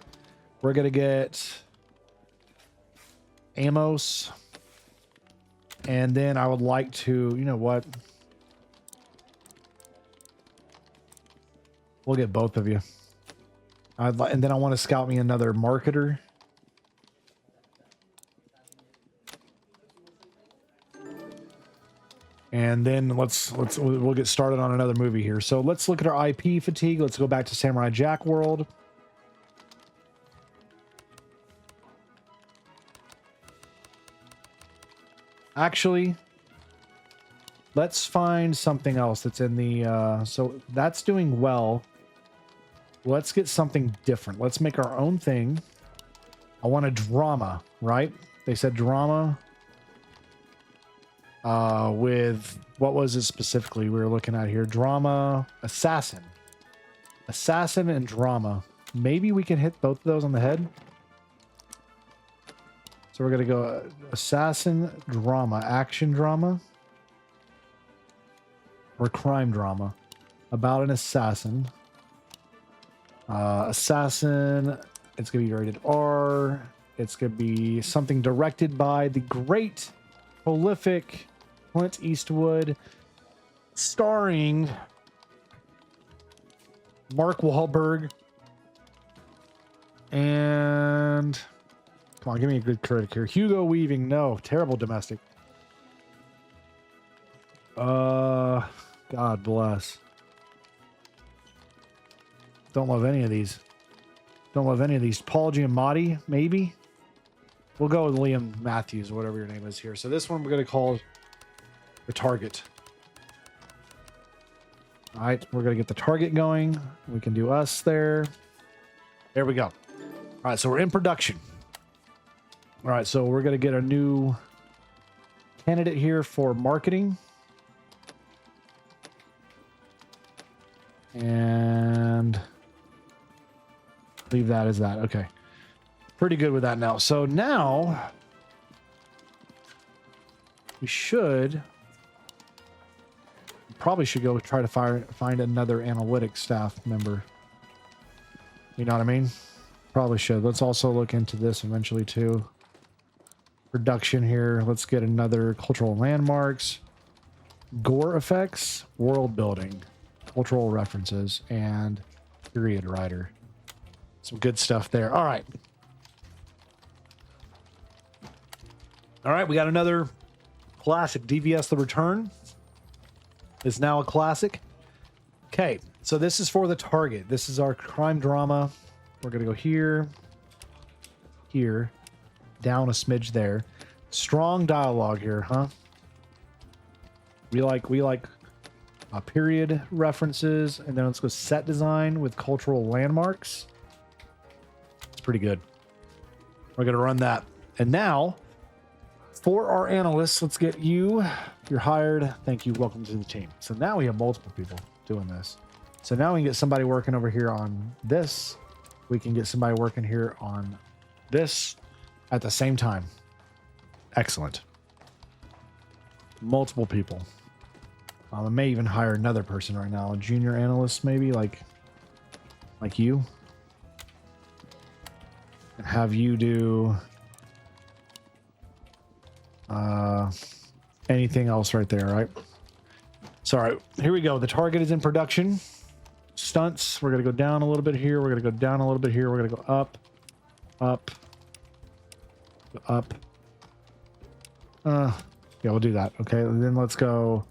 We're going to get Amos. And then I would like to, you know what? We'll get both of you. And then I want to scout me another marketer. And then we'll get started on another movie here. So let's look at our IP fatigue. Let's go back to Samurai Jack world. Actually, let's find something else that's in the, so that's doing well. Let's get something different. Let's make our own thing. I want a drama, right? They said drama. With, what was it specifically we were looking at here? Drama, assassin. Assassin and drama. Maybe we can hit both of those on the head. So we're going to go assassin, drama, action drama. Or crime drama. About an assassin. Assassin, it's going to be rated R. It's going to be something directed by the great, prolific Clint Eastwood, starring Mark Wahlberg. And come on, give me a good critic here. Hugo Weaving, no, terrible domestic. God bless. Don't love any of these. Don't love any of these. Paul Giamatti, maybe. We'll go with Liam Matthews, whatever your name is here. So this one we're going to call the target. All right, we're going to get the target going. We can do us there. There we go. All right, so we're in production. All right, so we're going to get a new candidate here for marketing. And leave that as that. Okay. Pretty good with that now. So now we probably should go try to find another analytics staff member. You know what I mean? Probably should. Let's also look into this eventually too. Production here. Let's get another cultural landmarks, gore effects, world building, cultural references, and period writer. Some good stuff there. All right. All right, we got another classic. DVS The Return is now a classic. Okay, so this is for the target. This is our crime drama. We're going to go here, here, down a smidge there. Strong dialogue here, huh? We like period references, and then let's go set design with cultural landmarks. It's pretty good. We're going to run that. And now, for our analysts, let's get you. You're hired. Thank you. Welcome to the team. So now we have multiple people doing this. So now we can get somebody working over here on this. We can get somebody working here on this at the same time. Excellent. Multiple people. I may even hire another person right now. A junior analyst, maybe like you. And have you do anything else right there, right? So, all right, here we go. The target is in production. Stunts. We're going to go down a little bit here. We're going to go down a little bit here. We're going to go up, up, up. Yeah, we'll do that. Okay, and then let's go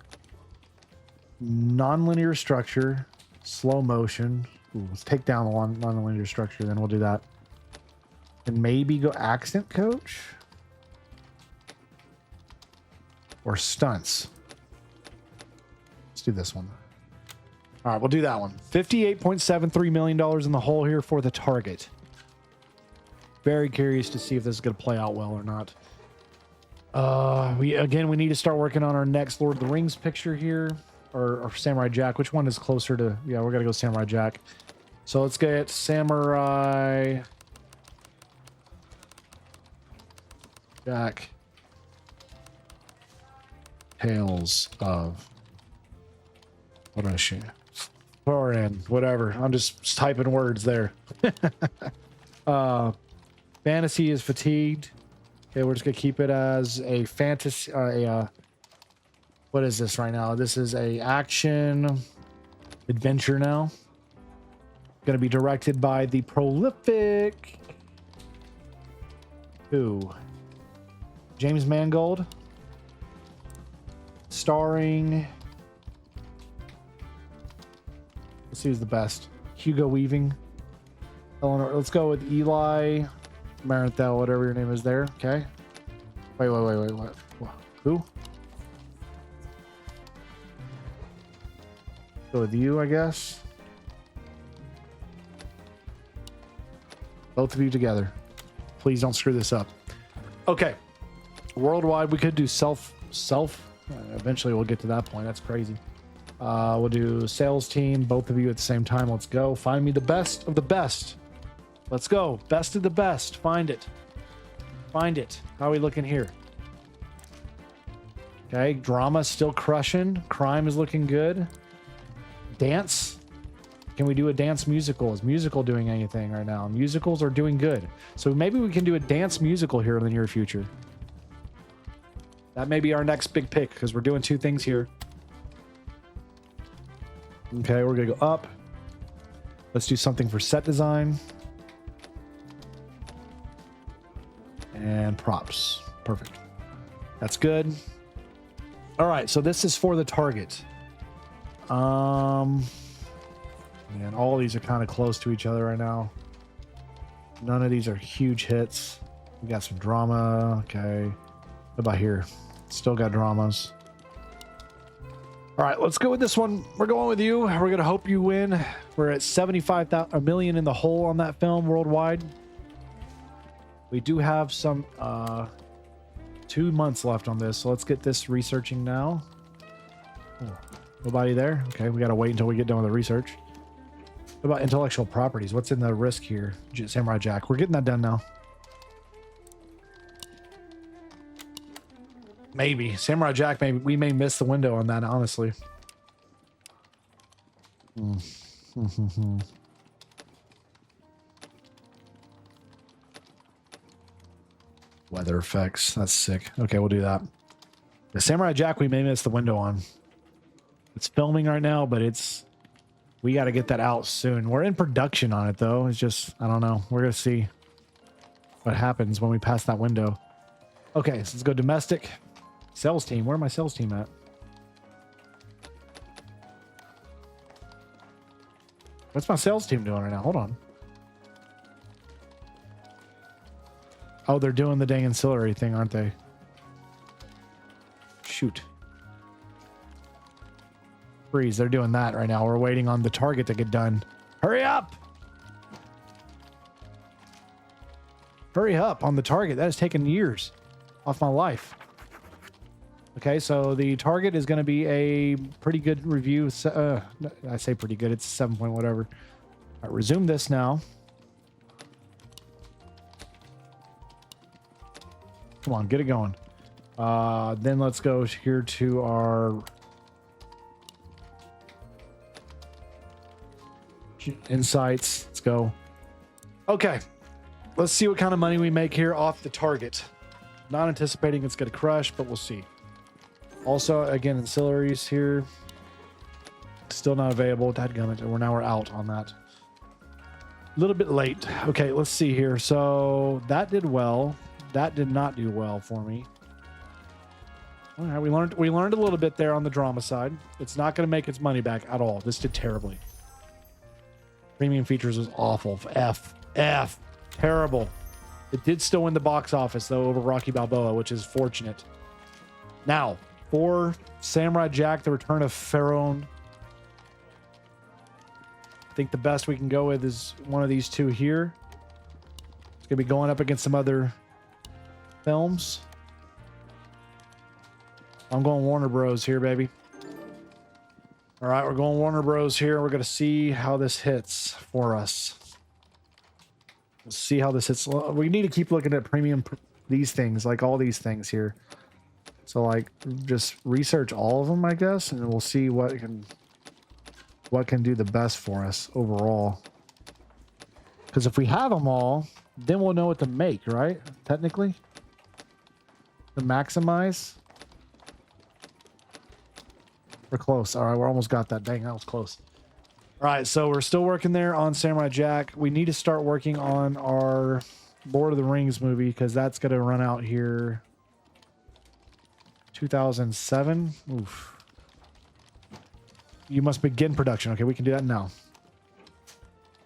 non-linear structure, slow motion. Ooh, let's take down the non-linear structure, then we'll do that. And maybe go accent coach or stunts. Let's do this one. All right, we'll do that one. $58.73 million in the hole here for the target. Very curious to see if this is going to play out well or not. We need to start working on our next Lord of the Rings picture here, or Samurai Jack. Which one is closer to? Yeah, we're gonna go Samurai Jack. So let's get Samurai Jack. Tales of, what do I shoot? Thorin, whatever. I'm just typing words there. Fantasy is fatigued. Okay, we're just gonna keep it as a fantasy. What is this right now? This is a action adventure now. Going to be directed by the prolific James Mangold. Starring, let's see who's the best. Hugo Weaving. Eleanor, let's go with Eli Maranthel, whatever your name is there. Okay. Wait. What? Who? Go with you, I guess. Both of you together. Please don't screw this up. Okay. Worldwide, we could do self. Eventually, we'll get to that point. That's crazy. We'll do sales team, both of you at the same time. Let's go. Find me the best of the best. Let's go. Best of the best. Find it. Find it. How are we looking here? Okay. Drama still crushing. Crime is looking good. Dance. Can we do a dance musical? Is musical doing anything right now? Musicals are doing good. So maybe we can do a dance musical here in the near future. That may be our next big pick because we're doing two things here. Okay, we're going to go up. Let's do something for set design. And props. Perfect. That's good. All right, so this is for the target. Man, all these are kind of close to each other right now. None of these are huge hits. We got some drama. Okay. What about here? Still got dramas. All right, let's go with this one. We're going with you. We're going to hope you win. We're at 75,000, a million in the hole on that film worldwide. We do have some 2 months left on this. So let's get this researching now. Oh, nobody there? Okay, we got to wait until we get done with the research. What about intellectual properties? What's in the risk here? Samurai Jack. We're getting that done now. Maybe. Samurai Jack, maybe. We may miss the window on that, honestly. Weather effects. That's sick. Okay, we'll do that. The Samurai Jack, we may miss the window on. It's filming right now, but we got to get that out soon. We're in production on it, though. It's just, I don't know. We're going to see what happens when we pass that window. Okay, so let's go domestic. Sales team. Where my sales team at? What's my sales team doing right now? Hold on. Oh, they're doing the dang ancillary thing, aren't they? Shoot. Freeze. They're doing that right now. We're waiting on the target to get done. Hurry up! Hurry up on the target. That has taken years off my life. Okay, so the target is going to be a pretty good review. I say pretty good. It's 7 point whatever. All right, resume this now. Come on, get it going. Then let's go here to our insights. Let's go. Okay, let's see what kind of money we make here off the target. Not anticipating it's going to crush, but we'll see. Also, again, ancillaries here. Still not available. Dadgummit. We're out on that. A little bit late. Okay, let's see here. So that did well. That did not do well for me. All right, we learned a little bit there on the drama side. It's not going to make its money back at all. This did terribly. Premium features was awful. F. Terrible. It did still win the box office, though, over Rocky Balboa, which is fortunate. Now, for Samurai Jack, The Return of Pharaoh, I think the best we can go with is one of these two here. It's going to be going up against some other films. I'm going Warner Bros. Here, baby. All right, we're going Warner Bros. Here. We're going to see how this hits for us. Let's see how this hits. We need to keep looking at premium, these things, like all these things here. So, like, just research all of them, I guess, and we'll see what can do the best for us overall. Because if we have them all, then we'll know what to make, right? Technically, to maximize. We're close. All right, we're almost got that. Dang, that was close. All right, so we're still working there on Samurai Jack. We need to start working on our Lord of the Rings movie because that's going to run out here 2007. Oof. You must begin production. Okay, we can do that now.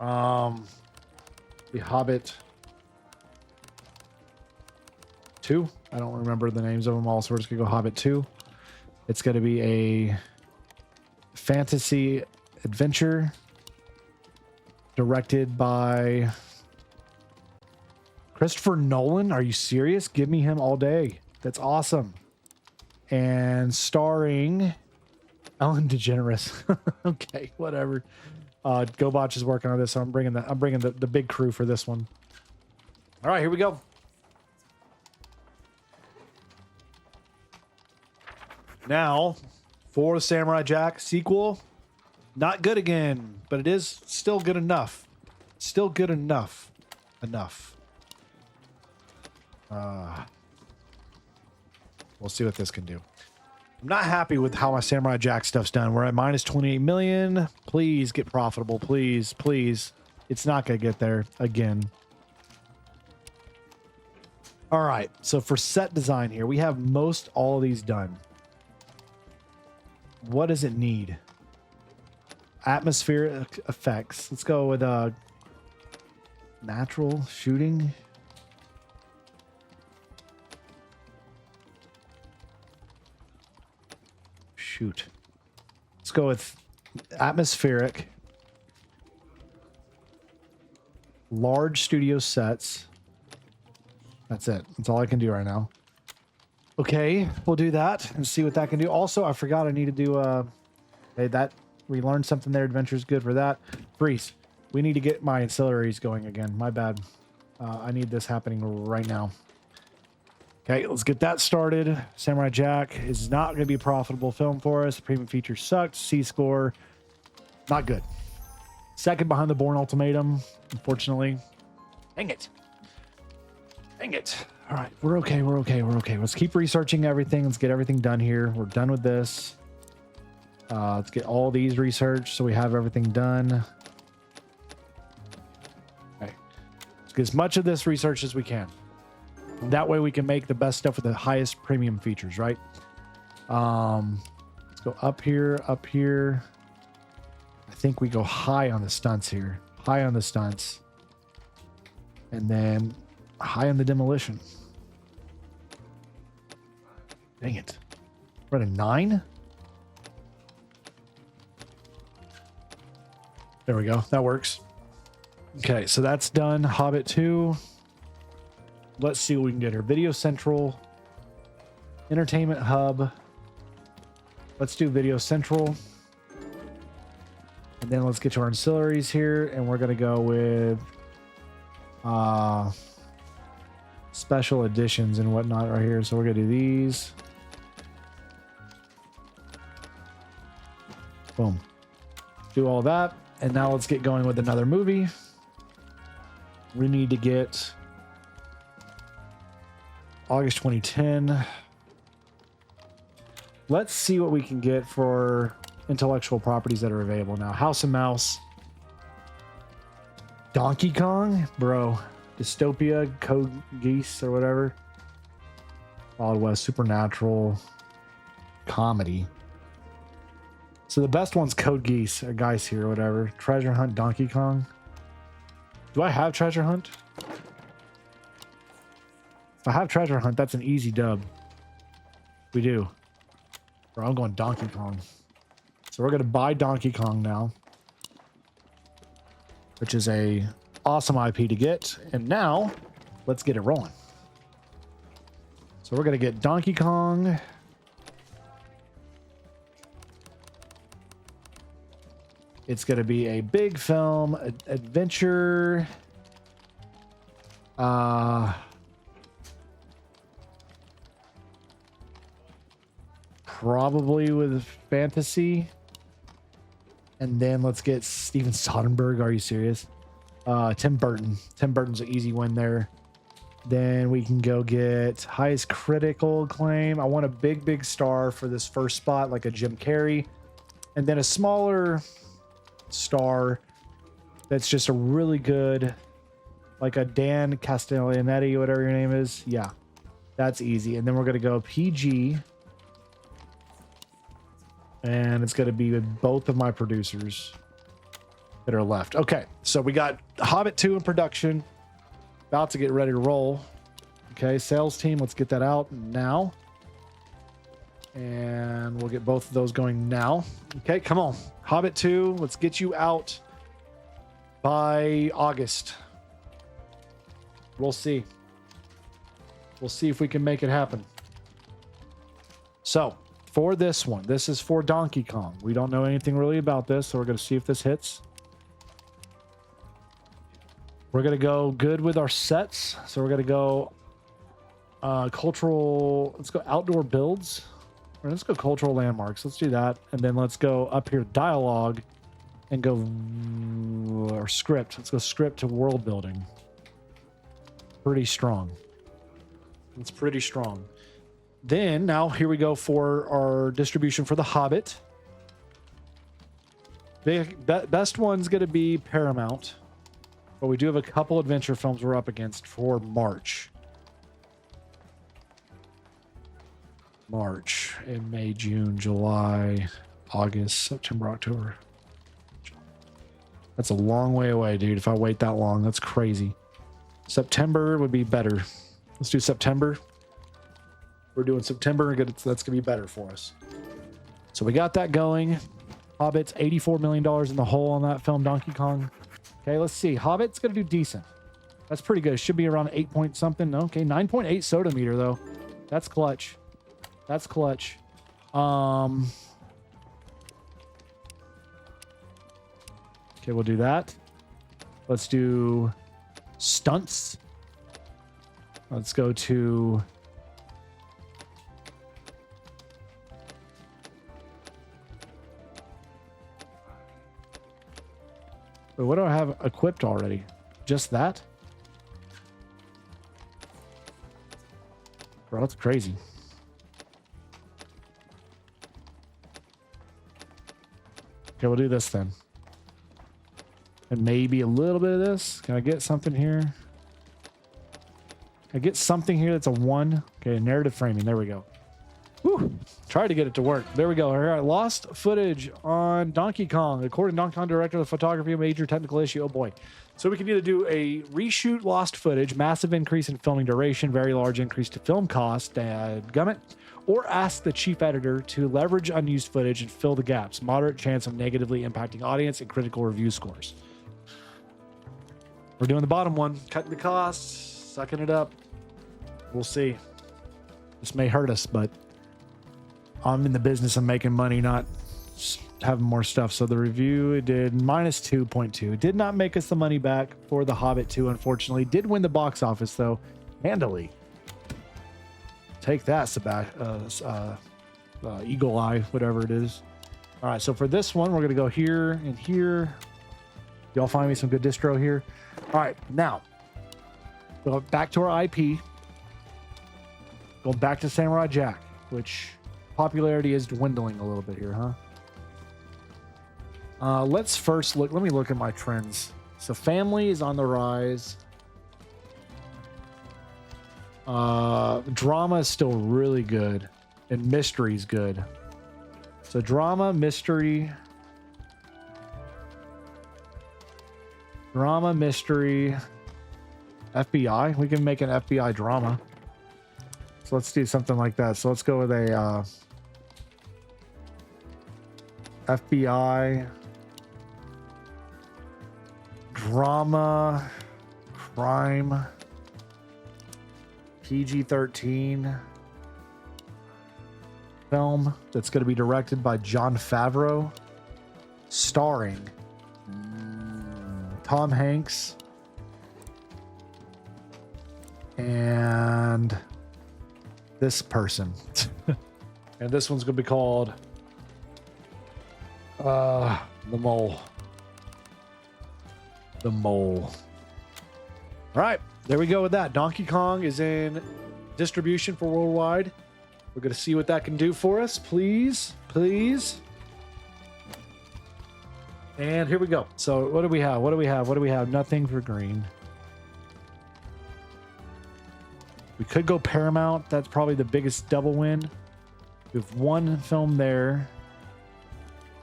The Hobbit 2. I don't remember the names of them all, so we're just gonna go Hobbit 2. It's gonna be a fantasy adventure directed by Christopher Nolan. Are you serious? Give me him all day. That's awesome. And starring Ellen DeGeneres. Okay, whatever. GoBotch is working on this, so I'm bringing the big crew for this one. All right, here we go. Now, for the Samurai Jack sequel, not good again, but it is still good enough. Still good enough. We'll see what this can do. I'm not happy with how my Samurai Jack stuff's done. We're at minus 28 million. Please get profitable. Please, please. It's not going to get there again. All right. So for set design here, we have most all of these done. What does it need? Atmospheric effects. Let's go with natural shooting. Shoot. Let's go with atmospheric. Large studio sets. That's it. That's all I can do right now. Okay, we'll do that and see what that can do. Also, I forgot I need to do hey, that we learned something there. Adventure's good for that. Freeze. We need to get my ancillaries going again. My bad. I need this happening right now. Okay, let's get that started. Samurai Jack is not going to be a profitable film for us. The premium feature sucked. C-score, not good. Second behind the Bourne Ultimatum, unfortunately. Dang it. Dang it. All right, we're okay. Let's keep researching everything. Let's get everything done here. We're done with this. Let's get all these researched so we have everything done. Okay. Let's get as much of this research as we can. That way we can make the best stuff with the highest premium features, right? Let's go up here. I think we go high on the stunts here. High on the stunts. And then high on the demolition. Dang it. We're at a 9? There we go. That works. Okay, so that's done. Hobbit 2. Let's see what we can get here. Video Central. Entertainment Hub. Let's do Video Central. And then let's get to our ancillaries here. And we're going to go with special editions and whatnot right here. So we're going to do these. Boom. Do all that. And now let's get going with another movie. We need to get August 2010. Let's see what we can get for intellectual properties that are available now. House and Mouse. Donkey Kong? Bro. Dystopia, Code Geass, or whatever. Wild West, Supernatural. Comedy. So the best one's Code Geass, or Geass here, or whatever. Treasure Hunt, Donkey Kong. Do I have Treasure Hunt? If I have Treasure Hunt, that's an easy dub. We do. Bro, I'm going Donkey Kong. So we're going to buy Donkey Kong now. Which is a awesome IP to get. And now, let's get it rolling. So we're going to get Donkey Kong. It's going to be a big film, adventure. Probably with fantasy. And then let's get Steven Soderbergh. Are you serious? Tim Burton. Tim Burton's an easy win there. Then we can go get highest critical acclaim. I want a big star for this first spot, like a Jim Carrey. And then a smaller star that's just a really good, like a Dan Castellanetti, whatever your name is. Yeah, that's easy. And then we're going to go PG. And it's going to be with both of my producers that are left. Okay, so we got Hobbit 2 in production. About to get ready to roll. Okay, sales team, let's get that out now. And we'll get both of those going now. Okay, come on. Hobbit 2, let's get you out by August. We'll see. We'll see if we can make it happen. So, for this one, this is for Donkey Kong. We don't know anything really about this, so we're going to see if this hits. We're going to go good with our sets. So we're going to go cultural. Let's go outdoor builds. Or let's go cultural landmarks. Let's do that. And then let's go up here, dialogue, and go or script. Let's go script to world building. Pretty strong. It's pretty strong. Then now here we go for our distribution for The Hobbit. The best one's going to be Paramount. But we do have a couple adventure films we're up against for March. March in May, June, July, August, September, October. That's a long way away, dude. If I wait that long, that's crazy. September would be better. Let's do September. We're doing September. That's going to be better for us. So we got that going. Hobbit's $84 million in the hole on that film, Donkey Kong. Okay, let's see. Hobbit's going to do decent. That's pretty good. It should be around 8 point something. Okay, 9.8 soda meter, though. That's clutch. That's clutch. Okay, we'll do that. Let's do stunts. Let's go to... What do I have equipped already? Just that? Bro, that's crazy. Okay, we'll do this then. And maybe a little bit of this. Can I get something here? Can I get something here that's a 1? Okay, narrative framing. There we go. Whew. Tried to get it to work. There we go. All right, lost footage on Donkey Kong. According to Donkey Kong director, the photography, a major technical issue. Oh boy. So we can either do a reshoot lost footage, massive increase in filming duration, very large increase to film cost, gummit, or ask the chief editor to leverage unused footage and fill the gaps. Moderate chance of negatively impacting audience and critical review scores. We're doing the bottom one, cutting the costs, sucking it up. We'll see. This may hurt us, but I'm in the business of making money, not having more stuff. So the review, it did -2.2. Did not make us the money back for The Hobbit 2, unfortunately. Did win the box office, though, handily. Take that, Eagle Eye, whatever it is. All right, so for this one, we're going to go here and here. Y'all find me some good distro here. All right, now, go back to our IP. Go back to Samurai Jack, which... popularity is dwindling a little bit here, huh? Let's first look. Let me look at my trends. So family is on the rise. Drama is still really good, and mystery is good. So drama, mystery, FBI. We can make an FBI drama. So let's do something like that. So let's go with a FBI drama, crime, PG-13 film that's going to be directed by Jon Favreau, starring Tom Hanks and this person. And this one's going to be called The Mole. The Mole. All right, there we go with that. Donkey Kong is in distribution for worldwide. We're going to see what that can do for us. Please. And here we go. So what do we have? What do we have? What do we have? Nothing for green. We could go Paramount. That's probably the biggest double win. We have one film there.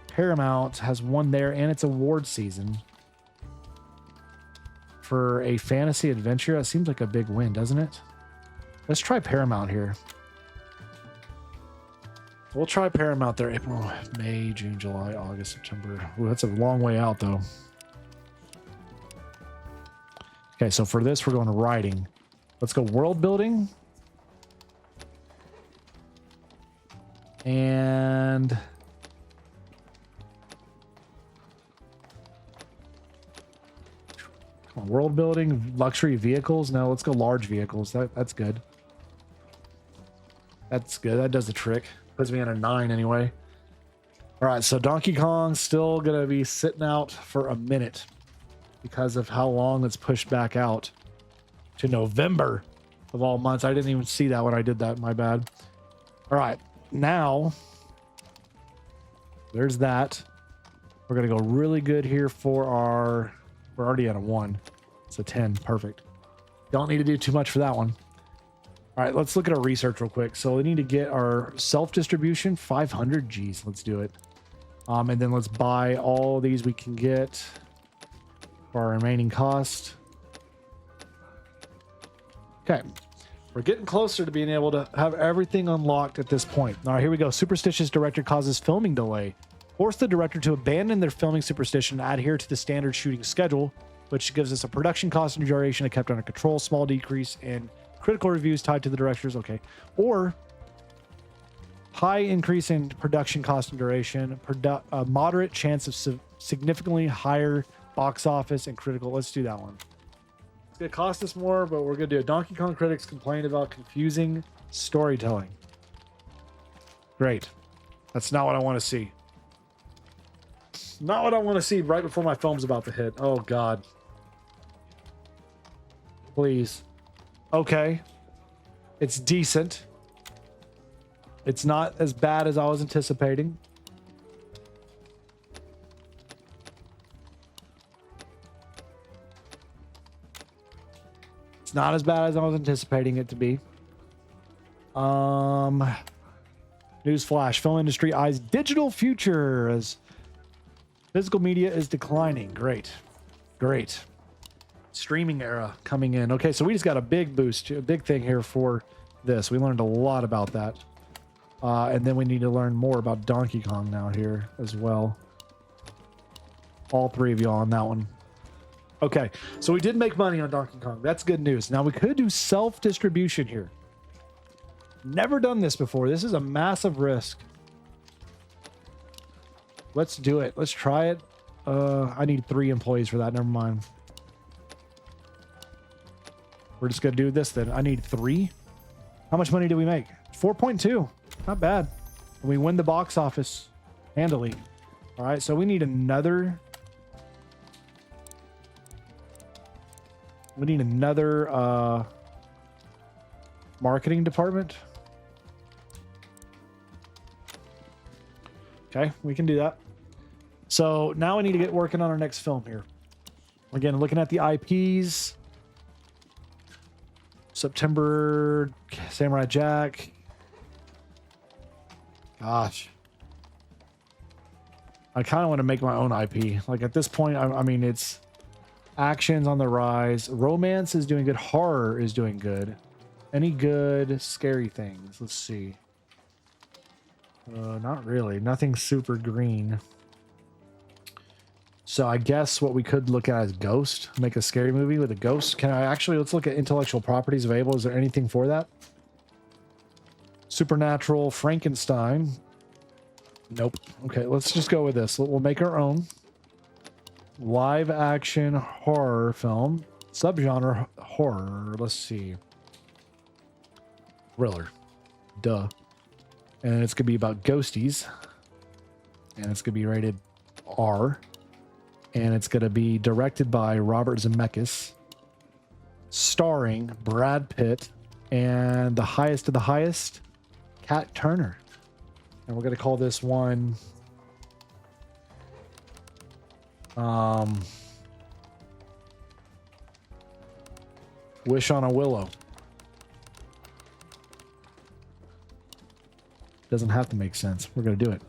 Paramount has one there, and it's award season. For a fantasy adventure, that seems like a big win, doesn't it? Let's try Paramount here. We'll try Paramount there. April, May, June, July, August, September. Ooh, that's a long way out, though. Okay, so for this, we're going to writing. Let's go world building. And... come on, world building, luxury vehicles. No, let's go large vehicles. That's good. That's good. That does the trick. Puts me at a 9 anyway. All right, so Donkey Kong's still going to be sitting out for a minute because of how long it's pushed back out to November of all months. I didn't even see that when I did that. My bad. All right, now there's that. We're going to go really good here for our... we're already at a 1. It's a 10. Perfect. Don't need to do too much for that one. All right, let's look at our research real quick. So we need to get our self-distribution, 500 Gs. Let's do it. And then let's buy all these we can get for our remaining cost. Okay. We're getting closer to being able to have everything unlocked at this point. All right, here we go. Superstitious director causes filming delay. Force the director to abandon their filming superstition and adhere to the standard shooting schedule, which gives us a production cost and duration kept under control, small decrease in critical reviews tied to the directors. Okay. Or high increase in production cost and duration, a moderate chance of significantly higher box office and critical. Let's do that one. It's going to cost us more, but we're going to do it. Donkey Kong critics complained about confusing storytelling. Great. That's not what I want to see. Not what I want to see right before my film's about to hit. Oh, God. Please. Okay. It's decent. It's not as bad as I was anticipating. It's not as bad as I was anticipating it to be. Newsflash. Film industry eyes digital future as physical media is declining. Great. Great. Streaming era coming in. Okay, so we just got a big boost, a big thing here for this. We learned a lot about that. And then we need to learn more about Donkey Kong now here as well. All three of y'all on that one. Okay, so we did make money on Donkey Kong. That's good news. Now we could do self-distribution here. Never done this before. This is a massive risk. Let's do it. Let's try it. I need 3 employees for that. Never mind. We're just going to do this then. I need 3. How much money did we make? 4.2. Not bad. And we win the box office handily. All right, so we need another... we need another marketing department. Okay, we can do that. So now we need to get working on our next film here. Again, looking at the IPs. September, Samurai Jack. Gosh. I kind of want to make my own IP. Like at this point, I mean, it's action's on the rise. Romance is doing good. Horror is doing good. Any good scary things? Let's see. Not really. Nothing super green. So I guess what we could look at is Ghost. Make a scary movie with a ghost. Can I actually, let's look at intellectual properties available. Is there anything for that? Supernatural, Frankenstein. Nope. Okay, let's just go with this. We'll make our own. Live action horror film. Subgenre horror. Let's see. Thriller. Duh. And it's going to be about ghosties. And it's going to be rated R. And it's going to be directed by Robert Zemeckis. Starring Brad Pitt. And the highest of the highest, Kat Turner. And we're going to call this one Wish on a Willow. Doesn't have to make sense. We're going to do it.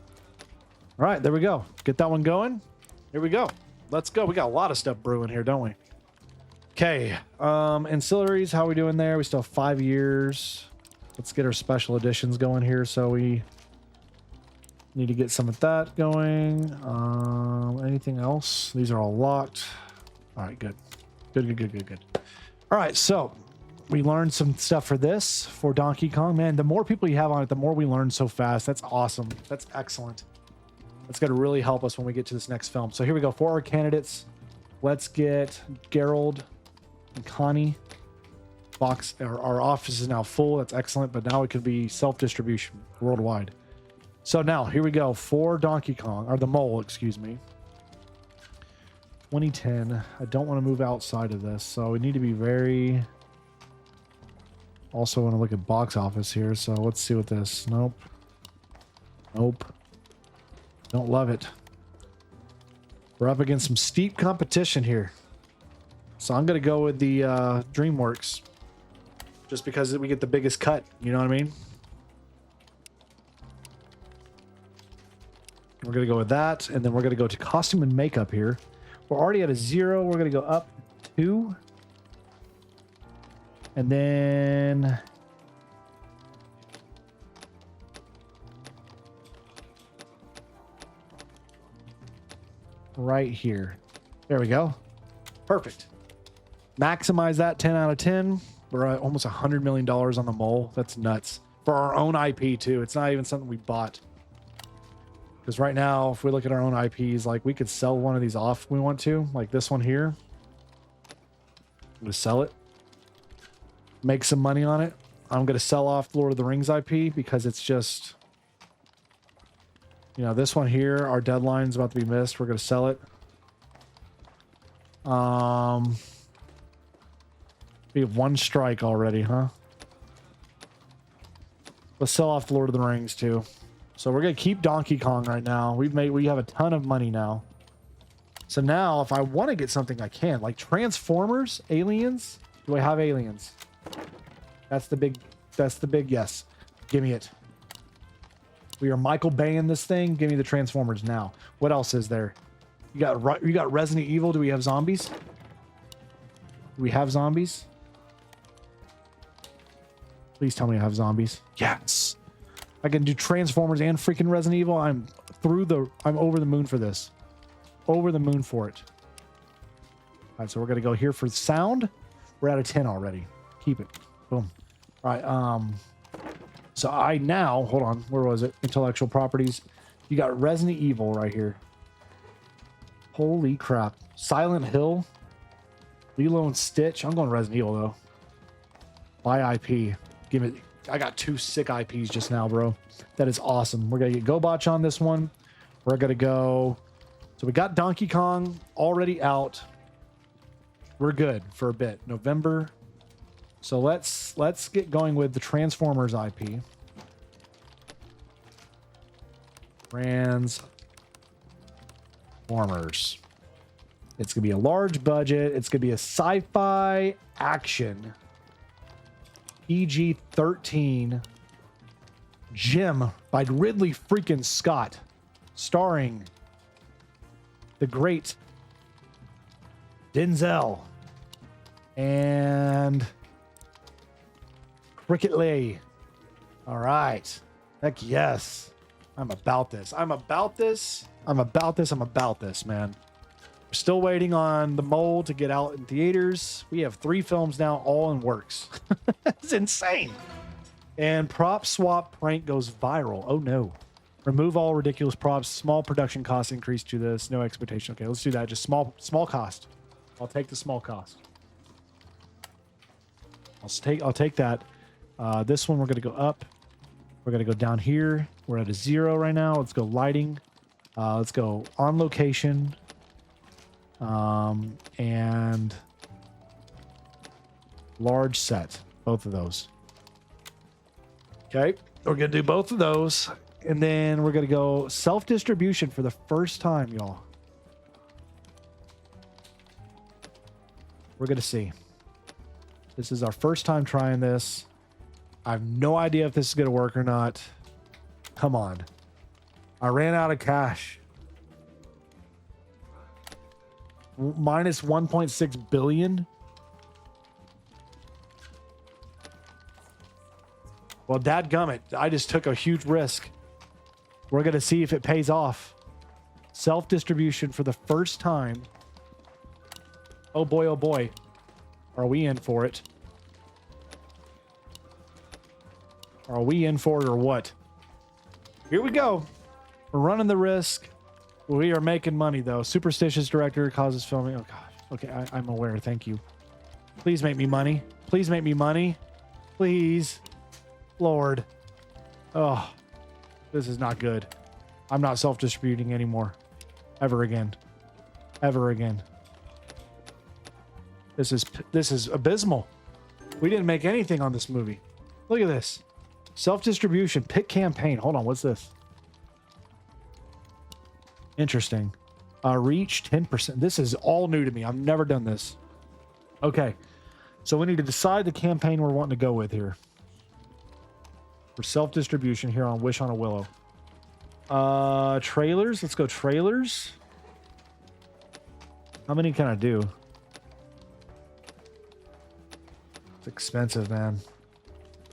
All right, there we go. Get that one going. Here we go. Let's go. We got a lot of stuff brewing here, don't we? Okay. Ancillaries, how are we doing there? We still have 5 years. Let's get our special editions going here. So we need to get some of that going. Anything else? These are all locked. All right, good. Good. All right, so we learned some stuff for this, for Donkey Kong. Man, the more people you have on it, the more we learn so fast. That's awesome. That's excellent. That's going to really help us when we get to this next film. So here we go. For our candidates, let's get Gerald and Connie. Our office is now full. That's excellent, but now it could be self-distribution worldwide. So now, here we go. For Donkey Kong, or the mole, excuse me. 2010. I don't want to move outside of this, so we need to be very... Also want to look at box office here, so let's see what this... Nope. Don't love it. We're up against some steep competition here. So I'm going to go with the DreamWorks. Just because we get the biggest cut, you know what I mean? We're going to go with that, and then we're going to go to costume and makeup here. We're already at a 0. We're going to go up 2. And then... right here. There we go. Perfect. Maximize that 10 out of 10. We're at almost $100 million on the mole. That's nuts. For our own IP too. It's not even something we bought. Because right now, if we look at our own IPs, like we could sell one of these off if we want to. Like this one here. I'm going to sell it. Make some money on it. I'm going to sell off Lord of the Rings IP because it's just... You know, this one here, our deadline's about to be missed. We're going to sell it. We have 1 strike already, huh? Let's sell off Lord of the Rings too. So we're going to keep Donkey Kong right now. We have a ton of money now. So now if I want to get something, I can. Like Transformers, Aliens. Do I have Aliens? That's the big yes. Give me it. We are Michael Baying this thing. Give me the Transformers now. What else is there? You got Resident Evil. Do we have zombies? Do we have zombies? Please tell me I have zombies. Yes. I can do Transformers and freaking Resident Evil. I'm over the moon for this. Over the moon for it. All right, so we're gonna go here for sound. We're out of 10 already. Keep it. Boom. All right. So hold on, where was it? Intellectual properties. You got Resident Evil right here. Holy crap. Silent Hill. Lilo and Stitch. I'm going Resident Evil though. Buy IP. Give it. I got 2 sick IPs just now, bro. That is awesome. We're going to get GoBotch on this one. We're going to go. So we got Donkey Kong already out. We're good for a bit. November. So let's get going with the Transformers IP. Transformers. It's going to be a large budget. It's going to be a sci-fi action. PG-13. Jim by Ridley freaking Scott. Starring the great Denzel. And Cricket Lee. All right. Heck yes. I'm about this. I'm about this, man. We're still waiting on The Mole to get out in theaters. We have 3 films now, all in works. That's insane. And prop swap prank goes viral. Oh no. Remove all ridiculous props. Small production cost increase to this. No expectation. Okay, let's do that. Just small cost. I'll take the small cost. I'll take that. This one we're gonna go up. We're gonna go down here. We're at a 0 right now. Let's go lighting. Let's go on location. And large set. Both of those. Okay, we're gonna do both of those, and then we're gonna go self-distribution for the first time, y'all. We're going to see. This is our first time trying this. I have no idea if this is going to work or not. Come on. I ran out of cash. Minus 1.6 billion. Well, dadgummit, I just took a huge risk. We're going to see if it pays off. Self-distribution for the first time. Oh boy, oh boy. Are we in for it? Are we in for it or what? Here we go. We're running the risk. We are making money, though. Superstitious director causes filming. Oh, gosh. Okay, I'm aware. Thank you. Please make me money. Please make me money. Please. Lord. Oh, this is not good. I'm not self-distributing anymore. Ever again. Ever again. This is abysmal. We didn't make anything on this movie. Look at this. Self-distribution. Pick campaign. Hold on. What's this? Interesting. Reach 10%. This is all new to me. I've never done this. Okay. So we need to decide the campaign we're wanting to go with here. For self-distribution here on Wish on a Willow. Trailers. Let's go trailers. How many can I do? It's expensive, man.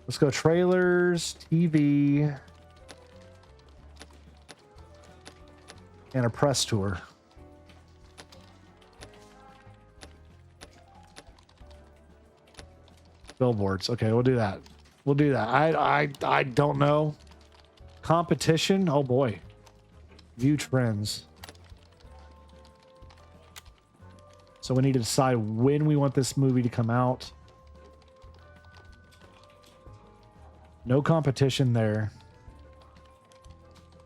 Let's go trailers, TV, and a press tour. Billboards. Okay, we'll do that. We'll do that. I don't know. Competition. Oh boy. View trends. So we need to decide when we want this movie to come out. No competition there.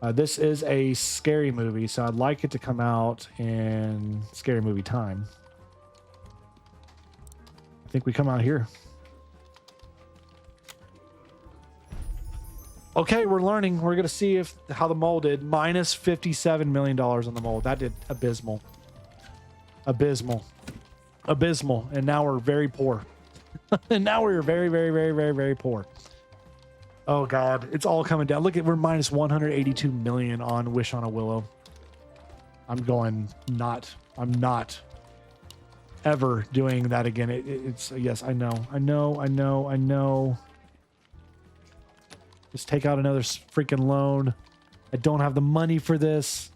This is a scary movie, so I'd like it to come out in scary movie time. I think we come out here. Okay, we're learning. We're going to see how the mole did. Minus $57 million on the mole. That did abysmal. Abysmal. Abysmal. And now we're very poor. And now we're very, very, very, very, very poor. Oh God, it's all coming down. Look at, we're minus 182 million on Wish on a Willow. I'm not ever doing that again. It's yes, I know. Just take out another freaking loan. I don't have the money for this.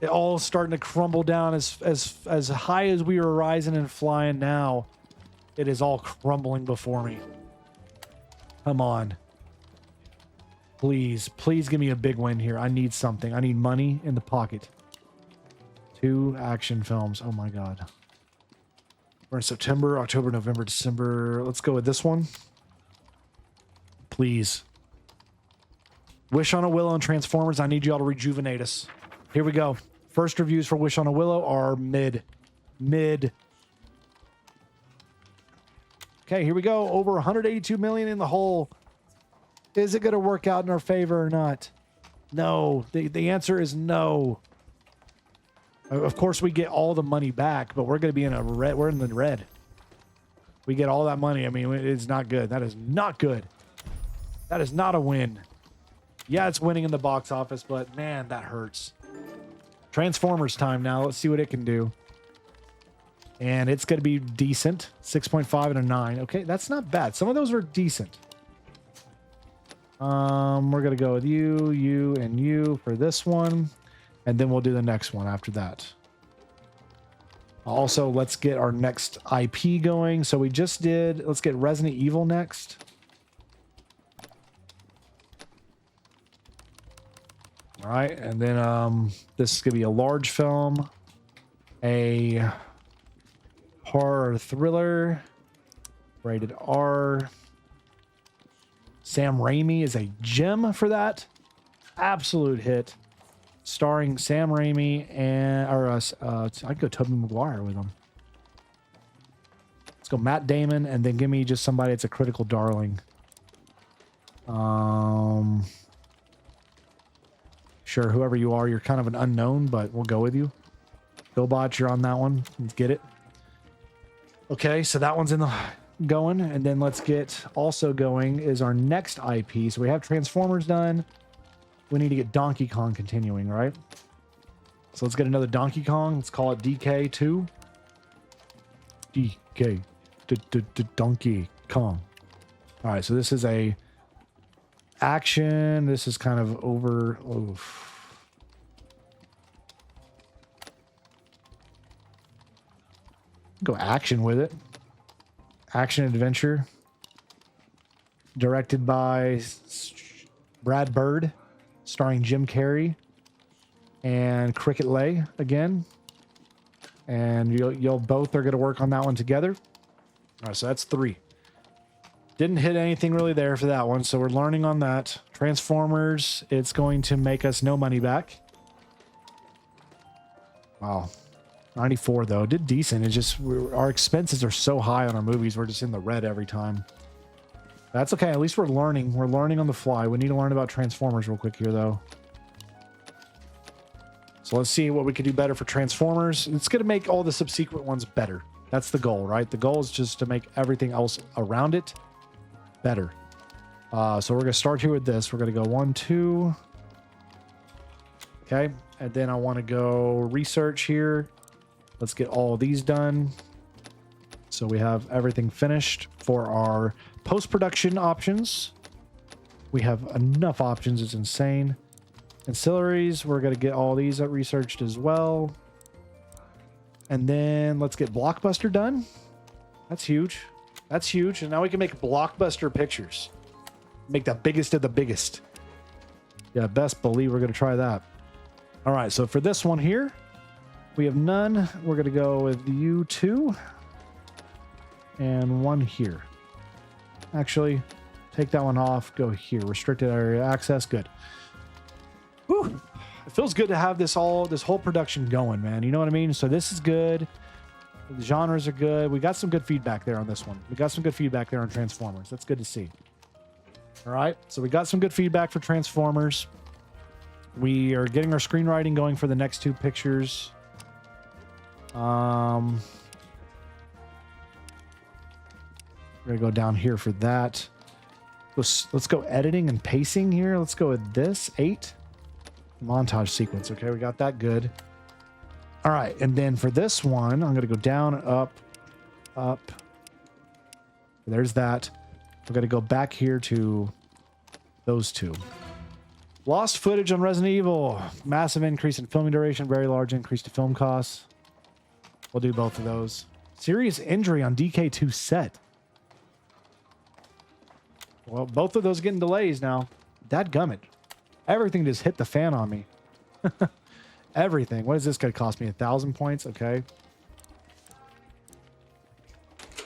It all starting to crumble down as high as we were rising and flying now. It is all crumbling before me. Come on. Please give me a big win here. I need something. I need money in the pocket. 2 action films. Oh my God. We're in September, October, November, December. Let's go with this one. Please. Wish on a Willow and Transformers. I need y'all to rejuvenate us. Here we go. First reviews for Wish on a Willow are mid. Okay, here we go. Over 182 million in the hole. Is it going to work out in our favor or not? No. The answer is no. Of course, we get all the money back, but we're going to be in a red. We're in the red. We get all that money. I mean, it's not good. That is not good. That is not a win. Yeah, it's winning in the box office, but man, that hurts. Transformers time now. Let's see what it can do. And it's going to be decent. 6.5 and a 9. Okay, that's not bad. Some of those are decent. We're going to go with you, and you for this one. And then we'll do the next one after that. Also, let's get our next IP going. So we just did, let's get Resident Evil next. All right, and then this is going to be a large film, a horror thriller, rated R. Sam Raimi is a gem for that. Absolute hit. Starring Sam Raimi and, I'd go Tobey Maguire with him. Let's go Matt Damon, and then give me just somebody that's a critical darling. Sure, whoever you are, you're kind of an unknown, but we'll go with you. GoBot, you're on that one. Let's get it. Okay, so that one's in the going, and then let's get also going is our next IP. So we have Transformers done. We need to get Donkey Kong continuing, right? So let's get another Donkey Kong. Let's call it DK2. DK, Donkey Kong. All right, so this is a action. This is kind of over. Oof. Go action with it. Action adventure. Directed by Brad Bird, starring Jim Carrey and Cricket Lay again. And you'll both are going to work on that one together. All right, so that's 3. Didn't hit anything really there for that one, so we're learning on that. Transformers, it's going to make us no money back. Wow. 94 though, did decent. It's just our expenses are so high on our movies. We're just in the red every time. That's okay. At least we're learning. We're learning on the fly. We need to learn about Transformers real quick here though. So let's see what we could do better for Transformers. It's going to make all the subsequent ones better. That's the goal, right? The goal is just to make everything else around it better. So we're going to start here with this. We're going to go 1, 2. Okay. And then I want to go research here. Let's get all of these done. So we have everything finished for our post-production options. We have enough options. It's insane. Ancillaries, we're going to get all these researched as well. And then let's get Blockbuster done. That's huge. That's huge. And now we can make Blockbuster pictures. Make the biggest of the biggest. Yeah, best believe we're going to try that. All right, so for this one here, we have none. We're going to go with you 2 and 1 here. Actually, take that one off. Go here. Restricted area access. Good. Whew. It feels good to have this whole production going, man. You know what I mean? So this is good. The genres are good. We got some good feedback there on this one. We got some good feedback there on Transformers. That's good to see. All right. So we got some good feedback for Transformers. We are getting our screenwriting going for the next 2 pictures. We're gonna go down here for that. Let's go editing and pacing here. Let's go with this 8 montage sequence. Okay, we got that good. All right, and then for this one, I'm gonna go down, up, up. There's that. We're gonna go back here to those 2. Lost footage on Resident Evil. Massive increase in filming duration. Very large increase to film costs. We'll do both of those. Serious injury on DK2 set. Well, both of those getting delays now. Dadgummit. Everything just hit the fan on me. Everything. What is this going to cost me? 1,000 points? Okay.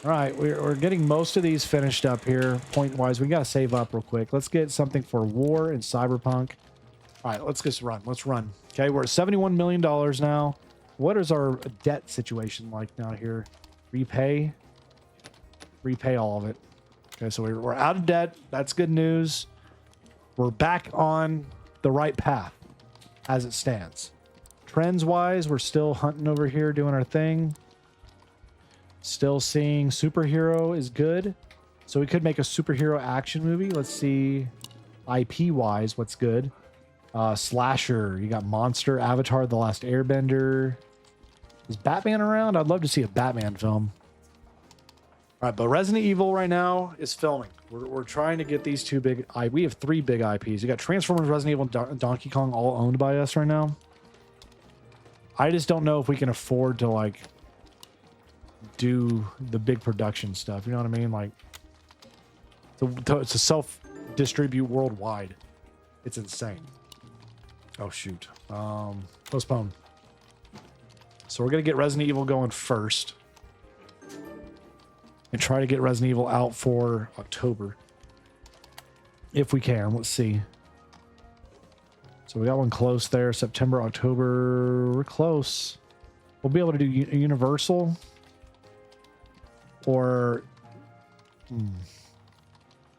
All right. We're getting most of these finished up here. Point-wise, we got to save up real quick. Let's get something for War and Cyberpunk. All right. Let's just run. Let's run. Okay. We're at $71 million now. What is our debt situation like now here? Repay all of it. Okay, so we're out of debt. That's good news. We're back on the right path as it stands. Trends-wise, we're still hunting over here, doing our thing. Still seeing superhero is good. So we could make a superhero action movie. Let's see IP-wise what's good. Slasher. You got Monster, Avatar, The Last Airbender. Is Batman around? I'd love to see a Batman film. All right, but Resident Evil right now is filming. We're trying to get these 2 big... We have 3 big IPs. You got Transformers, Resident Evil, and Donkey Kong all owned by us right now. I just don't know if we can afford to, like, do the big production stuff. You know what I mean? Like, to self-distribute worldwide. It's insane. Oh, shoot. Postpone. So we're going to get Resident Evil going first. And try to get Resident Evil out for October. If we can. Let's see. So we got one close there. September, October. We're close. We'll be able to do Universal. Or...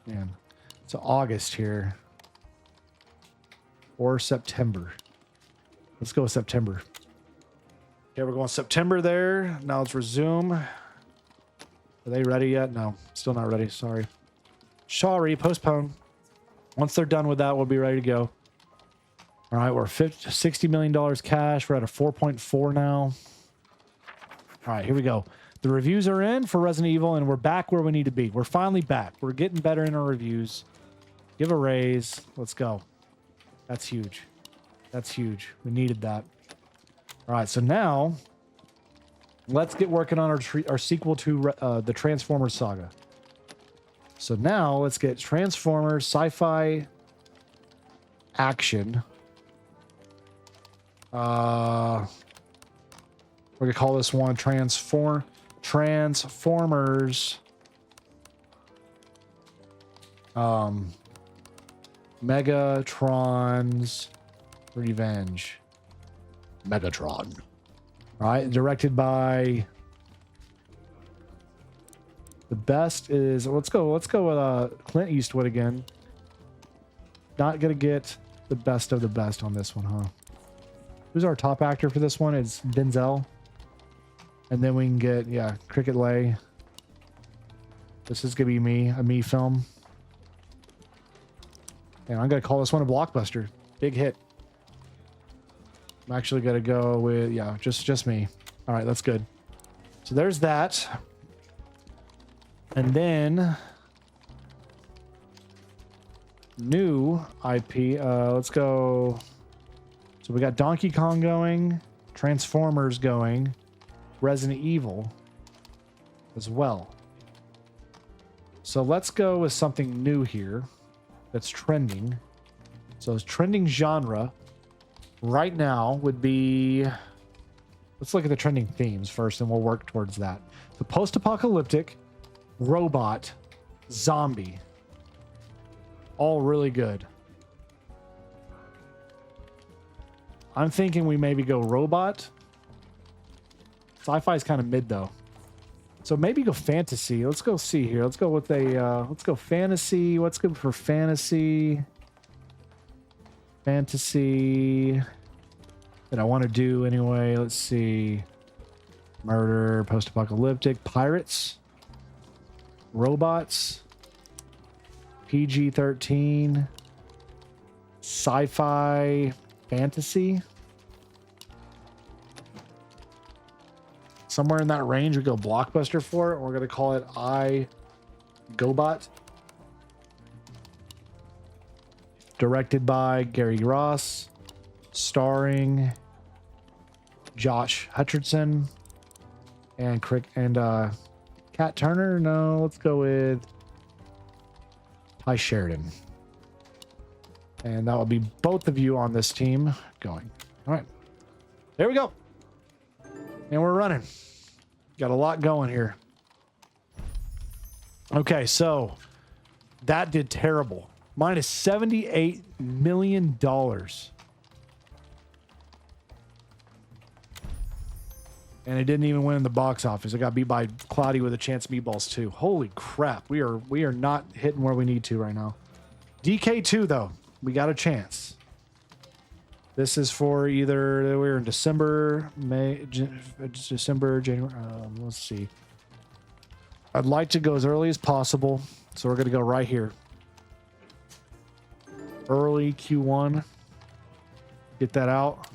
Man. It's August here. Or September. Let's go with September. Okay, we're going September there. Now let's resume. Are they ready yet? No, still not ready. Sorry. Sorry, postpone. Once they're done with that, we'll be ready to go. All right, we're $60 million cash. We're at a 4.4 now. All right, here we go. The reviews are in for Resident Evil, and we're back where we need to be. We're finally back. We're getting better in our reviews. Give a raise. Let's go. That's huge. That's huge. We needed that. All right, so now let's get working on our sequel to the Transformers saga. So now let's get Transformers sci-fi action. We're gonna call this one Transformers Megatron's Revenge. Megatron. All right, directed by the best is let's go with Clint Eastwood again. Not gonna get the best of the best on this one, huh? Who's our top actor for this one? It's Denzel. And then we can get, yeah, Cricket Lay. This is gonna be a me film. And I'm gonna call this one a blockbuster. Big hit. I'm actually gonna go with, yeah, just me. All right, that's good. So there's that. And then new IP. Let's go. So we got Donkey Kong going, Transformers going, Resident Evil as well. So let's go with something new here that's trending. So it's trending genre right now would be, let's look at the trending themes first and we'll work towards that. The post-apocalyptic, robot, zombie. All really good. I'm thinking we maybe go robot. Sci-fi is kind of mid though. So maybe go fantasy. Let's go see here. Let's go with let's go fantasy. What's good for fantasy? Fantasy that I want to do anyway. Let's see. Murder, post-apocalyptic, pirates, robots, PG-13, sci-fi, fantasy. Somewhere in that range, we go blockbuster for it. We're going to call it GoBot. Directed by Gary Ross. Starring Josh Hutcherson and Kat Turner. No, let's go with Ty Sheridan. And that will be both of you on this team going. All right. There we go. And we're running. Got a lot going here. Okay, so that did terrible. Minus $78 million. And it didn't even win in the box office. It got beat by Cloudy with a Chance Meatballs 2. Holy crap. We are not hitting where we need to right now. DK2 though. We got a chance. This is for either we're in December, December, January. Let's see. I'd like to go as early as possible. So we're going to go right here. Early Q1. Get that out.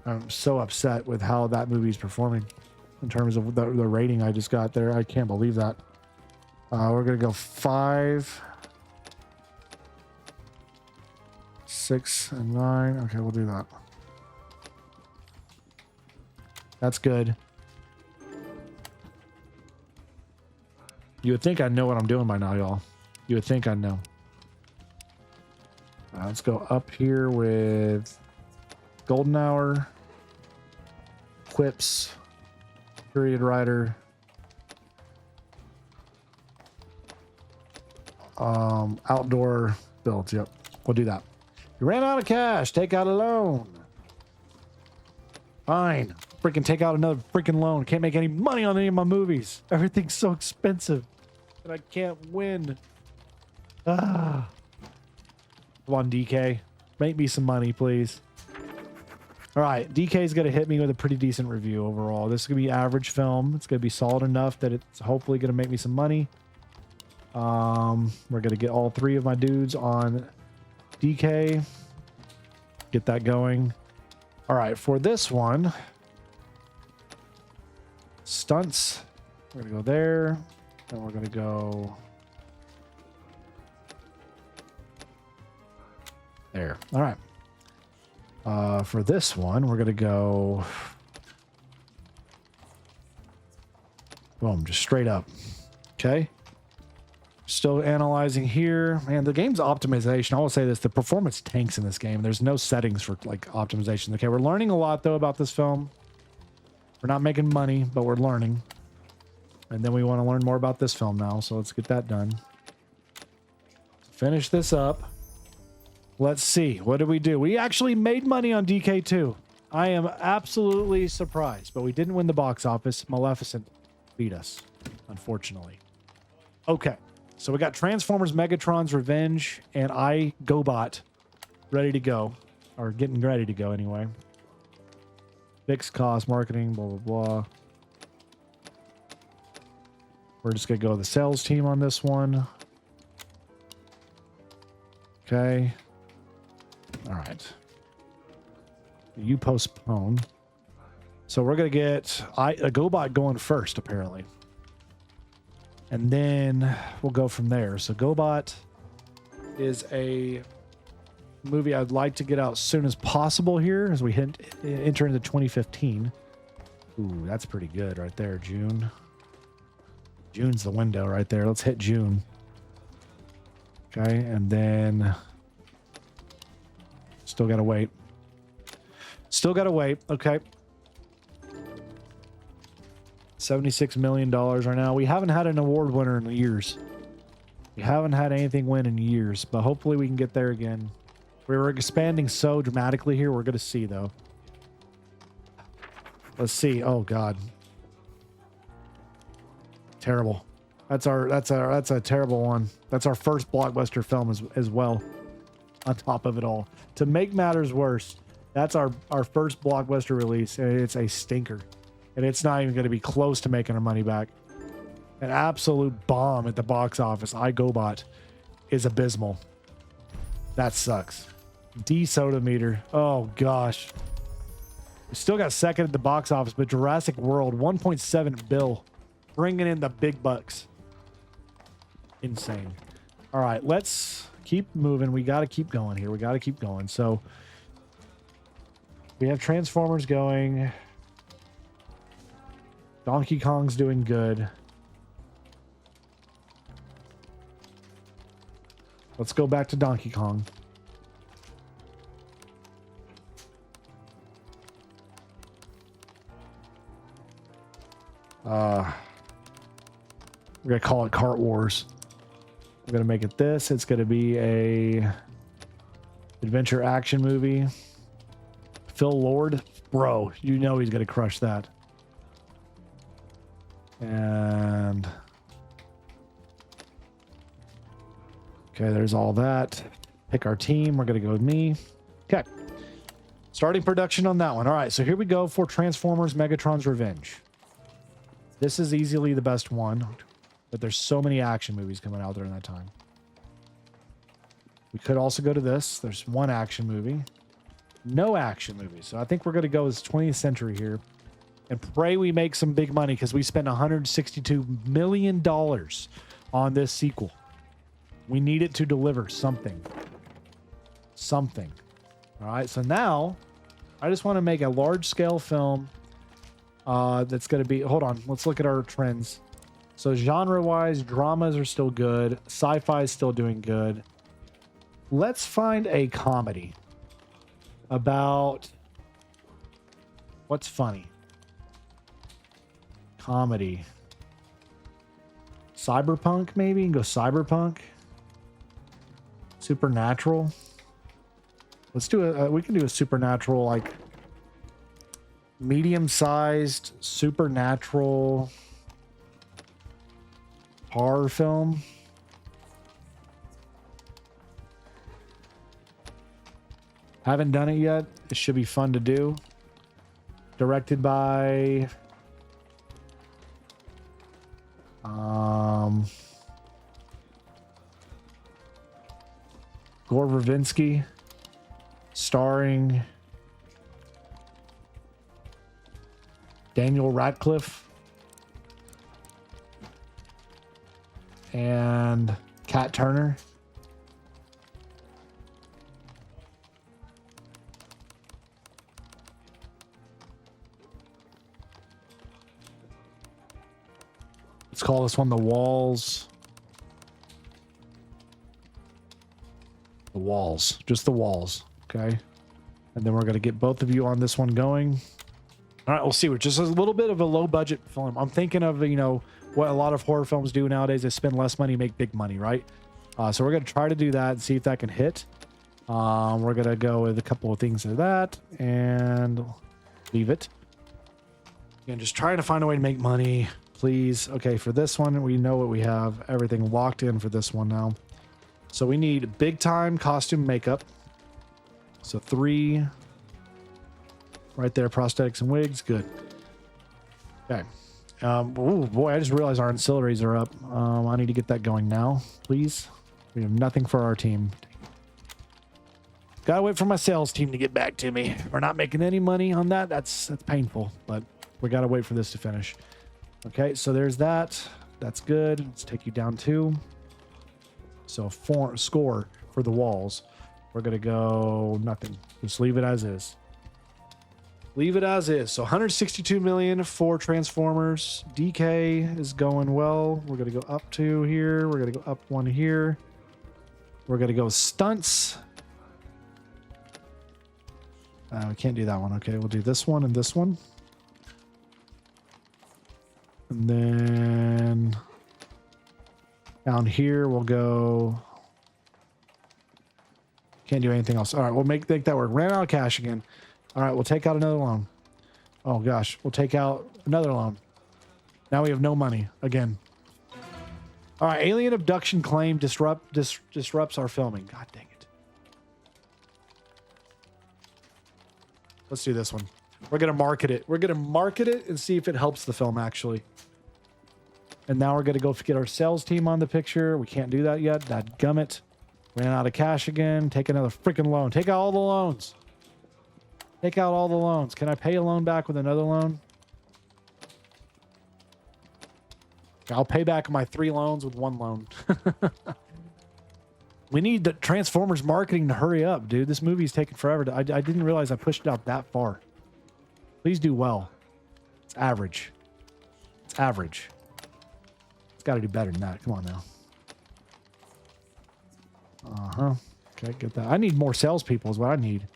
I'm so upset with how that movie's performing in terms of the rating I just got there. I can't believe that. We're going to go 5, 6, and 9. Okay, we'll do that. That's good. You would think I know what I'm doing by now, y'all. You would think I know. Let's go up here with Golden Hour, Quips, Period Rider, outdoor builds. Yep, we'll do that. You ran out of cash. Take out a loan. Fine. Freaking take out another freaking loan. Can't make any money on any of my movies. Everything's so expensive. And I can't win. Ah. Come on, DK. Make me some money, please. All right, DK is going to hit me with a pretty decent review overall. This is going to be average film. It's going to be solid enough that it's hopefully going to make me some money. We're going to get all 3 of my dudes on DK. Get that going. All right, for this one, stunts. We're going to go there. And we're going to go there. All right. For this one, we're going to go, boom, just straight up. Okay. Still analyzing here. Man, the game's optimization. I will say this, the performance tanks in this game. There's no settings for like optimization. Okay. We're learning a lot though about this film. We're not making money, but we're learning. And then we want to learn more about this film now. So let's get that done. Finish this up. Let's see. What did we do? We actually made money on DK2. I am absolutely surprised, but we didn't win the box office. Maleficent beat us, unfortunately. Okay. So we got Transformers Megatron's Revenge and I GoBot ready to go, or getting ready to go anyway. Fixed cost, marketing, blah, blah, blah. We're just going to go with the sales team on this one. Okay. All right. You postpone. So we're going to get a GoBot going first, apparently. And then we'll go from there. So GoBot is a movie I'd like to get out as soon as possible here as we enter into 2015. Ooh, that's pretty good right there, June. June's the window right there. Let's hit June. Okay, and then still got to wait. Still got to wait. Okay. $76 million right now. We haven't had an award winner in years. We haven't had anything win in years, but hopefully we can get there again. We were expanding so dramatically here. We're going to see though. Let's see. Oh God. Terrible. That's a terrible one. That's our first blockbuster film as well. On top of it all, to make matters worse, that's our first blockbuster release, and it's a stinker, and it's not even going to be close to making our money back. An absolute bomb at the box office. I GoBot is abysmal. That sucks. D soda meter. Oh gosh. We still got second at the box office, but Jurassic World 1.7 bill, bringing in the big bucks. Insane. All right, let's keep moving. We got to keep going here. We got to keep going. So we have Transformers going. Donkey Kong's doing good. Let's go back to Donkey Kong. We're going to call it Kart Wars. We're going to make it this. It's going to be a adventure action movie. Phil Lord, bro, you know he's going to crush that. And okay, there's all that. Pick our team. We're going to go with me. Okay. Starting production on that one. All right, so here we go for Transformers Megatron's Revenge. This is easily the best one. But there's so many action movies coming out during that time. We could also go to this. There's one action movie. No action movies. So I think we're going to go as 20th century here. And pray we make some big money because we spent $162 million on this sequel. We need it to deliver something. Something. All right. So now I just want to make a large scale film that's going to be... Hold on. Let's look at our trends. So genre-wise, dramas are still good. Sci-fi is still doing good. Let's find a comedy about what's funny. Comedy. Cyberpunk, maybe? Go cyberpunk. Supernatural. Let's do a... we can do a supernatural, like... medium-sized supernatural... horror film. Haven't done it yet. It should be fun to do. Directed by Gore Verbinski, starring Daniel Radcliffe and Kat Turner. Let's call this one The Walls. The Walls. Just The Walls. Okay. And then we're going to get both of you on this one going. All right, we'll see. We're just a little bit of a low budget film. I'm thinking of, you know, what a lot of horror films do nowadays is spend less money, make big money, right? So we're going to try to do that and see if that can hit. We're going to go with a couple of things of that and leave it. Again, just trying to find a way to make money. Please. Okay, for this one, we know what we have. Everything locked in for this one now. So we need big time costume makeup. So 3 right there, prosthetics and wigs. Good. Okay. Oh boy, I just realized our ancillaries are up. I need to get that going now, please. We have nothing for our team. Gotta wait for my sales team to get back to me. We're not making any money on that. That's painful, but we gotta wait for this to finish. Okay, so there's that. That's good. Let's take you down 2. So score for The Walls. We're gonna go nothing. Just leave it as is. Leave it as is. So 162 million for Transformers. DK is going well. We're gonna go up 2 here. We're gonna go up 1 here. We're gonna go stunts. We can't do that one. Okay, we'll do this one and this one. And then down here we'll go. Can't do anything else. All right, we'll make that work. Ran out of cash again. All right, we'll take out another loan. Oh gosh, we'll take out another loan. Now we have no money again. All right, alien abduction claim disrupts our filming. God dang it. Let's do this one. We're gonna market it. We're gonna market it and see if it helps the film actually. And now we're gonna go get our sales team on the picture. We can't do that yet. Dadgummit. Ran out of cash again. Take another freaking loan. Take out all the loans. Take out all the loans. Can I pay a loan back with another loan? I'll pay back my 3 loans with 1 loan. We need the Transformers marketing to hurry up, dude. This movie's taking forever. I didn't realize I pushed it out that far. Please do well. It's average. It's average. It's got to do better than that. Come on now. Uh-huh. Okay, get that. I need more salespeople is what I need.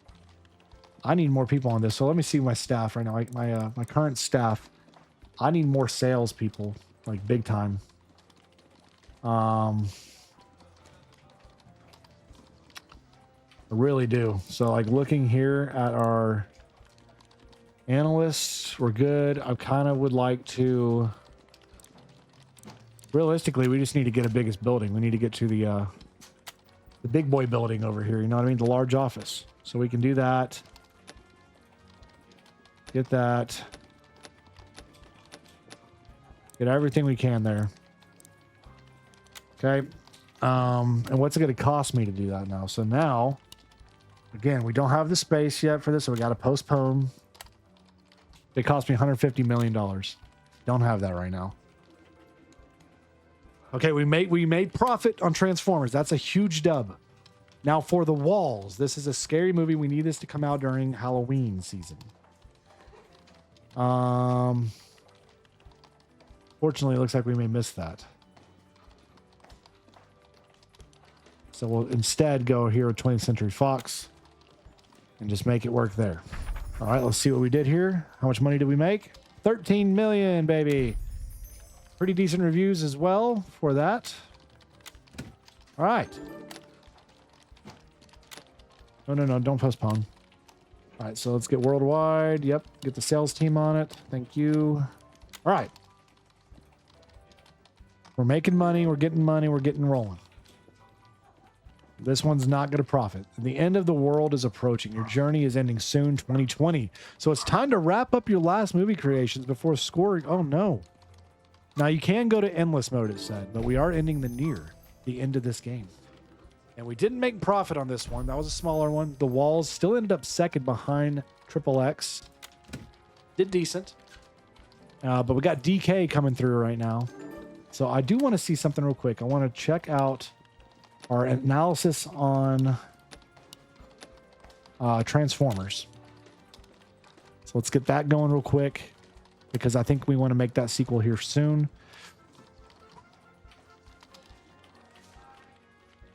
I need more people on this. So let me see my staff right now. My current staff. I need more salespeople, like big time. I really do. So like looking here at our analysts, we're good. I kind of would like to. Realistically, we just need to get a biggest building. We need to get to the big boy building over here. You know what I mean? The large office. So we can do that. Get that. Get everything we can there. Okay. And what's it going to cost me to do that now? So now, again, we don't have the space yet for this, so we got to postpone. It cost me $150 million. Don't have that right now. Okay, we made profit on Transformers. That's a huge dub. Now for The Walls, this is a scary movie. We need this to come out during Halloween season. Fortunately, it looks like we may miss that. So we'll instead go here with 20th Century Fox and just make it work there. All right, let's see what we did here. How much money did we make? 13 million, baby. Pretty decent reviews as well for that. All right. No, don't postpone. All right, so let's get worldwide. Yep, get the sales team on it. Thank you. All right. We're making money. We're getting money. We're getting rolling. This one's not going to profit. The end of the world is approaching. Your journey is ending soon, 2020. So it's time to wrap up your last movie creations before scoring. Oh, no. Now, you can go to endless mode, it said, but we are ending the end of this game. And we didn't make profit on this one. That was a smaller one. The Walls still ended up second behind Triple X. Did decent. But we got DK coming through right now. So I do want to see something real quick. I want to check out our analysis on Transformers. So let's get that going real quick, because I think we want to make that sequel here soon.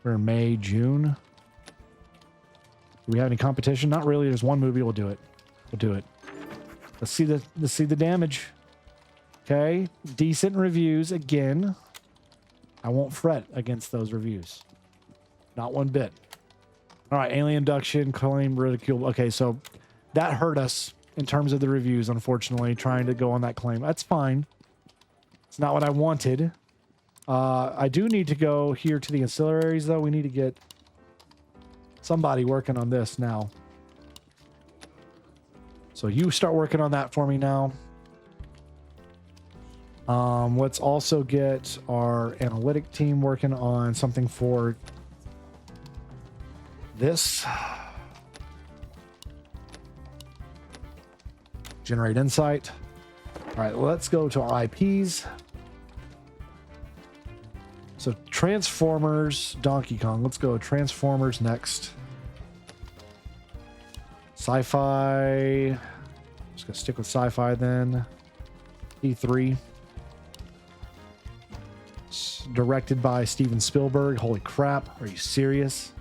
We're in May, June. Do we have any competition? Not really. There's one movie. We'll do it. We'll do it. Let's see the damage. Okay. Decent reviews again. I won't fret against those reviews. Not one bit. All right. Alien abduction, claim, ridicule. Okay. So that hurt us in terms of the reviews, unfortunately, trying to go on that claim. That's fine. It's not what I wanted. I do need to go here to the ancillaries, though. We need to get somebody working on this now. So you start working on that for me now. Let's also get our analytic team working on something for this. Generate insight. All right, let's go to our IPs. So Transformers, Donkey Kong. Let's go Transformers next. Sci-fi. Just gonna stick with sci-fi then. E3. It's directed by Steven Spielberg. Holy crap. Are you serious?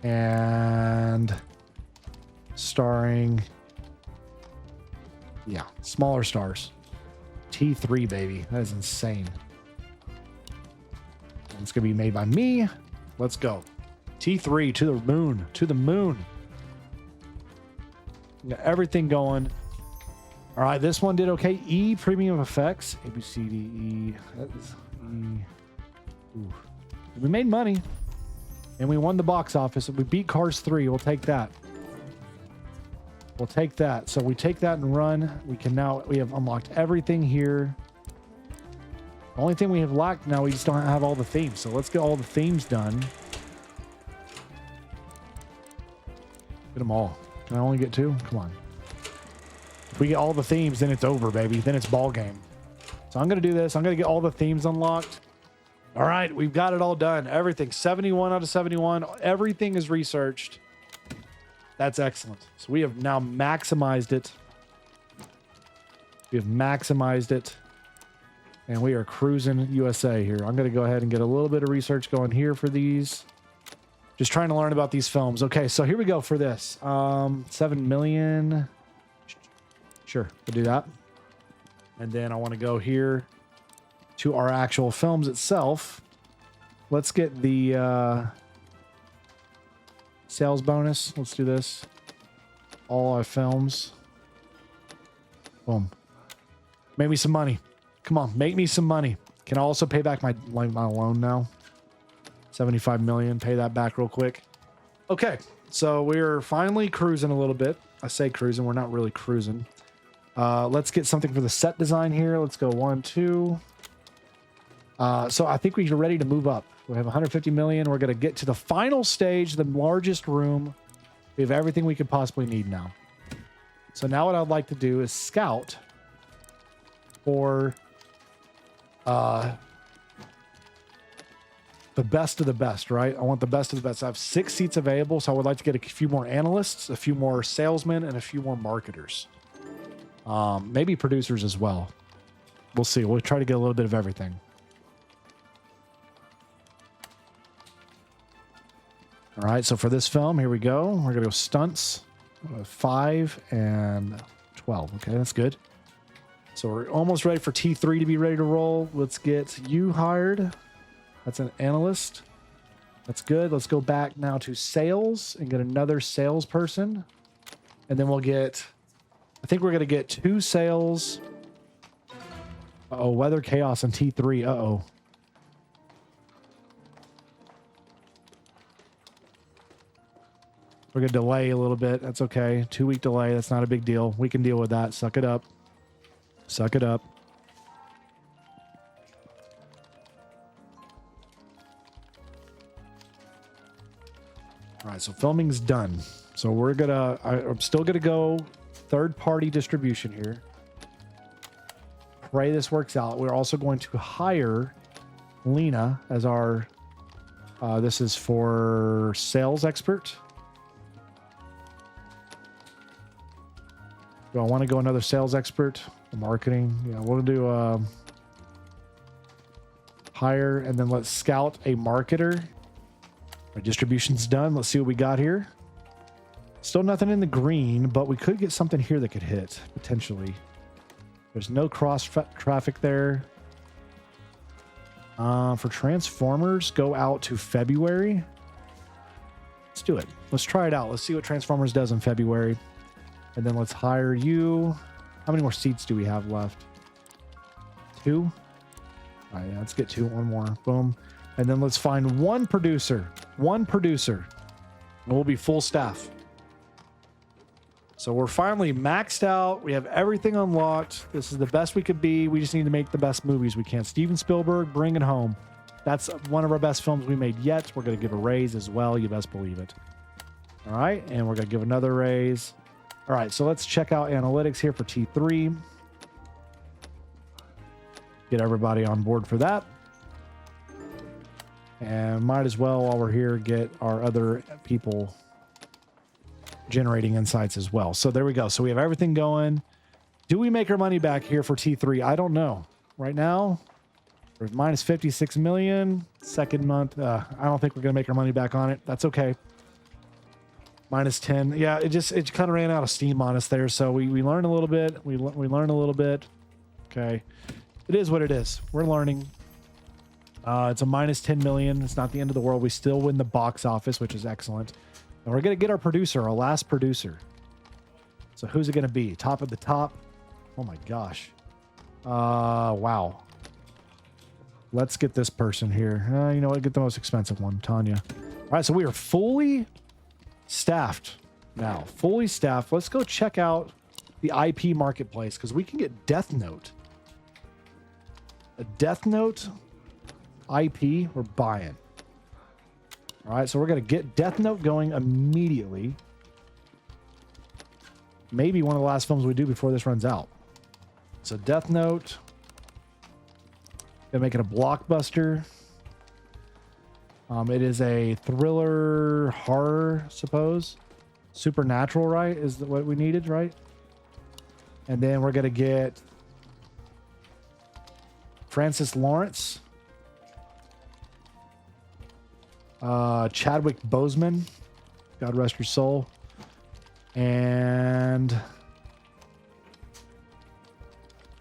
And starring, yeah, smaller stars. T3, baby. That is insane. And it's going to be made by me. Let's go. T3 to the moon. To the moon. Got everything going. All right, this one did okay. E, premium effects. A, B, C, D, E. That is E. Ooh. We made money. And we won the box office. We beat Cars 3. We'll take that. We'll take that. So we take that and run. We have unlocked everything here. The only thing we have lacked now, we just don't have all the themes. So let's get all the themes done. Get them all. Can I only get 2? Come on. If we get all the themes, then it's over, baby. Then it's ball game. So I'm going to do this. I'm going to get all the themes unlocked. All right. We've got it all done. Everything. 71 out of 71. Everything is researched. That's excellent. So we have now maximized it. We have maximized it. And we are cruising USA here. I'm going to go ahead and get a little bit of research going here for these. Just trying to learn about these films. Okay, so here we go for this. 7 million. Sure, we'll do that. And then I want to go here to our actual films itself. Let's get the sales bonus. Let's do this. All our films. Boom. Make me some money. Come on, make me some money. Can I also pay back my loan now? 75 million. Pay that back real quick. Okay, so we're finally cruising a little bit. I say cruising. We're not really cruising. Let's get something for the set design here. Let's go 1, 2. So I think we're ready to move up. We have 150 million. We're going to get to the final stage, the largest room. We have everything we could possibly need now. So now what I'd like to do is scout for the best of the best, right? I want the best of the best. I have 6 seats available, so I would like to get a few more analysts, a few more salesmen, and a few more marketers. Maybe producers as well. We'll see. We'll try to get a little bit of everything. All right, so for this film, here we go. We're going to go stunts. 5 and 12. Okay, that's good. So we're almost ready for T3 to be ready to roll. Let's get you hired. That's an analyst. That's good. Let's go back now to sales and get another salesperson. And then we'll get, I think we're going to get 2 sales. Uh-oh, weather chaos and T3. Uh-oh. We're going to delay a little bit. That's okay. 2-week delay. That's not a big deal. We can deal with that. Suck it up. Suck it up. All right, so filming's done. So we're gonna, I'm still gonna go third-party distribution here. Pray this works out. We're also going to hire Lena as our, this is for sales expert. Do I want to go another sales expert? Marketing, yeah, we'll do hire, and then let's scout a marketer. Our distribution's done. Let's see what we got here. Still nothing in the green, but we could get something here that could hit, potentially. There's no cross traffic there. For Transformers, go out to February. Let's do it. Let's try it out. Let's see what Transformers does in February. And then let's hire you. How many more seats do we have left? 2? All right, yeah, let's get 2. One more. Boom. And then let's find one producer. One producer. And we'll be full staff. So we're finally maxed out. We have everything unlocked. This is the best we could be. We just need to make the best movies we can. Steven Spielberg, bring it home. That's one of our best films we made yet. We're going to give a raise as well. You best believe it. All right. And we're going to give another raise. All right. So let's check out analytics here for T3. Get everybody on board for that. And might as well, while we're here, get our other people generating insights as well. So there we go. So we have everything going. Do we make our money back here for T3? I don't know. Right now, we're minus 56 million. Second month, I don't think we're going to make our money back on it. That's okay. Minus 10. Yeah, it kind of ran out of steam on us there. So we learned a little bit. We learned a little bit. Okay. It is what it is. We're learning. It's a minus 10 million. It's not the end of the world. We still win the box office, which is excellent. And we're going to get our producer, our last producer. So who's it going to be? Top of the top. Oh my gosh. Wow. Let's get this person here. You know what? Get the most expensive one, Tanya. All right. So we are fully staffed now. Fully staffed. Let's go check out the IP marketplace because we can get Death Note. A Death Note IP we're buying. All right, so we're going to get Death Note going immediately. Maybe one of the last films we do before this runs out. So Death Note. Gonna make it a blockbuster. It is a thriller horror, suppose. Supernatural, right? Is what we needed, right? And then we're gonna get Francis Lawrence. Chadwick Boseman, God rest your soul, and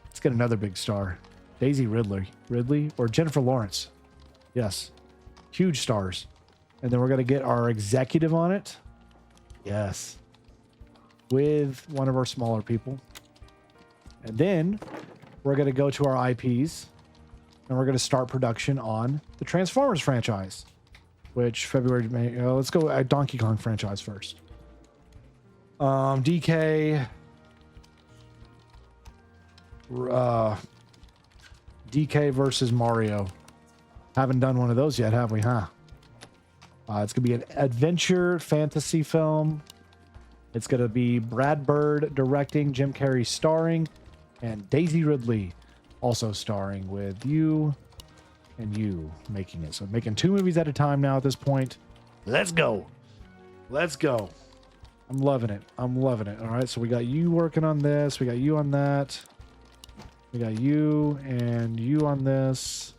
let's get another big star, Daisy Ridley or Jennifer Lawrence. Yes, huge stars. And then we're going to get our executive on it. Yes, with one of our smaller people. And then we're going to go to our IPs and we're going to start production on the Transformers franchise. Which February, May, let's go at Donkey Kong franchise first. DK versus Mario. Haven't done one of those yet, have we, huh? It's going to be an adventure fantasy film. It's going to be Brad Bird directing, Jim Carrey starring, and Daisy Ridley also starring with you and you making it. So making 2 movies at a time now at this point. Let's go. Let's go. I'm loving it. I'm loving it. All right. So we got you working on this. We got you on that. We got you and you on this.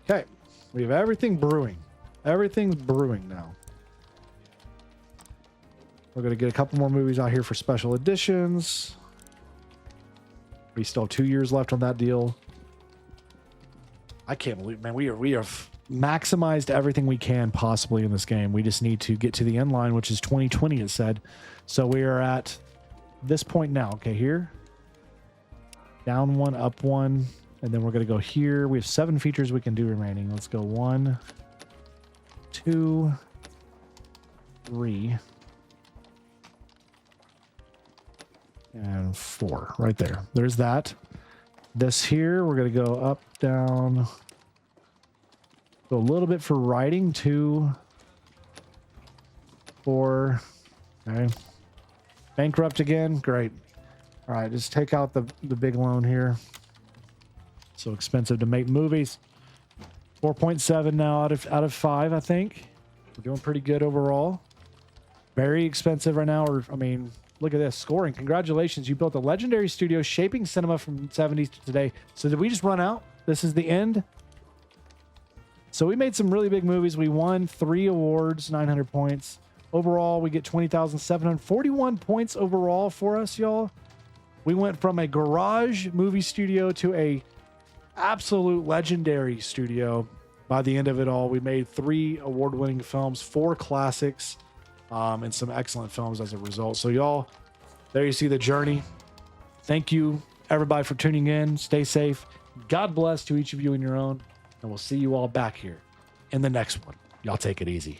Okay. We have everything brewing. Everything's brewing now. We're going to get a couple more movies out here for special editions. We still have 2 years left on that deal. I can't believe, man, we have maximized everything we can possibly in this game. We just need to get to the end line, which is 2020, it said. So we are at this point now. Okay, here. Down 1, up 1. And then we're going to go here. We have 7 features we can do remaining. Let's go 1, 2, 3 and 4 right there. There's that. This here, we're going to go up, down, go a little bit for writing, 2, 4. Okay. Bankrupt again. Great. All right, just take out the big loan here. So expensive to make movies. 4.7 now out of 5, I think. We're doing pretty good overall. Very expensive right now. I mean, look at this scoring. Congratulations. You built a legendary studio shaping cinema from the 70s to today. So did we just run out? This is the end. So we made some really big movies. We won 3 awards, 900 points. Overall, we get 20,741 points overall for us, y'all. We went from a garage movie studio to a absolute legendary studio. By the end of it all, we made 3 award-winning films, 4 classics, and some excellent films as a result. So y'all, there you see the journey. Thank you, everybody, for tuning in. Stay safe. God bless to each of you in your own, and we'll see you all back here in the next one. Y'all take it easy.